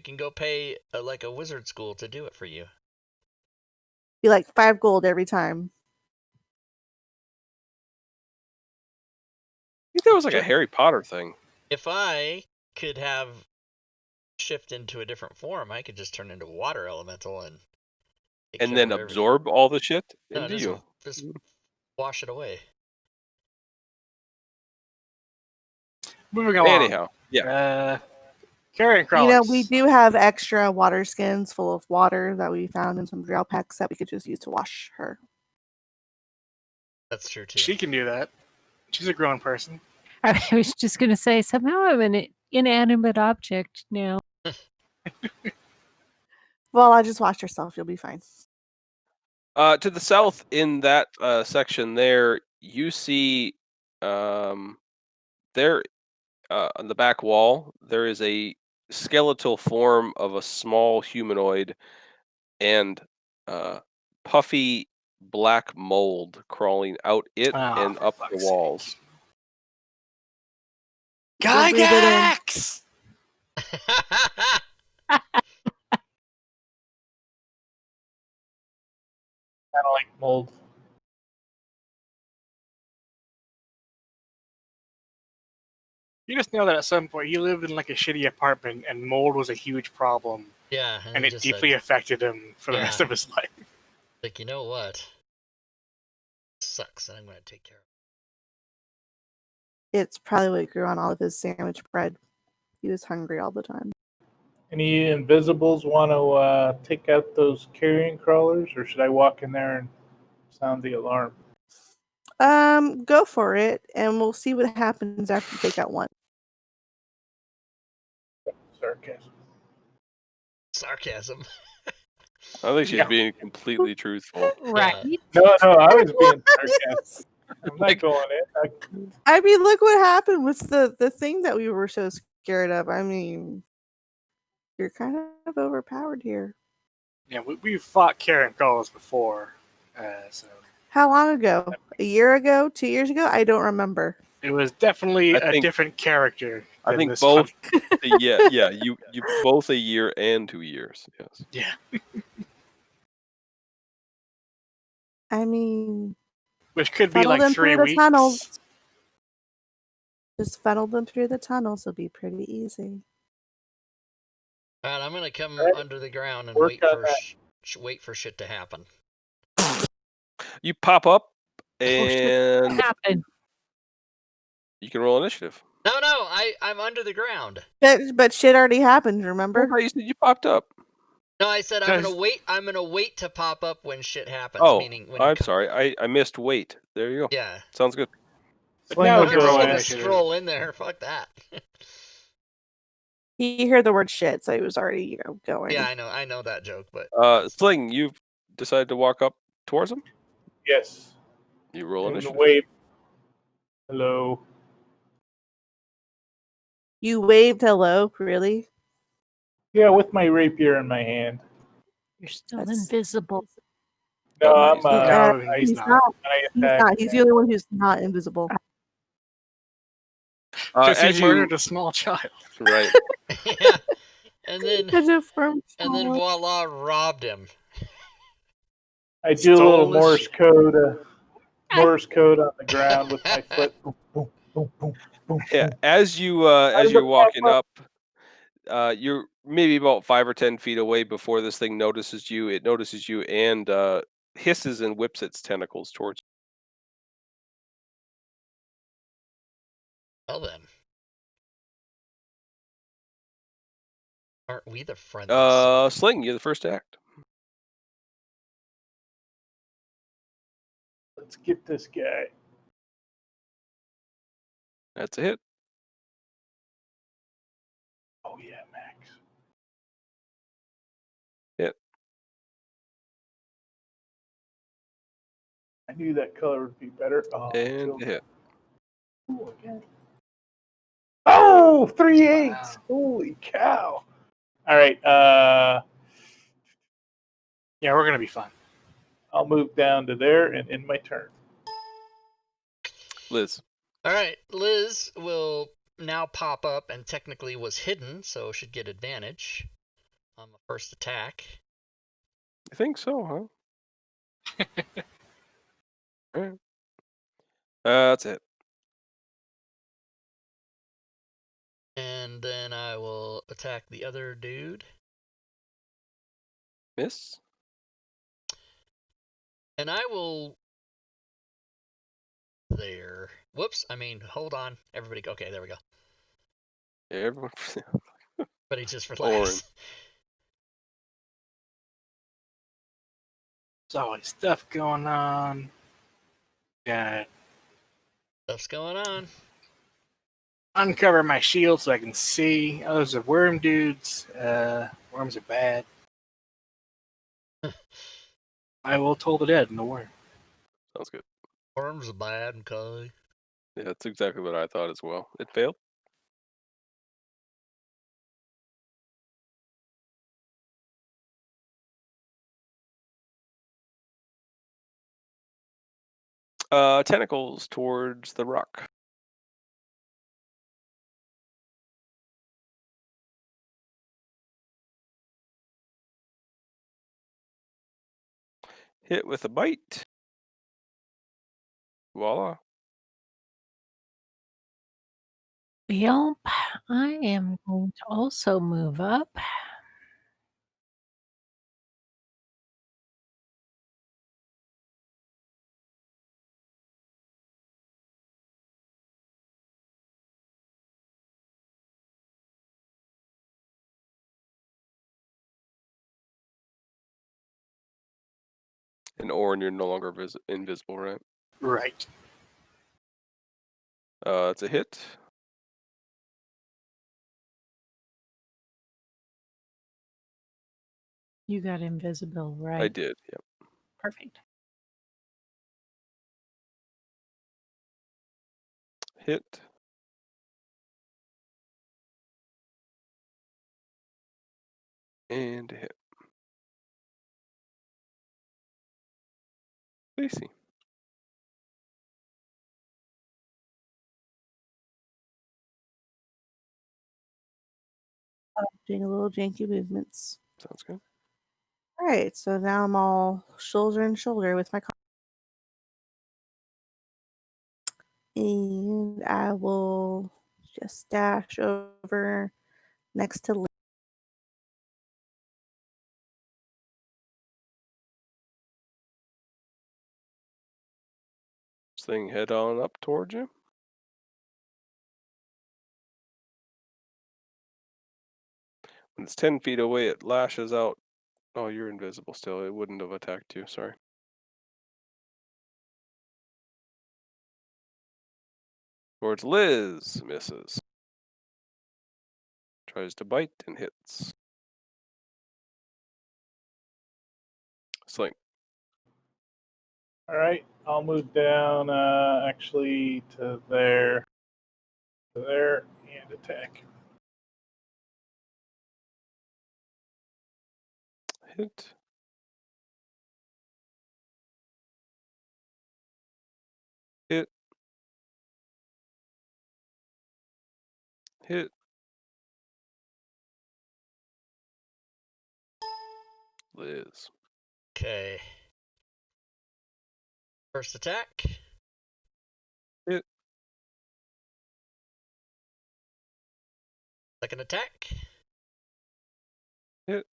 can go pay like a wizard school to do it for you. be like 5 gold every time. I think that was like a Harry Potter thing. If I could have shift into a different form, I could just turn into water elemental and take And care then of whatever- absorb all the shit No, into you. just wash it away. moving along. Anyhow, yeah. Carrion You know, crawlers. we do have extra water skins full of water that we found in some drill packs that we could just use to wash her. That's true too. She can do that. She's a grown person. I was just going to say, somehow I'm an inanimate object now. Well, I just washed herself. You'll be fine. To the south in that section there, you see there on the back wall, there is a skeletal form of a small humanoid and puffy black mold crawling out it and up the walls. Don't breathe it in. Gygax! Kind of like mold. You just know that at some point he lived in like a shitty apartment and mold was a huge problem Yeah, and he it just deeply said, affected him for the Yeah. rest of his life. like, you know what? Sucks, and I'm going to take care of It's probably what grew on all of his sandwich bread. He was hungry all the time. Any invisibles want to take out those carrion crawlers, or should I walk in there and sound the alarm? Go for it, and we'll see what happens after you take out one. Sarcasm. Sarcasm. I think she's being completely truthful. Right. No, I was being sarcastic. I'm not going in. I mean, look what happened with the thing that we were so scared of. I mean, you're kind of overpowered here. Yeah, we've fought carrion crawlers before, so How long ago? A year ago? 2 years ago? I don't remember. it was definitely I a think- different character. I than think this both. one. yeah. You both a year and 2 years. Yes. Yeah, I mean, which could be funnel like them 3 through the weeks. tunnels. Just funnel them through the tunnels. It'll be pretty easy. Alright, I'm going to come Right. under the ground and Work wait on for that. wait for shit to happen. You pop up Oh, shit. and What happened? you can roll initiative. No, I'm under the ground. But shit already happened, I remember? thought you said you popped up. No, I said I'm Does- going to wait to pop up when shit happens. Oh, Meaning when you I'm come. sorry. I missed wait. There you go. Yeah. Sounds good. But Sling now will we I'm can just roll going to initiative. stroll in there. Fuck that. He heard the word shit, so he was already, going. Yeah, I know that joke, but Sling, you've decided to walk up towards him. Yes. You roll And initiative. wave. Hello. You waved hello, really? Yeah, with my rapier in my hand. You're still That's- invisible. No, No, I'm. he's not. No, he's he's not. not. I He's attack. not. He's the only one who's not invisible. Because As he you murdered a small child. right, yeah. And then From voila, robbed him. I do a little Stole his Morse shit. code. Morse code on the ground with my foot. Boom, boom, boom, boom, boom. yeah. boom. As you're walking up, you're maybe about 5 or 10 feet away before this thing notices you. It notices you and hisses and whips its tentacles towards Well then. Aren't we the you. friendliest? Sling, you're the first to act. Let's get this guy. That's a hit. Oh yeah, Max. Hit. I knew that color would be better. Oh, And killed a hit. him. Ooh, again. Oh, 3 8s. Wow. Holy cow. All right. Yeah, we're gonna be fine. I'll move down to there and end my turn. Liz. Alright, Liz will now pop up and technically was hidden, so should get advantage on the first attack. I think so, huh? All right. That's it. And then I will attack the other dude. Miss. And I will... There. Whoops, hold on. Everybody, okay, there we go. Yeah, everyone. But he just Orin. relaxed. There's always stuff going on. Got Stuff's going on. uncover my shield so I can see. Oh, those are worm dudes. Worms are bad. I will toll the dead in the worm. Sounds good. Worms are bad, okay. Yeah, that's exactly what I thought as well. It failed. Tentacles towards the rock. Hit with a bite. Voila. Yep, I am going to also move up. And Orin, you're no longer invisible, right? Right. It's a hit. You got invisible, right? I did. Yep. Perfect. Hit. And a hit. Stacy. Doing a little janky movements. Sounds good. All right, so now I'm all shoulder and shoulder with my and I will just dash over next to Lee. This thing head on up towards you. When it's 10 feet away, it lashes out. Oh, you're invisible still. It wouldn't have attacked you. Sorry. Towards Liz. Misses. Tries to bite and hits. Sling. All right, I'll move down actually to there, and attack. Hit. Hit. Hit. Liz. Okay. First attack. Hit. Second attack. Hit.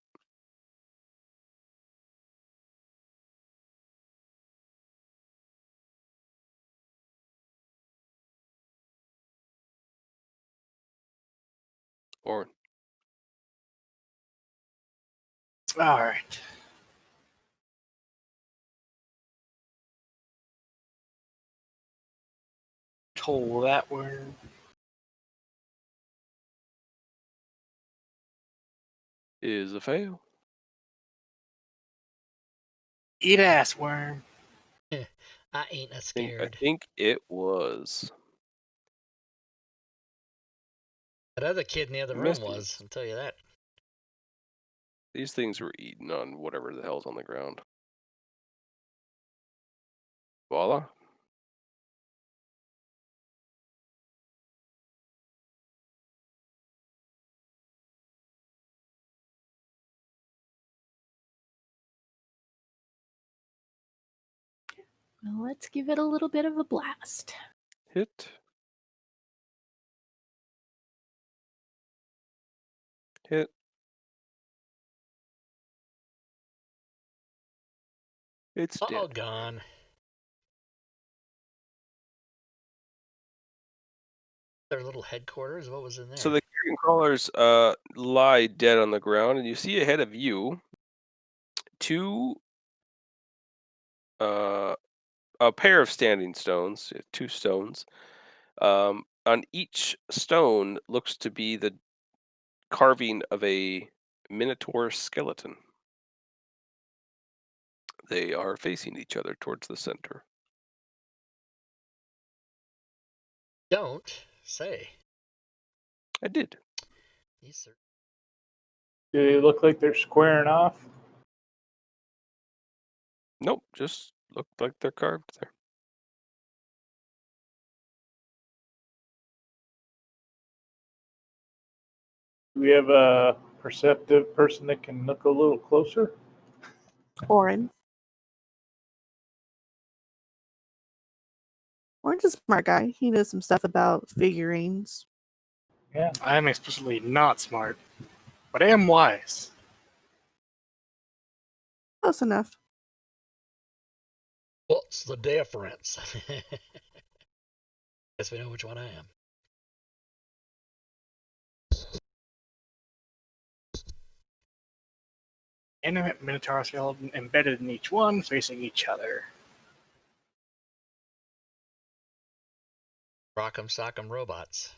Orin. All right. Toll that worm. Is a fail. Eat ass, worm. I ain't a I scared. think it was. That other kid in the other room Missed was, I'll tell you that. These things were eating on whatever the hell's on the ground. Voila. Well, let's give it a little bit of a blast. Hit. Hit. It's All dead. gone. So Their little headquarters. What was in there? the dragon crawlers lie dead on the ground, and you see ahead of you two a pair of standing stones, 2 stones. On each stone looks to be the carving of a minotaur skeleton. They are facing each other towards the center. Don't say. I did. Yes, sir. Do they look like they're squaring off? Nope, just look like they're carved there. Do we have a perceptive person that can look a little closer? Orin. Orin's a smart guy. He knows some stuff about figurines. Yeah. I am explicitly not smart, but I am wise. Close enough. What's the difference? Guess we know which one I am. Animate minotaur skeleton embedded in each one, facing each other. Rock'em sock'em robots.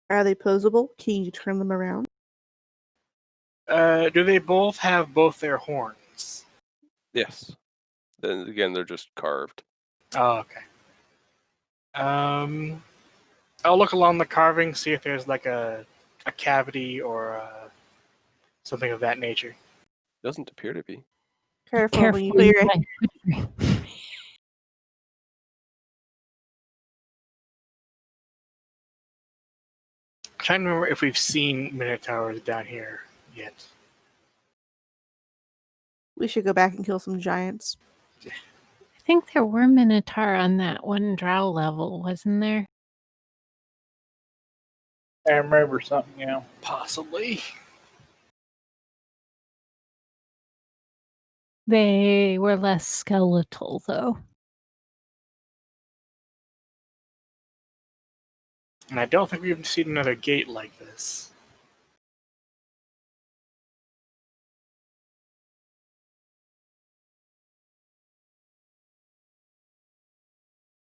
Are they posable? Can you turn them around? Do they both have both their horns? Yes. Then again, they're just carved. Oh, okay. I'll look along the carving, see if there's like a cavity or something of that nature. Doesn't appear to be. Careful when you put your I'm trying to remember if we've seen minotaurs down here yet. We should go back and kill some giants. I think there were Minotaur on that one drow level, wasn't there? I remember something, yeah. Possibly. They were less skeletal, though. And I don't think we've seen another gate like this.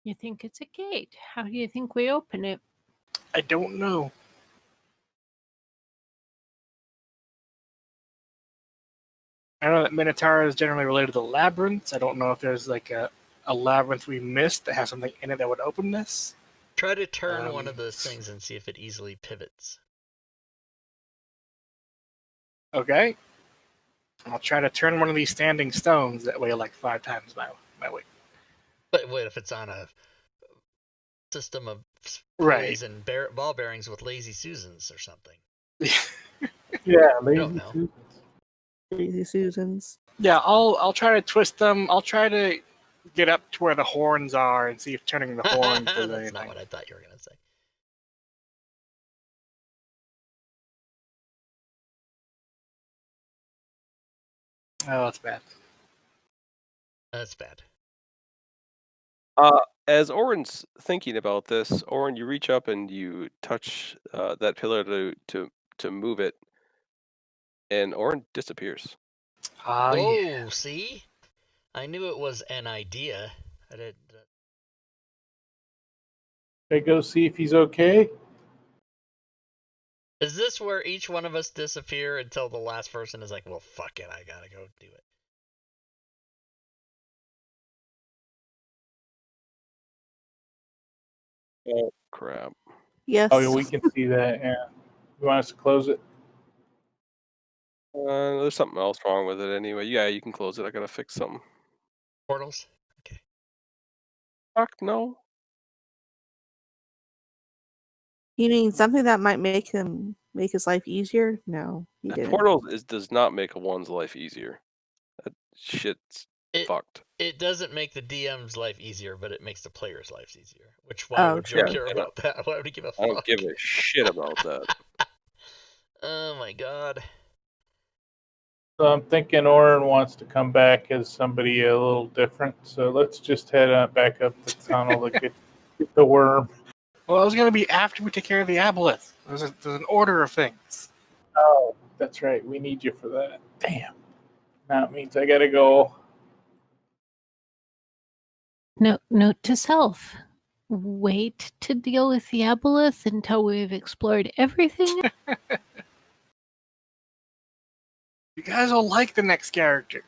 You think it's a gate? How do you think we open it? I don't know. I know that Minotaur is generally related to labyrinths. I don't know if there's like a labyrinth we missed that has something in it that would open this. Try to turn one of those things and see if it easily pivots. Okay. I'll try to turn one of these standing stones that weigh like 5 times my weight. But what if it's on a system of Right. pulleys and ball bearings with lazy Susans or something? Yeah, don't lazy know. Susans. Lazy Susans. Yeah, I'll try to twist them. I'll try to get up to where the horns are and see if turning the horns does That's anything. not what I thought you were going to say. Oh, that's bad. That's bad. As Orin's thinking about this, Orin, you reach up and you touch that pillar to move it, and Orin disappears. Ah, yeah. Oh, see? I knew it was an idea. I did. Should I go see if he's okay? Is this where each one of us disappear until the last person is like, well, fuck it, I gotta go do it? Oh, crap. Yes. Oh, yeah, we can see that, yeah. You want us to close it? There's something else wrong with it anyway. Yeah, you can close it. I gotta fix something. Portals? Okay. Fuck no. You mean something that might make his life easier? No, he didn't. Portals does not make one's life easier. That shit's fucked. It doesn't make the DM's life easier, but it makes the player's life easier. Why would you care about that? Why would he give a fuck? I don't give a shit about that. Oh my god. So I'm thinking Orin wants to come back as somebody a little different. So let's just head back up the tunnel to get the worm. Well, it was going to be after we take care of the aboleth. There's an order of things. Oh, that's right. We need you for that. Damn. Now it means I gotta go. Note to self. Wait to deal with the aboleth until we've explored everything. You guys will like the next character.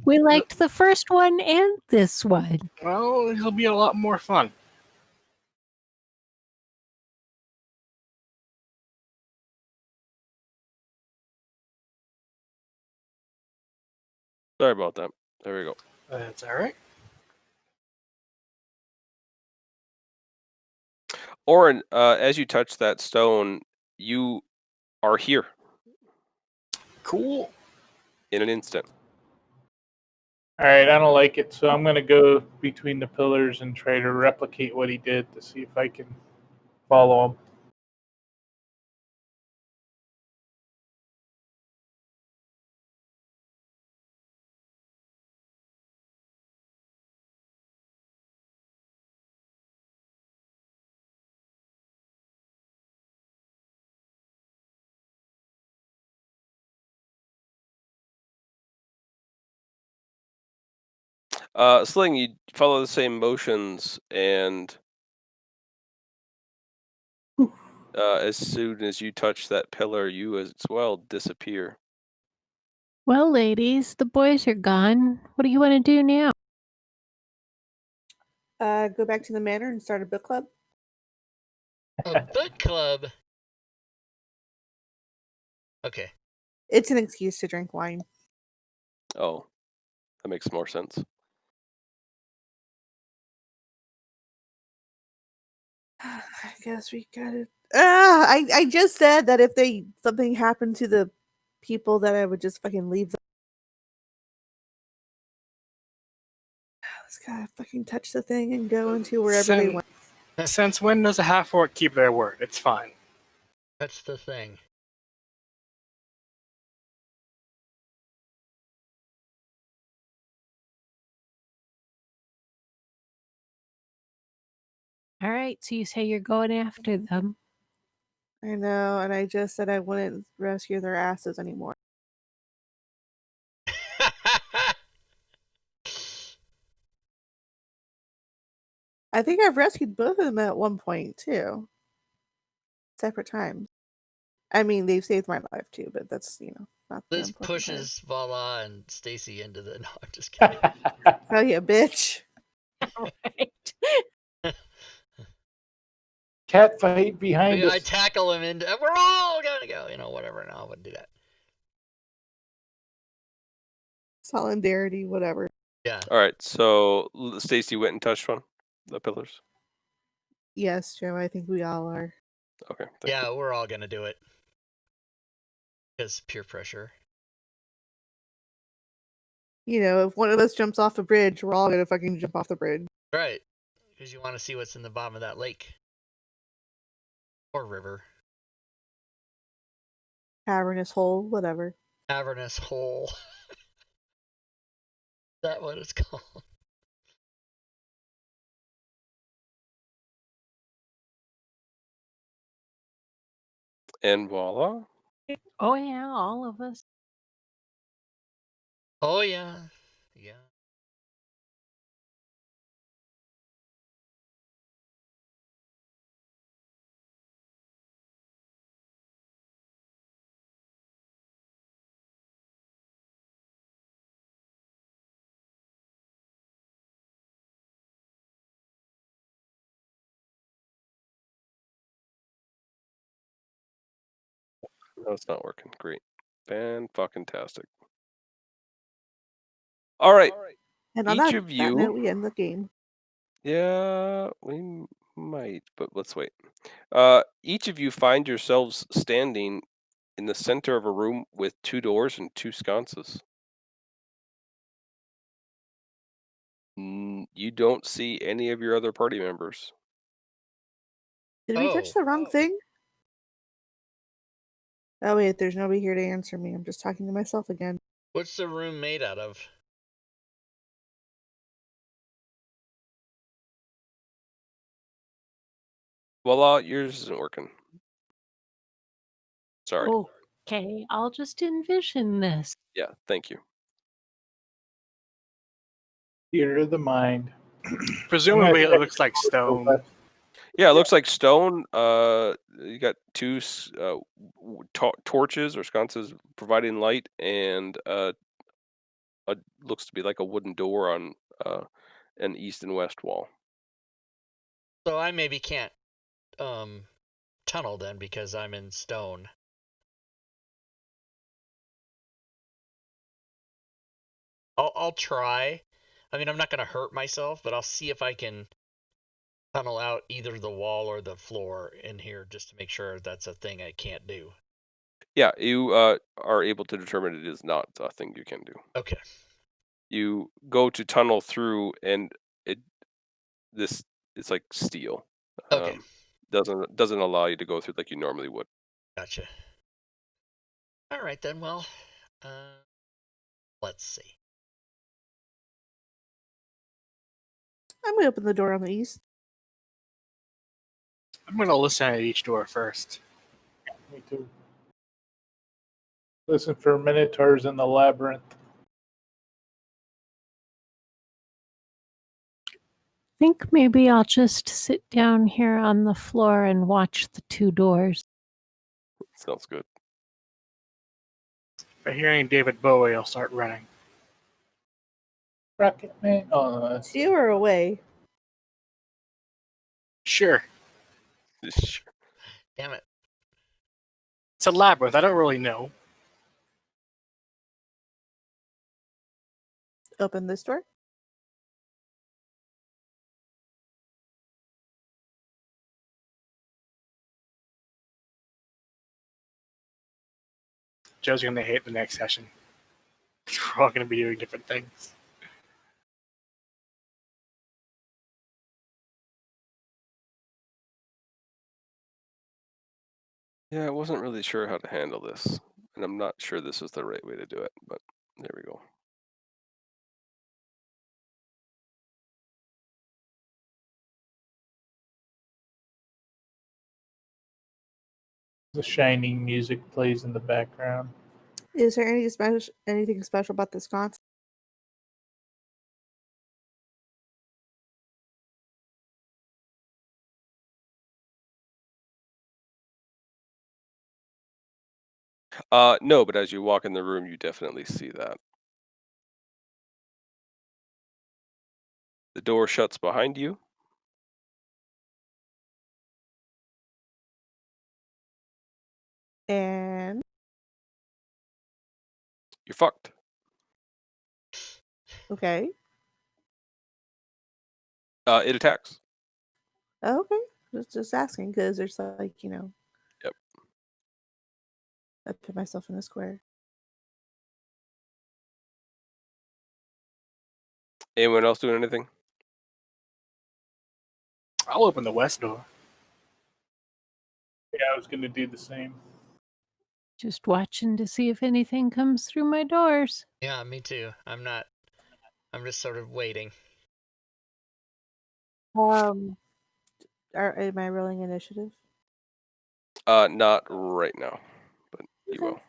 We liked the first one and this one. Well, it'll be a lot more fun. Sorry about that. There we go. That's all right. Oren, as you touch that stone, you are here Cool. in an instant. All right, I don't like it, so I'm gonna go between the pillars and try to replicate what he did to see if I can follow him. Sling, you follow the same motions, and as soon as you touch that pillar, you as well disappear. Well, ladies, the boys are gone. What do you want to do now? Go back to the manor and start a book club. A book club. Okay. It's an excuse to drink wine. Oh, that makes more sense. I guess we got it. I just said that if something happened to the people, that I would just fucking leave them. Let's gotta fucking touch the thing and go into wherever they went. Since when does a half-orc keep their word? It's fine. That's the thing. All right, so you say you're going after them. I know, and I just said I wouldn't rescue their asses anymore. I think I've rescued both of them at one point too. Separate times. I mean, they've saved my life too, but that's not the Liz important part. pushes Vala and Stacy into the. No, I'm just kidding. Oh yeah, bitch. Right. Cat fight behind I us. tackle him into. We're all gonna go. Whatever. No, I wouldn't do that. Solidarity, whatever. Yeah. All right, so Stacy went and touched one, the pillars. Yes, Joe, I think we all are. Okay. Yeah, we're all gonna do it. Because peer pressure. If one of us jumps off a bridge, we're all gonna fucking jump off the bridge. Right. Because you want to see what's in the bottom of that lake. Or river. Cavernous hole, whatever. Cavernous hole. Is that what it's called? And voila. Oh yeah, all of us. Oh, yeah. Yeah. No, it's not working. Great. Fan-fucking-tastic. All right. And on Each that of you. note, we end the game. Yeah, we might, but let's wait. Each of you find yourselves standing in the center of a room with 2 doors and 2 sconces. You don't see any of your other party members. Did we touch the wrong thing? Oh wait, there's nobody here to answer me. I'm just talking to myself again. What's the room made out of? Voila, yours isn't working. Sorry. Okay, I'll just envision this. Yeah, thank you. Theater of the mind. Presumably, it Okay. looks like stone. Yeah, it looks like stone. You got two torches or sconces providing light, and looks to be like a wooden door on an east and west wall. So I maybe can't tunnel then because I'm in stone. I'll try. I mean, I'm not gonna hurt myself, but I'll see if I can tunnel out either the wall or the floor in here just to make sure that's a thing I can't do. Yeah, you are able to determine it is not a thing you can do. Okay. You go to tunnel through, and it's like steel. Okay. Doesn't allow you to go through like you normally would. Gotcha. All right then. Well, let's see. I'm gonna open the door on the east. I'm going to listen at each door first. Me too. Listen for minotaurs in the labyrinth. Think maybe I'll just sit down here on the floor and watch the two doors. Sounds good. By hearing David Bowie, I'll start running. Rocket Man. Oh, no, that's You are away. Sure. Sure. Damn it. It's a labyrinth. I don't really know. Open this door. Joe's going to hate the next session. We're all going to be doing different things. Yeah, I wasn't really sure how to handle this, and I'm not sure this is the right way to do it, but there we go. the shining music plays in the background. Is there anything special about this sconce? No, but as you walk in the room, you definitely see that. The door shuts behind you. And You're fucked. okay. It attacks. Oh, okay. Just asking because there's like, Yep. I put myself in a square. Anyone else doing anything? I'll open the west door. Yeah, I was going to do the same. Just watching to see if anything comes through my doors. Yeah, me too. I'm just sort of waiting. Am I rolling initiative? Not right now, but you Okay. will.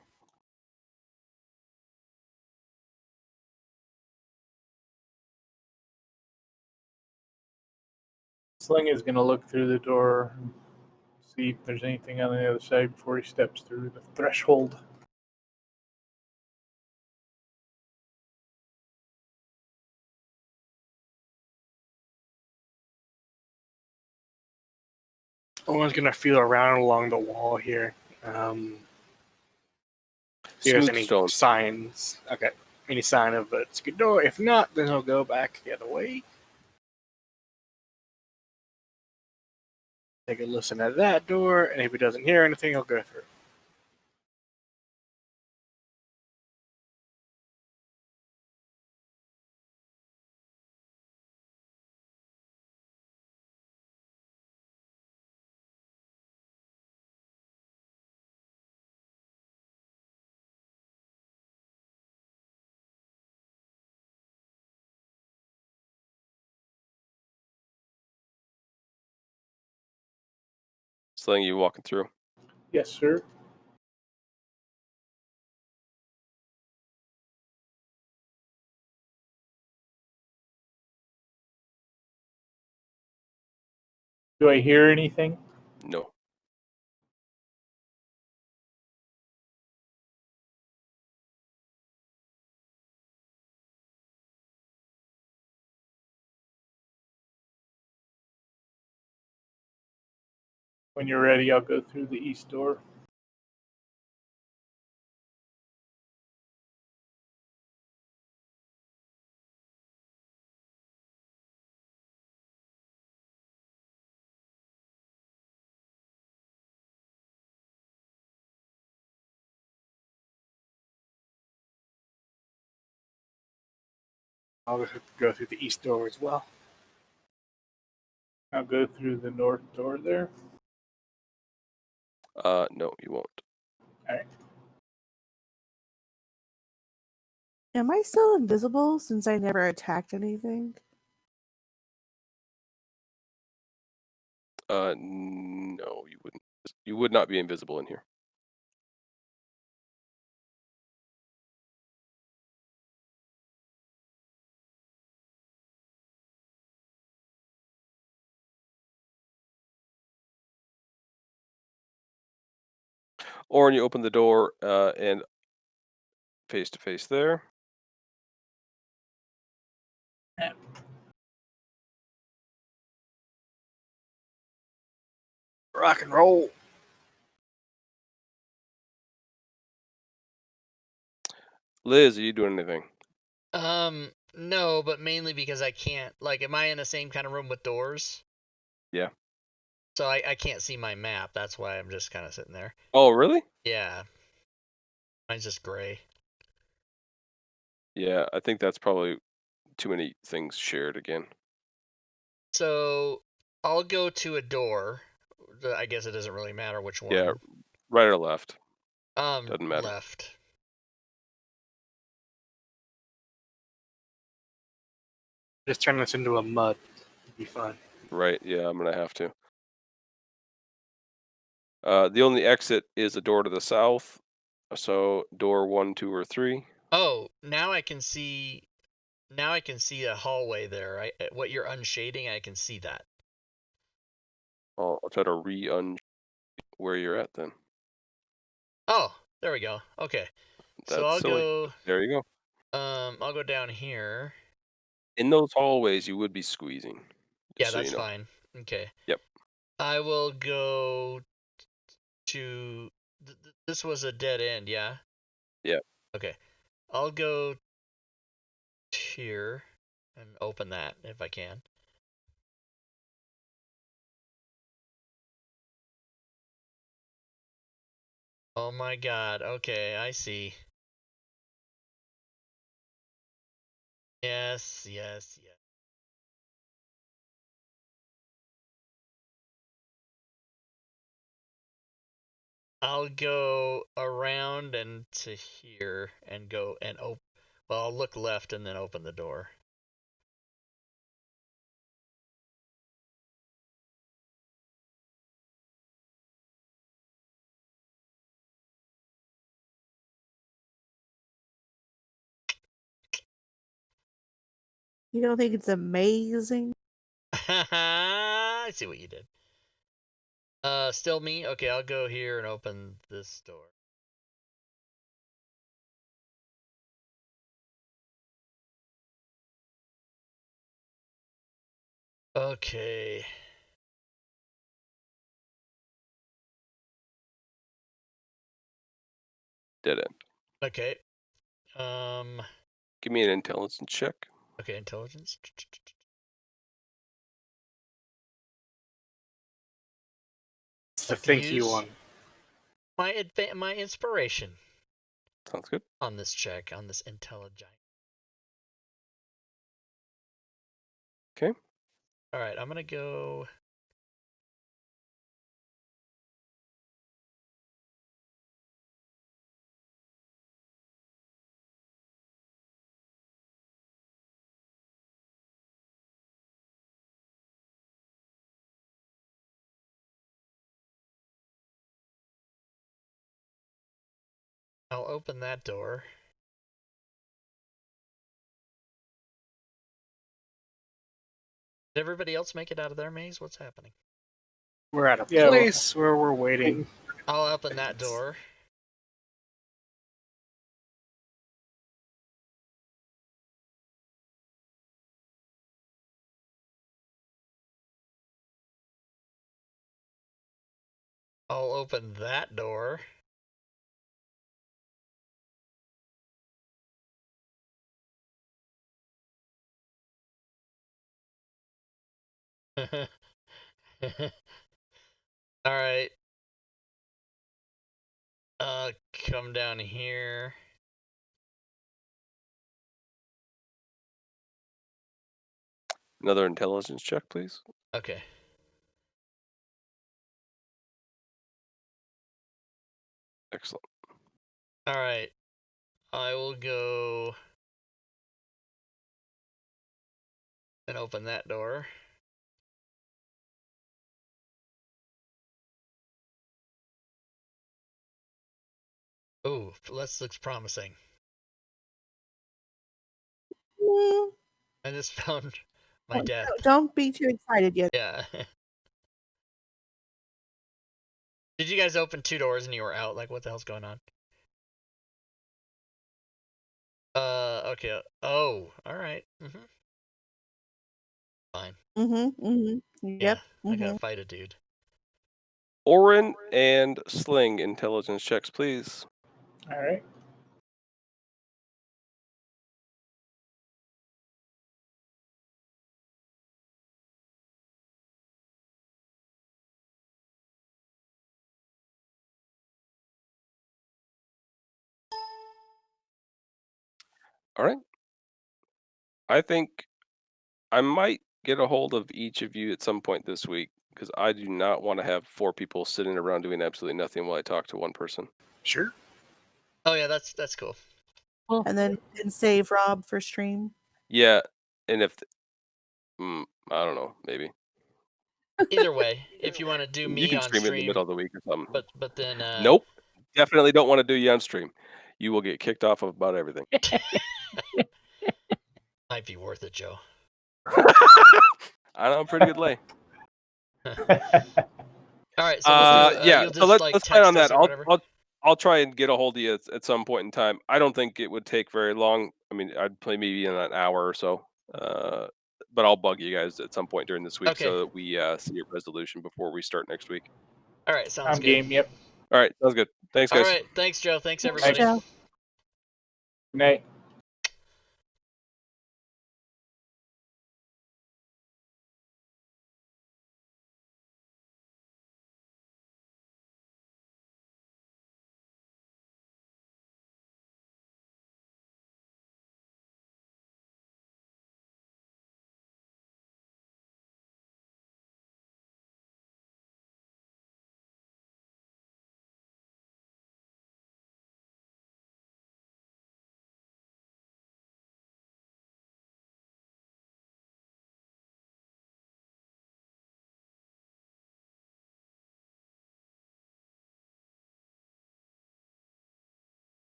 Sling is going to look through the door and see if there's anything on the other side before he steps through the threshold. Owen's going to feel around along the wall here. See if there's Smooth any stone. signs. Okay. Any sign of it's a good door. If not, then he'll go back the other way. Take a listen at that door, and if he doesn't hear anything, he'll go through. Sling, you walking through? Yes, sir. Do I hear anything? No. When you're ready, I'll go through the east door. I'll go through the east door as well. I'll go through the north door there. No, you won't. All right. Am I still invisible since I never attacked anything? No, you wouldn't. You would not be invisible in here. Or when you open the door and face to face there. Rock and roll. Liz, are you doing anything? No, but mainly because I can't. Like, am I in the same kind of room with doors? Yeah. So I can't see my map. That's why I'm just kind of sitting there. Oh, really? Yeah. Mine's just gray. Yeah, I think that's probably too many things shared again. So I'll go to a door. I guess it doesn't really matter which one. Yeah, right or left. Doesn't matter. Left. Just turn this into a mud. It'd be fun. Right, yeah, I'm going to have to. The only exit is a door to the south. So door 1, 2, or 3. Oh, now I can see. Now I can see a hallway there. What you're unshading, I can see that. I'll try to re-un where you're at then. Oh, there we go. Okay. So That's I'll silly. go. There you go. I'll go down here. In those hallways, you would be squeezing. Yeah, So that's you know. fine. Okay. Yep. I will go to. This was a dead end, yeah? Yeah. Okay. I'll go here and open that if I can. Oh my god. Okay, I see. Yes, yes, yes. I'll go around and to here and go and open. Well, I'll look left and then open the door. You don't think it's amazing? I see what you did. Still me? Okay, I'll go here and open this door. Okay. Dead end. Okay. Give me an intelligence check. Okay, intelligence. It's the think you one. My inspiration Sounds good. on this check, on this intelligence. Okay. All right, I'm gonna go. I'll open that door. Did everybody else make it out of their maze? What's happening? We're at a Yeah, place where we're waiting. I'll open that door. I'll open that door. Alright. Come down here. Another intelligence check, please. Okay. Excellent. Alright. I will go and open that door. Ooh, this looks promising. Mm, I just found my death. Don't be too excited yet. Yeah. Did you guys open 2 doors and you were out? Like, what the hell's going on? Okay. Oh, alright. Fine. Yep. Yeah, I gotta fight a dude. Orin and Sling intelligence checks, please. All right. All right. I think I might get a hold of each of you at some point this week because I do not want to have 4 people sitting around doing absolutely nothing while I talk to one person. Sure. Oh yeah, that's cool. Well, And then save Rob for stream. Yeah, and if I don't know, maybe Either way, if you want to do you me can on stream in the stream, middle of the week or something. but then Nope, definitely don't want to do you on stream. You will get kicked off of about everything. might be worth it, Joe. I know, I'm pretty good lay. All right, so we'll do, Yeah. you'll So just like let's plan on text us that. or whatever. I'll try and get a hold of you at some point in time. I don't think it would take very long. I mean, I'd play maybe in an hour or so. But I'll bug you guys at some point during this week Okay. so that we see a resolution before we start next week. All right, sounds I'm good. game. Yep. All right, sounds good. Thanks, All guys. right, thanks, Joe. Thanks, Thanks, everybody. Joe. Good night.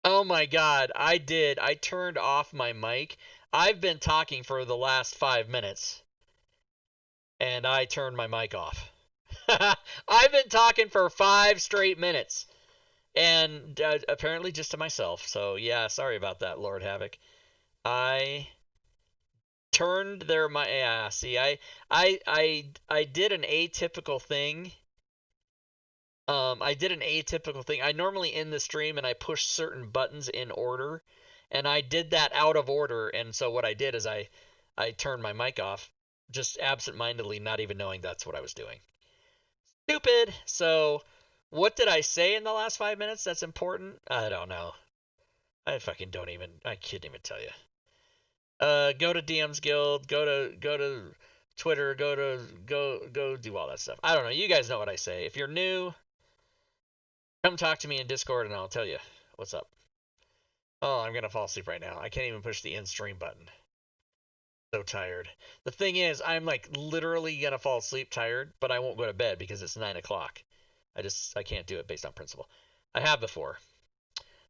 Oh my god, I did. I turned off my mic. I've been talking for the last 5 minutes, and I turned my mic off. I've been talking for 5 straight minutes, and apparently just to myself. So yeah, sorry about that, Lord Havoc. I turned their my yeah. See, I did an atypical thing. I did an atypical thing. I normally end the stream and I push certain buttons in order, and I did that out of order. And so what I did is I turned my mic off, just absent-mindedly, not even knowing that's what I was doing. Stupid. So, what did I say in the last 5 minutes that's important? I don't know. I fucking don't even. I couldn't even tell you. Go to DM's Guild. Go to Twitter. Go do all that stuff. I don't know. You guys know what I say. If you're new, come talk to me in Discord and I'll tell you what's up. Oh, I'm gonna fall asleep right now. I can't even push the end stream button. So tired. The thing is, I'm like literally gonna fall asleep tired, but I won't go to bed because it's 9 o'clock. I can't do it based on principle. I have before.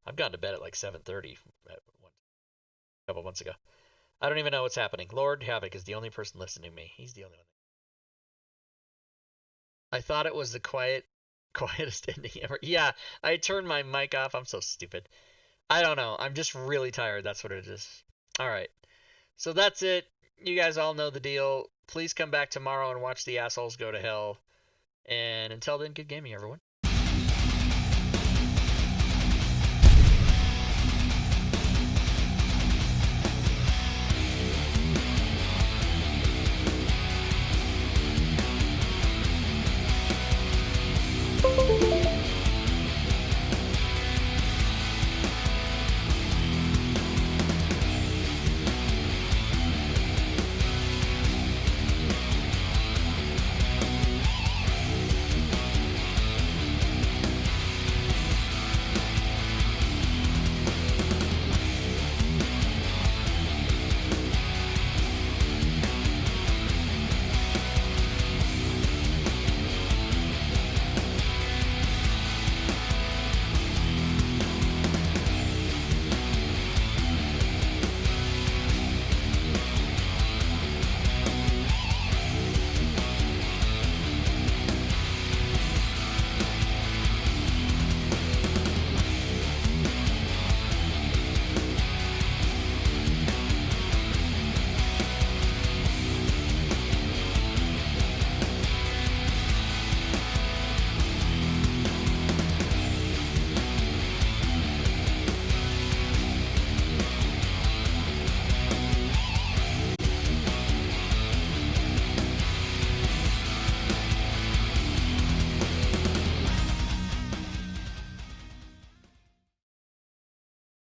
I've gone to bed at like 7:30 a couple months ago. I don't even know what's happening. Lord Havoc is the only person listening to me. He's the only one. I thought it was the quietest ending ever. Yeah, I turned my mic off. I'm so stupid. I don't know. I'm just really tired. That's what it is. All right. So that's it. You guys all know the deal. Please come back tomorrow and watch the assholes go to hell. And until then, good gaming, everyone.